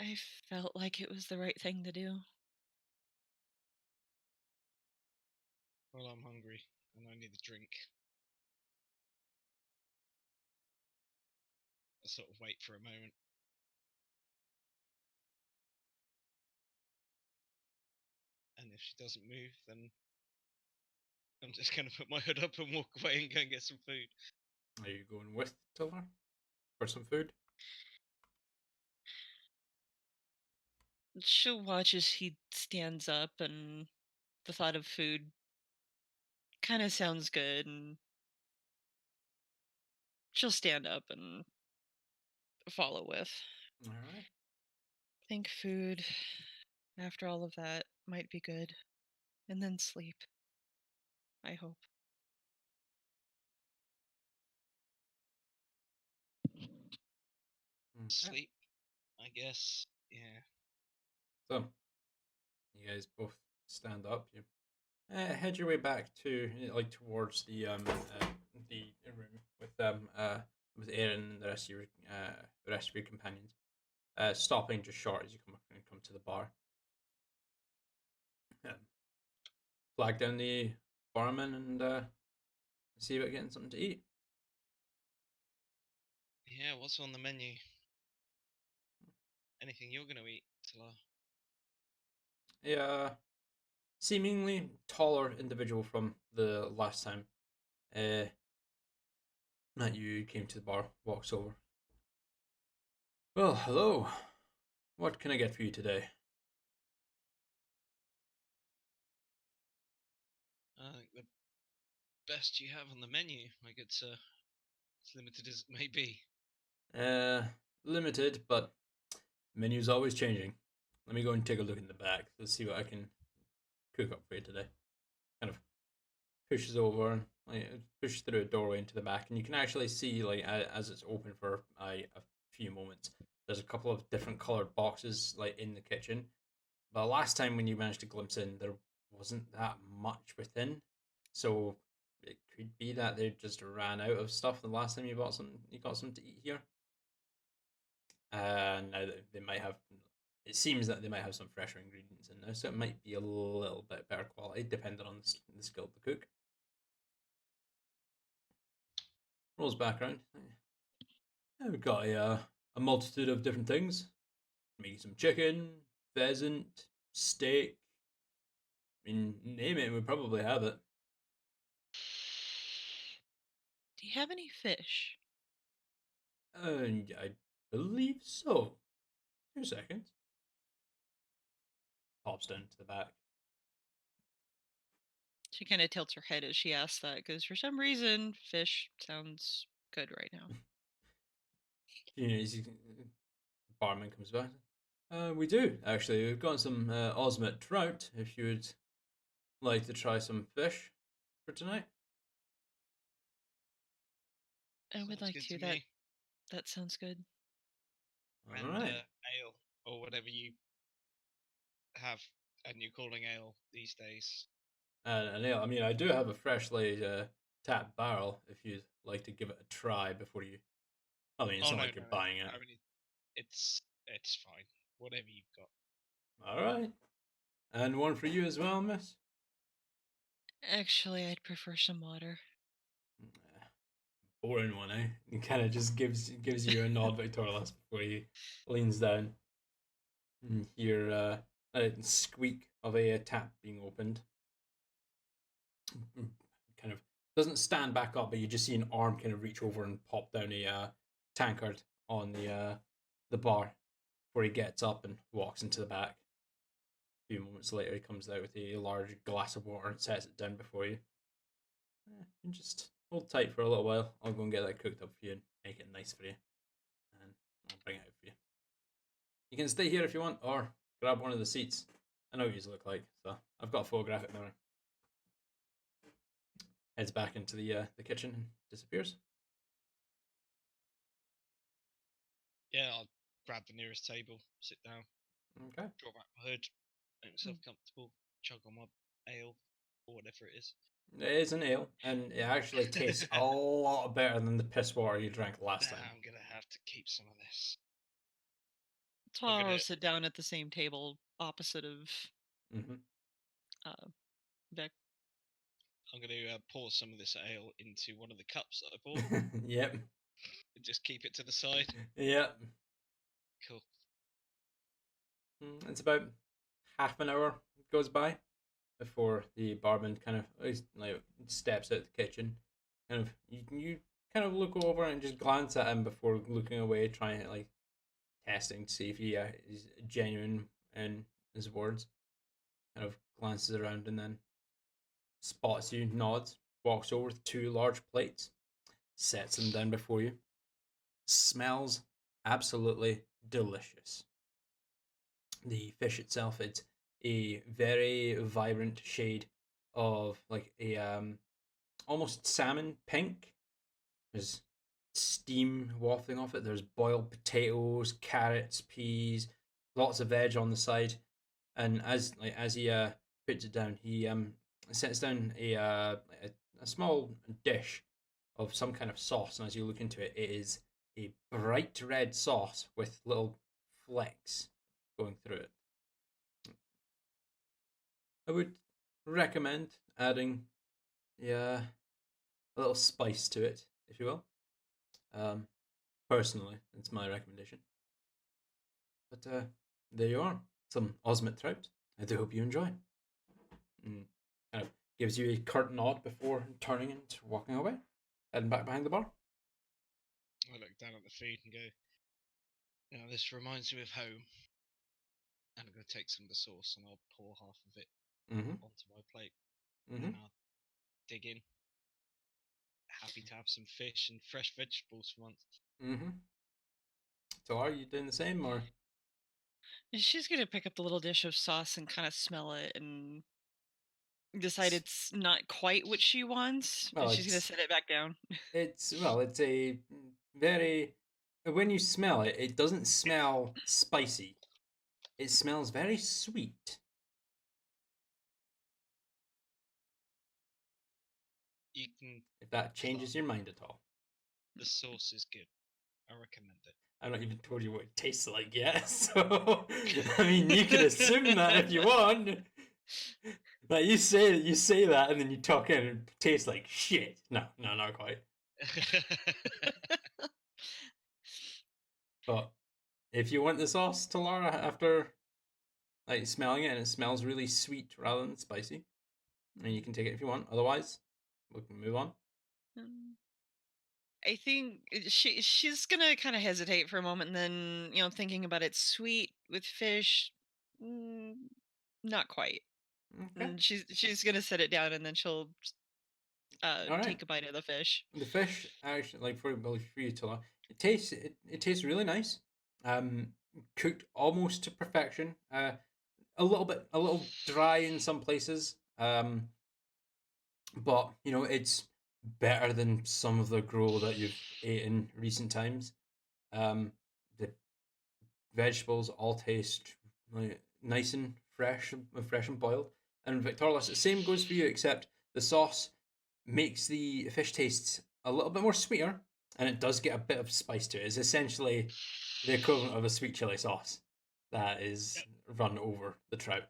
I felt like it was the right thing to do. Well, I'm hungry and I need a drink. I'll sort of wait for a moment. And if she doesn't move, then I'm just going to put my hood up and walk away and go and get some food. Are you going with Talar for some food? She'll watch as he stands up, and the thought of food kind of sounds good, and she'll stand up and follow with. All right. I think food, after all of that, might be good. And then sleep. I hope. Okay. Sleep, I guess. Yeah. So, you guys both stand up. You head your way back to towards the room with Aaron and the rest of your companions. Stopping just short as you come to the bar. Flag down the barman and see about getting something to eat. Yeah, what's on the menu? Anything you're going to eat, Talar? Yeah, seemingly taller individual from the last time that you came to the bar walks over. Well, hello. What can I get for you today? I think the best you have on the menu. Like it's limited as it may be. Limited, but menu's always changing. Let me go and take a look in the back. Let's see what I can cook up for you today. Kind of pushes over and pushes through a doorway into the back, and you can actually see as it's open for a few moments. There's a couple of different colored boxes in the kitchen. But last time when you managed to glimpse in, there wasn't that much within, so it could be that they just ran out of stuff the last time you got some to eat here. Now they might have. It seems that they might have some fresher ingredients in there, so it might be a little bit better quality, depending on the skill of the cook. Rolls back around. We've got a multitude of different things. Maybe some chicken, pheasant, steak. I mean, name it, we probably have it. Do you have any fish? I believe so. 2 seconds. Pops down to the back. She kind of tilts her head as she asks that because for some reason, fish sounds good right now. Barman comes back. We do, actually. We've got some Osmet trout, if you would like to try some fish for tonight. I would like to. That sounds good. and Alright. ale, or whatever you have, and you're calling ale these days. An ale. I mean, I do have a freshly tapped barrel if you'd like to give it a try before you. I mean, it's not like you're buying it. I mean, it's fine. Whatever you've got. Alright. And one for you as well, miss? Actually, I'd prefer some water. Boring one, eh? He kind of just gives you a nod, Victorious, before he leans down. And hear a squeak of a tap being opened. Kind of doesn't stand back up, but you just see an arm kind of reach over and pop down a tankard on the bar before he gets up and walks into the back. A few moments later, he comes out with a large glass of water and sets it down before you. And just hold tight for a little while. I'll go and get that cooked up for you and make it nice for you. And I'll bring it out for you. You can stay here if you want, or grab one of the seats. I know what you look like, so I've got a photographic memory. Heads back into the kitchen and disappears. Yeah, I'll grab the nearest table, sit down, Okay. draw back my hood, make myself comfortable, chug on my ale or whatever it is. It is an ale, and it actually tastes a lot better than the piss water you drank last time. I'm gonna have to keep some of this. Tomorrow I'll sit down at the same table opposite of Vic. I'm going to pour some of this ale into one of the cups that I bought. Yep. And just keep it to the side. Yep. Cool. It's about half an hour goes by before the barman kind of like steps out the kitchen. Kind of you kind of look over and just glance at him before looking away, trying to like testing to see if he is genuine in his words. Kind of glances around and then spots you, nods, walks over with 2 large plates, sets them down before you. Smells absolutely delicious. The fish itself, it's a very vibrant shade of like a almost salmon pink. There's steam wafting off it. There's boiled potatoes, carrots, peas, lots of veg on the side. And as he puts it down, he sets down a small dish of some kind of sauce, and as you look into it, it is a bright red sauce with little flecks going through it. I would recommend adding a little spice to it, if you will. Personally, it's my recommendation. But there you are, some Osmit trout. I do hope you enjoy. Kind of gives you a curt nod before turning and walking away, heading back behind the bar. I look down at the food and go, this reminds me of home. And I'm going to take some of the sauce and I'll pour half of it onto my plate. And I'll dig in. Happy to have some fish and fresh vegetables for once. So are you doing the same, or? She's going to pick up the little dish of sauce and kind of smell it and decide it's not quite what she wants, but she's going to set it back down. It's a very, when you smell it, it doesn't smell spicy. It smells very sweet. You can, if that changes your mind at all. The sauce is good. I recommend it. I've not even told you what it tastes like yet, so I mean, you can assume that if you want. Like you say that, and then you talk in and it tastes like shit. No, not quite. But if you want the sauce, Talara, after like smelling it, and it smells really sweet rather than spicy, and you can take it if you want. Otherwise, we can move on. I think she's gonna kind of hesitate for a moment, and then thinking about it, sweet with fish, not quite. Okay. And she's gonna set it down, and then she'll take a bite of the fish. The fish, actually, like for you to it tastes really nice. Cooked almost to perfection. A little dry in some places. But it's better than some of the gruel that you've ate in recent times. The vegetables all taste like nice and fresh and boiled. And Victorlas, the same goes for you, except the sauce makes the fish taste a little bit more sweeter, and it does get a bit of spice to it. It's essentially the equivalent of a sweet chili sauce that is run over the trout.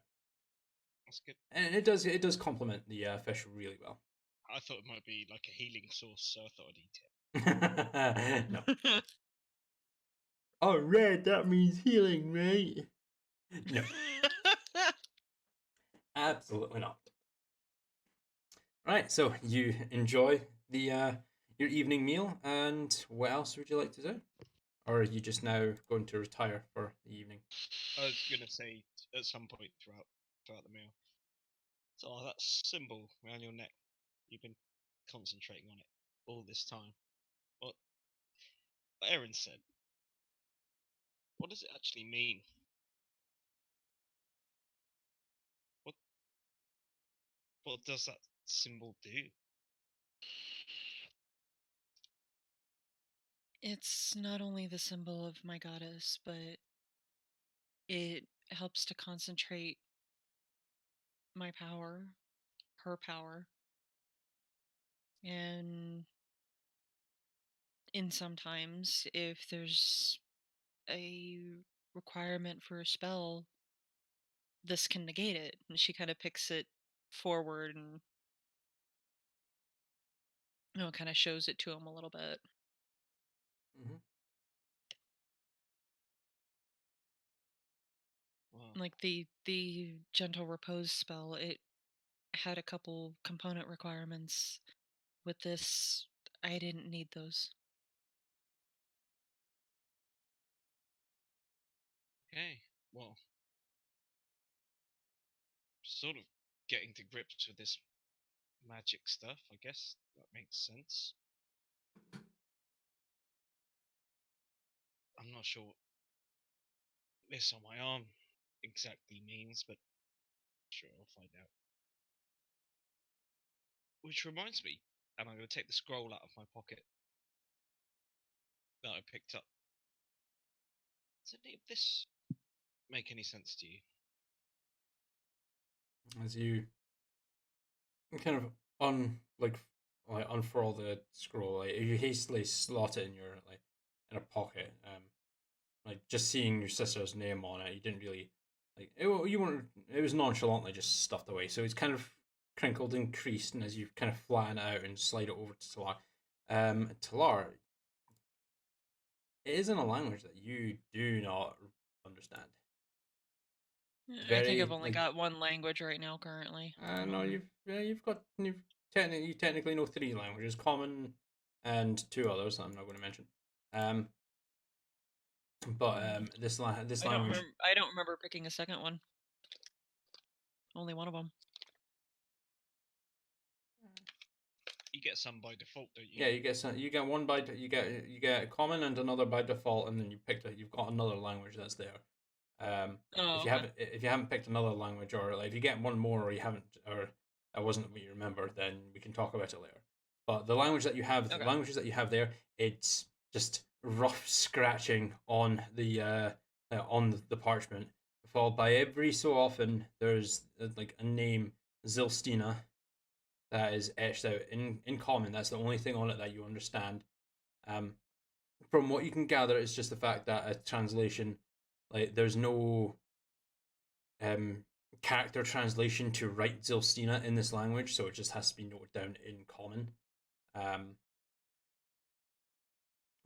That's good. And it does complement the fish really well. I thought it might be like a healing sauce, so I thought I'd eat it. No. Oh, red, that means healing, right? No. Absolutely not. Right, so you enjoy the your evening meal, and what else would you like to do? Or are you just now going to retire for the evening? I was gonna say at some point throughout the meal. So that symbol around your neck, you've been concentrating on it all this time. What Aaron said. What does it actually mean? What does that symbol do? It's not only the symbol of my goddess, but it helps to concentrate my power, her power. And in sometimes, if there's a requirement for a spell, this can negate it. And she kind of picks it forward and kind of shows it to him a little bit. Mm-hmm. Wow. Like the gentle repose spell, it had a couple component requirements. With this, I didn't need those. Okay, well, sort of getting to grips with this magic stuff, I guess that makes sense. I'm not sure what this on my arm exactly means, but sure, I'll find out. Which reminds me, and I'm going to take the scroll out of my pocket that I picked up. Does any of this make any sense to you? As you kind of unfurl the scroll, like you hastily slot it in your in a pocket, like just seeing your sister's name on it, you didn't really you weren't. It was nonchalantly just stuffed away, so it's kind of crinkled and creased, and as you kind of flatten it out and slide it over to Talar, Talar, it is in a language that you do not understand. I think I've only got one language right now currently. No, you've technically know 3 languages, common and 2 others that I'm not going to mention. This language. I don't remember picking a second one. Only one of them. You get some by default, don't you? Yeah, you get some. You get one by you get common and another by default, and then you've got another language that's there. If you haven't picked another language, or like if you get one more, or you haven't, or that wasn't what you remember, then we can talk about it later. But the language that you have, the languages that you have there, it's just rough scratching on the parchment, followed by every so often there's like a name, Zilstina, that is etched out in common. That's the only thing on it that you understand. From what you can gather, it's just the fact that a translation, like there's no character translation to write Zilstina in this language, so it just has to be noted down in common.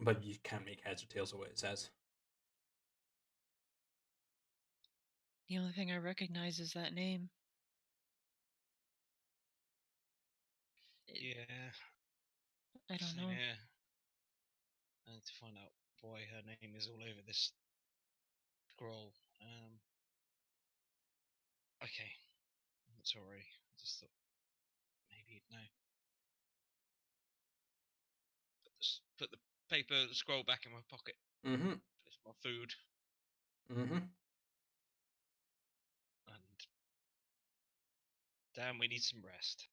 But you can't make heads or tails of what it says. The only thing I recognize is that name. Yeah. I don't know. Yeah. I need to find out why her name is all over this scroll. Okay. That's alright. I just thought maybe you'd know. Put the paper scroll back in my pocket. Mm-hmm. It's my food. Mm-hmm. And damn, we need some rest.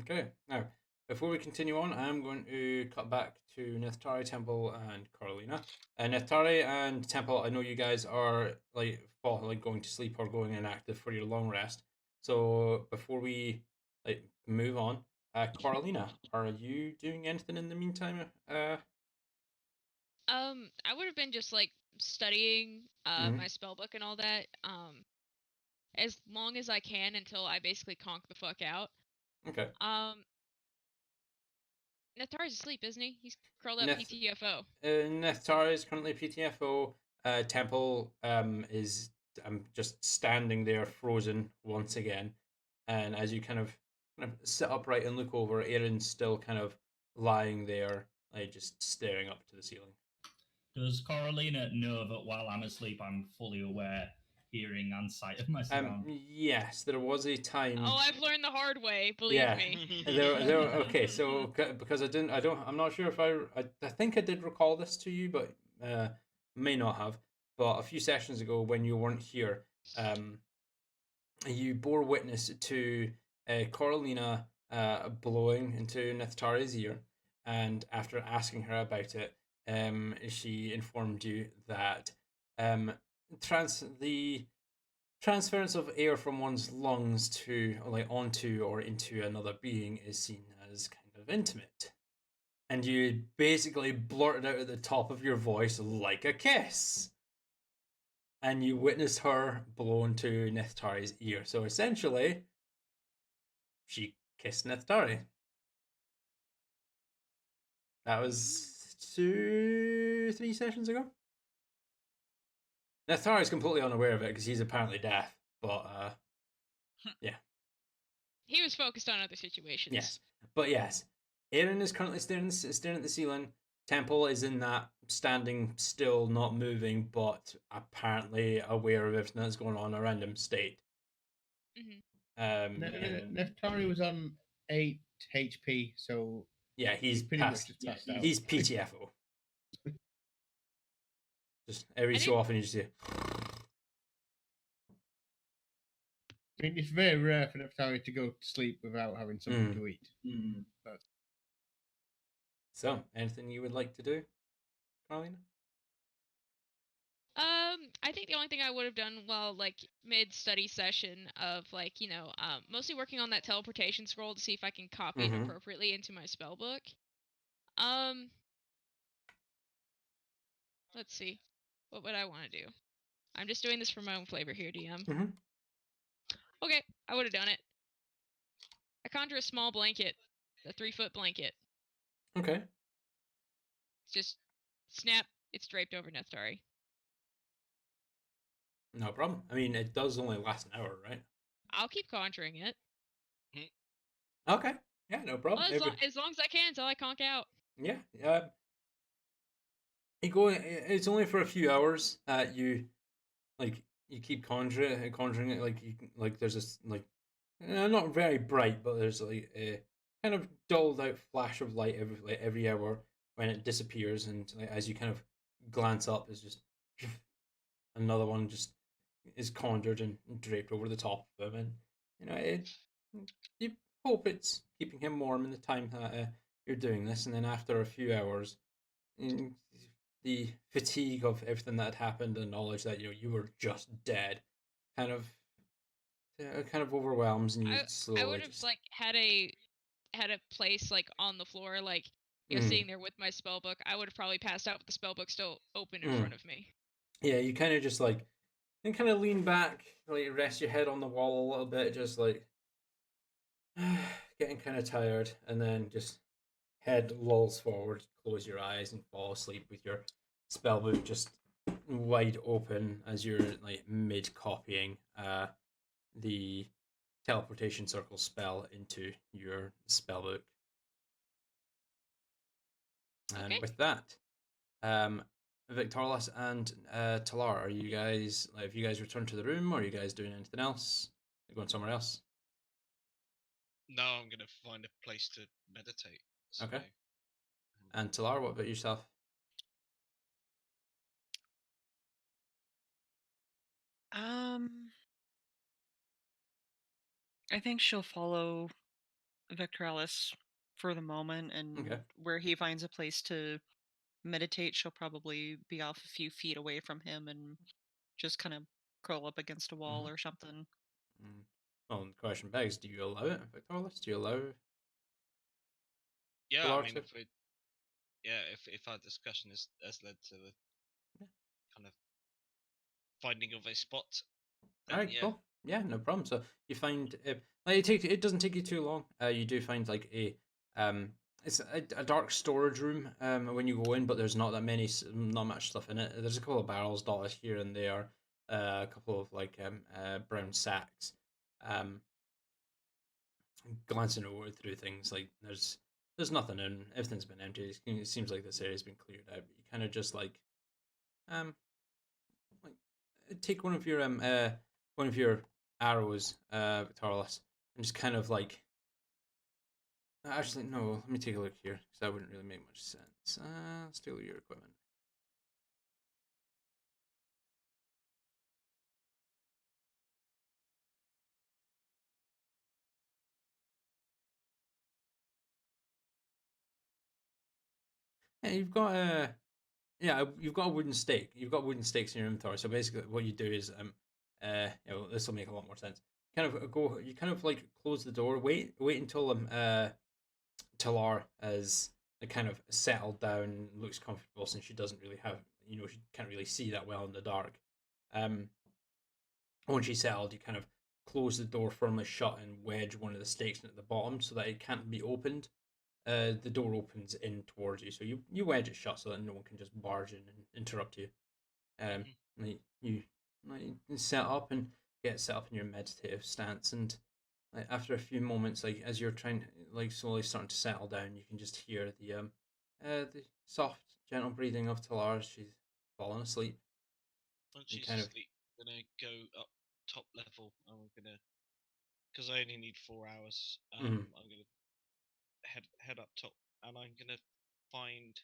Okay. Now, before we continue on, I'm going to cut back to Neftari Temple and Coralina. Neftari and Temple, I know you guys are like going to sleep or going inactive for your long rest. So before we move on, Coralina, are you doing anything in the meantime? I would have been just like studying my spell book and all that. As long as I can until I basically conk the fuck out. Okay. Neftari's asleep, isn't he? He's curled up PTFO. Neftari is currently PTFO. Temple is just standing there frozen once again. And as you kind of sit upright and look over, Aaron's still kind of lying there, like just staring up to the ceiling. Does Coralina know that while I'm asleep, I'm fully aware, hearing, and sight of my surroundings? Yes, there was a time. Oh, I've learned the hard way. Believe me. Okay. So because I'm not sure if I think I did recall this to you, but may not have. But a few sessions ago, when you weren't here, you bore witness to Coralina blowing into Neftari's ear, and after asking her about it, she informed you that the transference of air from one's lungs to onto or into another being is seen as kind of intimate. And you basically blurted out at the top of your voice like a kiss. And you witnessed her blow into Neftari's ear. So essentially, she kissed Neftari. That was 2-3 sessions ago. Neftari is completely unaware of it because he's apparently deaf. But yeah. He was focused on other situations. Yes, but yes, Aaron is currently staring at the ceiling. Temple is in that standing still, not moving, but apparently aware of everything that's going on around him state. Neftari was on 8 HP, so yeah, he's pretty much just passed out. He's PTFO. Just every so often you just see. I mean, it's very rare for Neftari to go to sleep without having something to eat. But... So, anything you would like to do, Carolina? I think the only thing I would have done while mid-study session of mostly working on that teleportation scroll to see if I can copy it appropriately into my spell book. Let's see. What would I want to do? I'm just doing this for my own flavor here, DM. Okay, I would have done it. I conjure a small blanket, a 3-foot blanket. Okay. Just snap. It's draped over Neftari. No problem. I mean, it does only last an hour, right? I'll keep conjuring it. Okay. Yeah, no problem. Well, as long as I can until I conk out. Yeah. It's only for a few hours. You keep conjuring it. There's this not very bright, but there's a kind of dulled out flash of light every hour when it disappears, and as you kind of glance up, it's just another one just is conjured and draped over the top of him, and you hope it's keeping him warm in the time that you're doing this, and then after a few hours, the fatigue of everything that had happened and knowledge that you were just dead kind of overwhelms, and you slowly. I would have had a place on the floor, sitting there with my spell book. I would have probably passed out with the spell book still open in front of me. Yeah, you kind of just and kind of lean back, rest your head on the wall a little bit, just getting kind of tired, and then just head lolls forward, close your eyes, and fall asleep with your spellbook just wide open as you're mid copying the teleportation circle spell into your spellbook. And with that, Victorlas and Talar, are you guys have you guys returned to the room, or are you guys doing anything else? You're going somewhere else? No, I'm gonna find a place to meditate. So. Okay. And Talar, what about yourself? I think she'll follow Victoralis for the moment, and where he finds a place to meditate, she'll probably be off a few feet away from him and just kind of curl up against a wall or something. Well, the question begs, do you allow it, Victorless? Do you allow... Yeah, I mean, if our discussion has led to the kind of finding of a spot, then Alright, cool. Yeah, no problem. So you find it doesn't take you too long. You do find like it's a dark storage room when you go in, but there's not much stuff in it. There's a couple of barrels dotted here and there, a couple of like brown sacks. Glancing over through things, like there's nothing in. Everything's been empty. It seems like this area's been cleared out. But you kind of just like take one of your arrows, Victorless, and just kind of like. Actually, no. Let me take a look here because that wouldn't really make much sense. Steal your equipment. Yeah, you've got a wooden stake. You've got wooden stakes in your inventory. So basically, what you do is this will make a lot more sense. You kind of like close the door. Wait until Talar has kind of settled down, looks comfortable since she doesn't really have, she can't really see that well in the dark. Once she's settled, you kind of close the door firmly shut and wedge one of the stakes in at the bottom so that it can't be opened. The door opens in towards you, so you wedge it shut so that no one can just barge in and interrupt you. You set up and get set up in your meditative stance, and after a few moments, like as you're trying, like slowly starting to settle down, you can just hear the soft, gentle breathing of Talar. She's fallen asleep. Once she's asleep, I'm gonna go up top level. I'm gonna, because I only need 4 hours. I'm gonna head up top, and I'm gonna find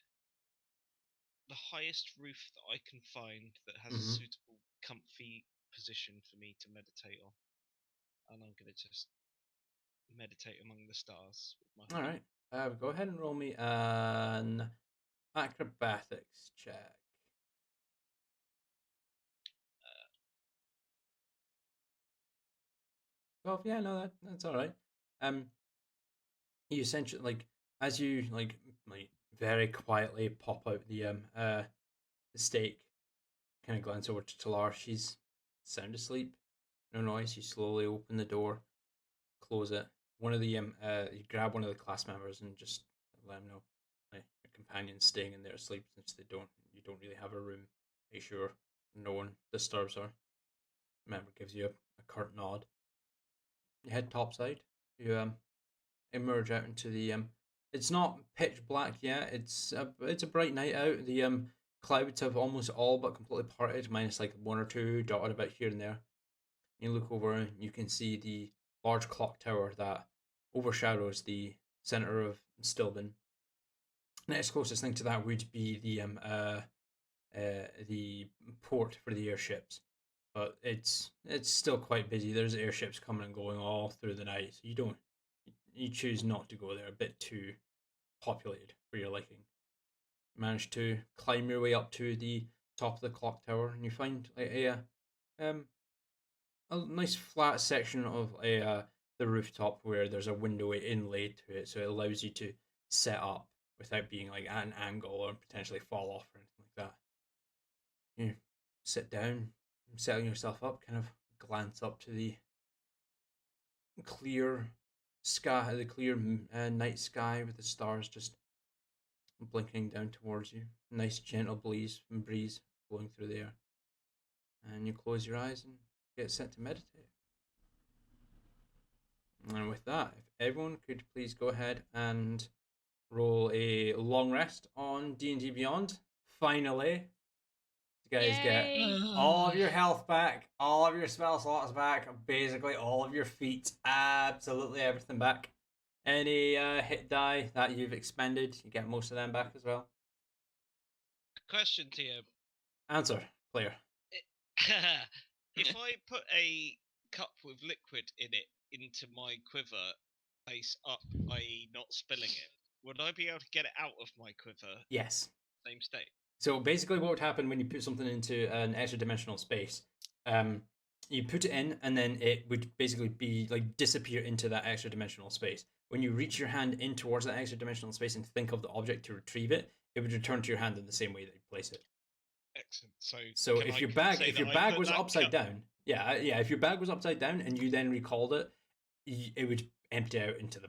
the highest roof that I can find that has a suitable, comfy position for me to meditate on, and I'm gonna just meditate among the stars with my All right. Go ahead and roll me an acrobatics check. Well, yeah, no, that's all right. You essentially like as you like very quietly pop out the stake, kind of glance over to Talar. She's sound asleep, no noise. You slowly open the door, close it. One of the you grab one of the class members and just let them know your companion's staying in there asleep since you don't really have a room. Make sure no one disturbs her. Member gives you a curt nod. You head topside. You emerge out into the it's not pitch black yet. It's a bright night out. The clouds have almost all but completely parted, minus like one or two dotted about here and there. You look over and you can see the large clock tower that overshadows the center of Stilben. Next closest thing to that would be the port for the airships, but it's still quite busy. There's airships coming and going all through the night, so you choose not to go there. A bit too populated for your liking. Manage to climb your way up to the top of the clock tower, and you find a nice flat section of the rooftop where there's a window inlaid to it, so it allows you to set up without being like at an angle or potentially fall off or anything like that. You sit down, setting yourself up, kind of glance up to the clear sky, the clear night sky with the stars just blinking down towards you. Nice gentle breeze blowing through the air. And you close your eyes and get set to meditate. And with that, if everyone could please go ahead and roll a long rest on D&D Beyond. Finally, you guys get all of your health back, all of your spell slots back, basically all of your feet, absolutely everything back. Any hit die that you've expended, you get most of them back as well. Question to you. Answer, player. If I put a cup with liquid in it into my quiver place up, i.e. not spilling it, would I be able to get it out of my quiver? Yes. Same state. So basically what would happen when you put something into an extra dimensional space, you put it in and then it would basically be like disappear into that extra dimensional space. When you reach your hand in towards that extra dimensional space and think of the object to retrieve it, it would return to your hand in the same way that you place it. Excellent. So if your bag was upside down, if your bag was upside down and you then recalled it, it would empty out into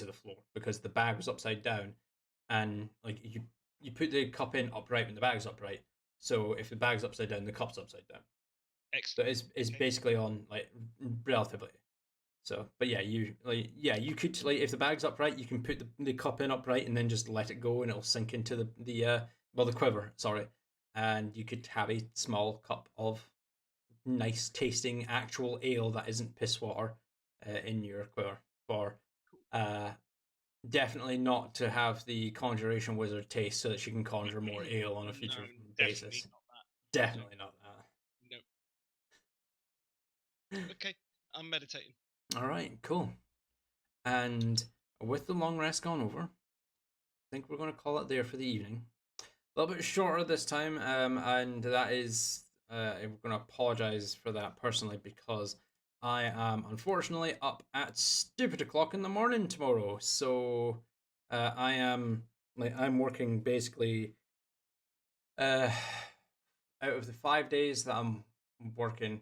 the floor because the bag was upside down, and like you put the cup in upright when the bag's upright. So if the bag's upside down, the cup's upside down. Excellent. So it's basically on like relatively. So, but yeah, you could like if the bag's upright, you can put the cup in upright and then just let it go, and it'll sink into the quiver. Sorry, and you could have a small cup of nice tasting actual ale that isn't piss water in your quiver for definitely not to have the conjuration wizard taste so that she can conjure more ale on a future basis. Definitely not that. No. Okay, I'm meditating. All right, cool. And with the long rest gone over, I think we're going to call it there for the evening. A little bit shorter this time, and that is, we're going to apologize for that personally because I am unfortunately up at stupid o'clock in the morning tomorrow. So I'm working basically out of the 5 days that I'm working,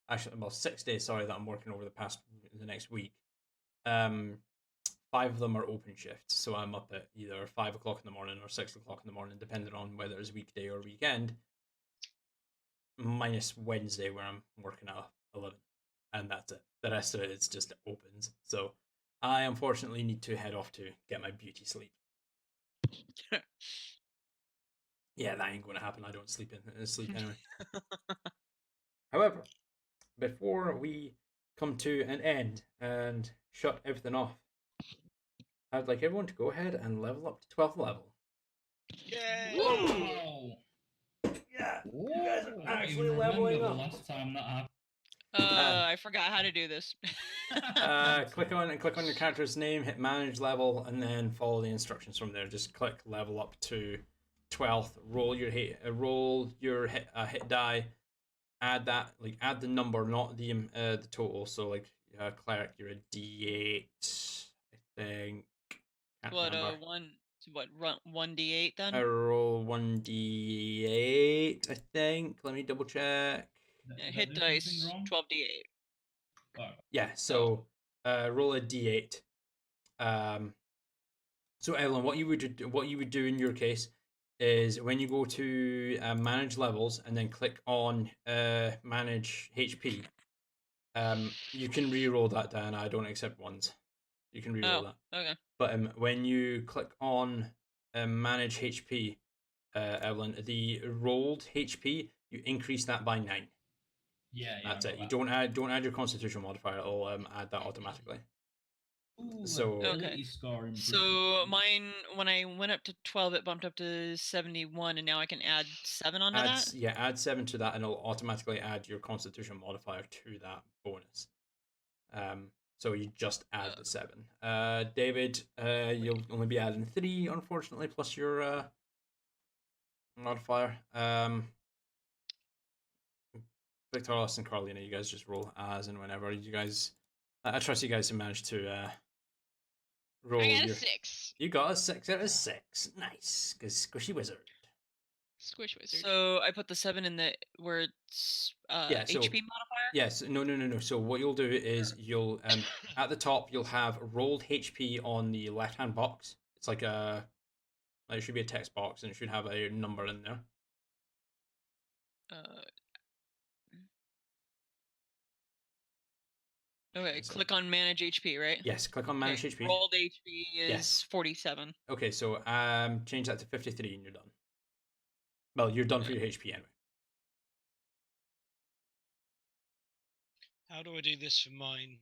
actually, well, 6 days, sorry, that I'm working over the next week. 5 of them are open shifts, so I'm up at either 5 o'clock in the morning or 6 o'clock in the morning, depending on whether it's weekday or weekend. Minus Wednesday, where I'm working at 11, and that's it. The rest of it's just opens. So I unfortunately need to head off to get my beauty sleep. Yeah, that ain't going to happen. I don't sleep anyway. However, before we come to an end and shut everything off, I'd like everyone to go ahead and level up to 12th level. Yay! Whoa! Yeah, Whoa! you guys are I actually don't even leveling remember up. the last time that happened. I forgot how to do this. Click on your character's name, hit manage level, and then follow the instructions from there. Just click level up to 12th. Roll your hit die. Add the number, not the total. So cleric, you're a D8, I think. Can't remember. 1d8 then? I roll 1d8, I think. Let me double check. Hit dice 12d8. Yeah, so roll a d8. So Evelyn, what you would do in your case is when you go to manage levels and then click on manage HP, you can re-roll that, Diana. I don't accept ones. You can re-roll that. Okay. But when you click on manage HP, Evelyn, the rolled HP, you increase that by 9. Yeah, that's it. You don't add your Constitution modifier. It'll add that automatically. Ooh, so okay. So mine, when I went up to 12, it bumped up to 71, and now I can add 7 onto that? Yeah, add 7 to that, and it'll automatically add your Constitution modifier to that bonus. So you just add the 7. David, you'll only be adding 3, unfortunately, plus your modifier. Victoria and Coralina, you guys just roll as and whenever you guys. I trust you guys to manage to roll. I got a 6. You got a 6 out of 6. Nice, because squishy wizard. Squish wizard. So I put the 7 in the where it's HP modifier. Yes, no. So what you'll do is you'll at the top you'll have rolled HP on the left hand box. It's like it should be a text box and it should have a number in there. Okay, click on manage HP, right? Yes, click on manage HP. Rolled HP is 47. Okay, so change that to 53 and you're done. Well, you're done for your HP anyway. How do I do this for mine?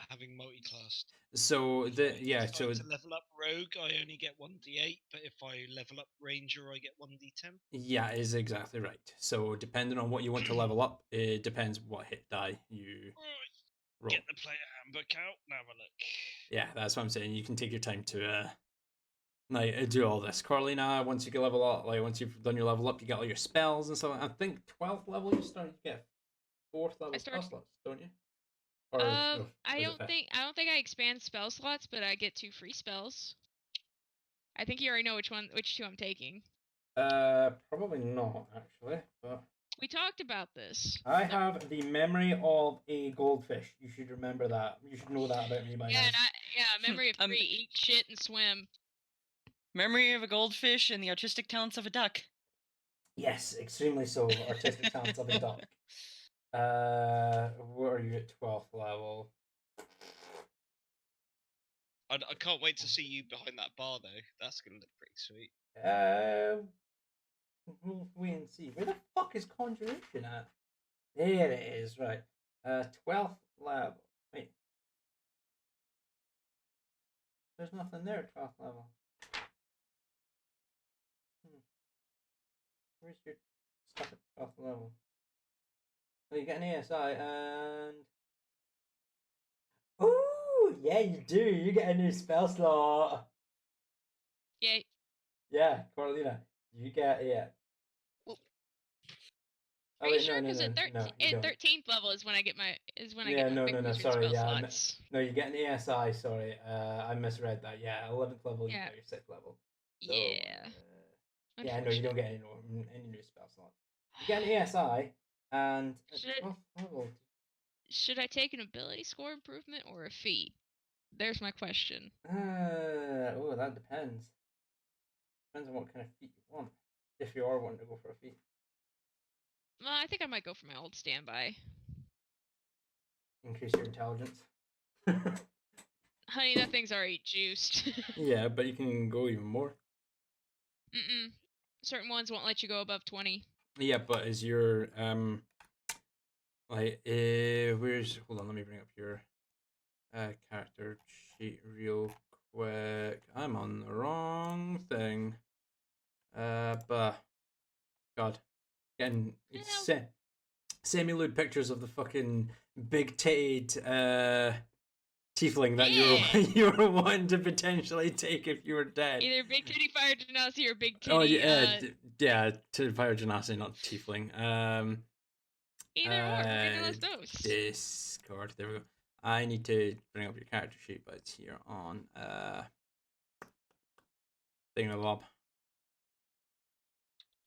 Having multi-classed. So to level up rogue, I only get 1d8, but if I level up ranger, I get 1d10. Yeah, is exactly right. So depending on what you want to level up, it depends what hit die you roll. Get the player handbook out and have a look. Yeah, that's what I'm saying. You can take your time to do all this. Coralina, once you get level up, like once you've done your level up, you get all your spells and so on. I think 12th level you start, you get 4th level spell slots, don't you? Or I don't think I expand spell slots, but I get 2 free spells. I think you already know which 2 I'm taking. Probably not actually, but we talked about this. I have the memory of a goldfish. You should remember that. You should know that about me by now. Memory of 3. Eat shit and swim. Memory of a goldfish and the artistic talents of a duck. Yes, extremely so. Artistic talents of a duck. Where are you at 12th level? I can't wait to see you behind that bar, though. That's going to look pretty sweet. We'll wait and see. Where the fuck is Conjuration at? There it is, right. 12th level. Wait. There's nothing there at 12th level. Where's your stuff at 12th level? Oh, you get an ASI and... Ooh, yeah, you do. You get a new spell slot. Yay. Yeah, Coralina, you get Are you sure? Because at 13th level is when I get my big sorry, spell slots. No, you get an ASI. Sorry, I misread that. Yeah, 11th level. You get your 6th level. So, yeah, no, you don't get any new spell slots. You get an ASI and at 12th level. Should I take an ability score improvement or a feat? There's my question. That depends. Depends on what kind of feat you want. If you are wanting to go for a feat. I think I might go for my old standby. Increase your intelligence. Honey, that thing's already juiced. Yeah, but you can go even more. Certain ones won't let you go above 20. Yeah, but is your where's hold on, let me bring up your character sheet real quick. I'm on the wrong thing. But God, getting semi-lewd pictures of the fucking big-titted tiefling that you were wanting to potentially take if you were dead. Either big titty fire genasi or big titty. Oh yeah, fire genasi, not tiefling. Either or, we're gonna list those. Discord. There we go. I need to bring up your character sheet, but it's here on Thingamabob.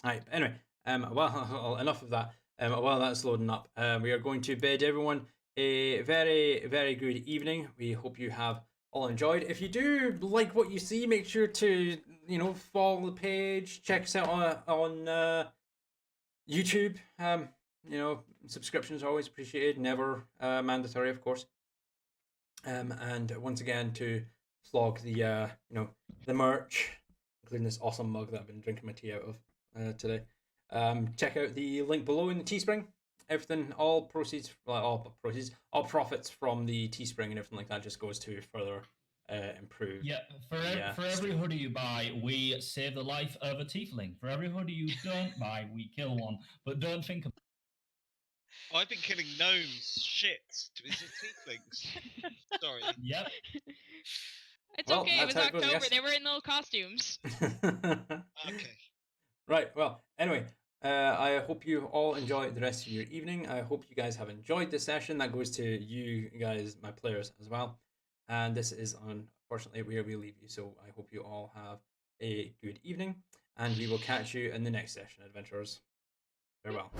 Alright, anyway, well, enough of that. While that's loading up, we are going to bid everyone a very, very good evening. We hope you have all enjoyed. If you do like what you see, make sure to, follow the page, check us out on YouTube. Subscriptions are always appreciated, never mandatory, of course. And once again, to flog the the merch, including this awesome mug that I've been drinking my tea out of today. Check out the link below in the Teespring. Everything, all profits from the Teespring and everything like that just goes to further improve. Yeah, for every hoodie you buy, we save the life of a tiefling. For every hoodie you don't buy, we kill one. But don't think. I've been killing gnomes. Shit, is it tieflings? Sorry. Yep. It's okay. It was October. They were in little costumes. Okay. Right. Well. Anyway. I hope you all enjoy the rest of your evening. I hope you guys have enjoyed this session. That goes to you guys, my players, as well. And this is unfortunately where we leave you. So I hope you all have a good evening. And we will catch you in the next session, adventurers. Farewell.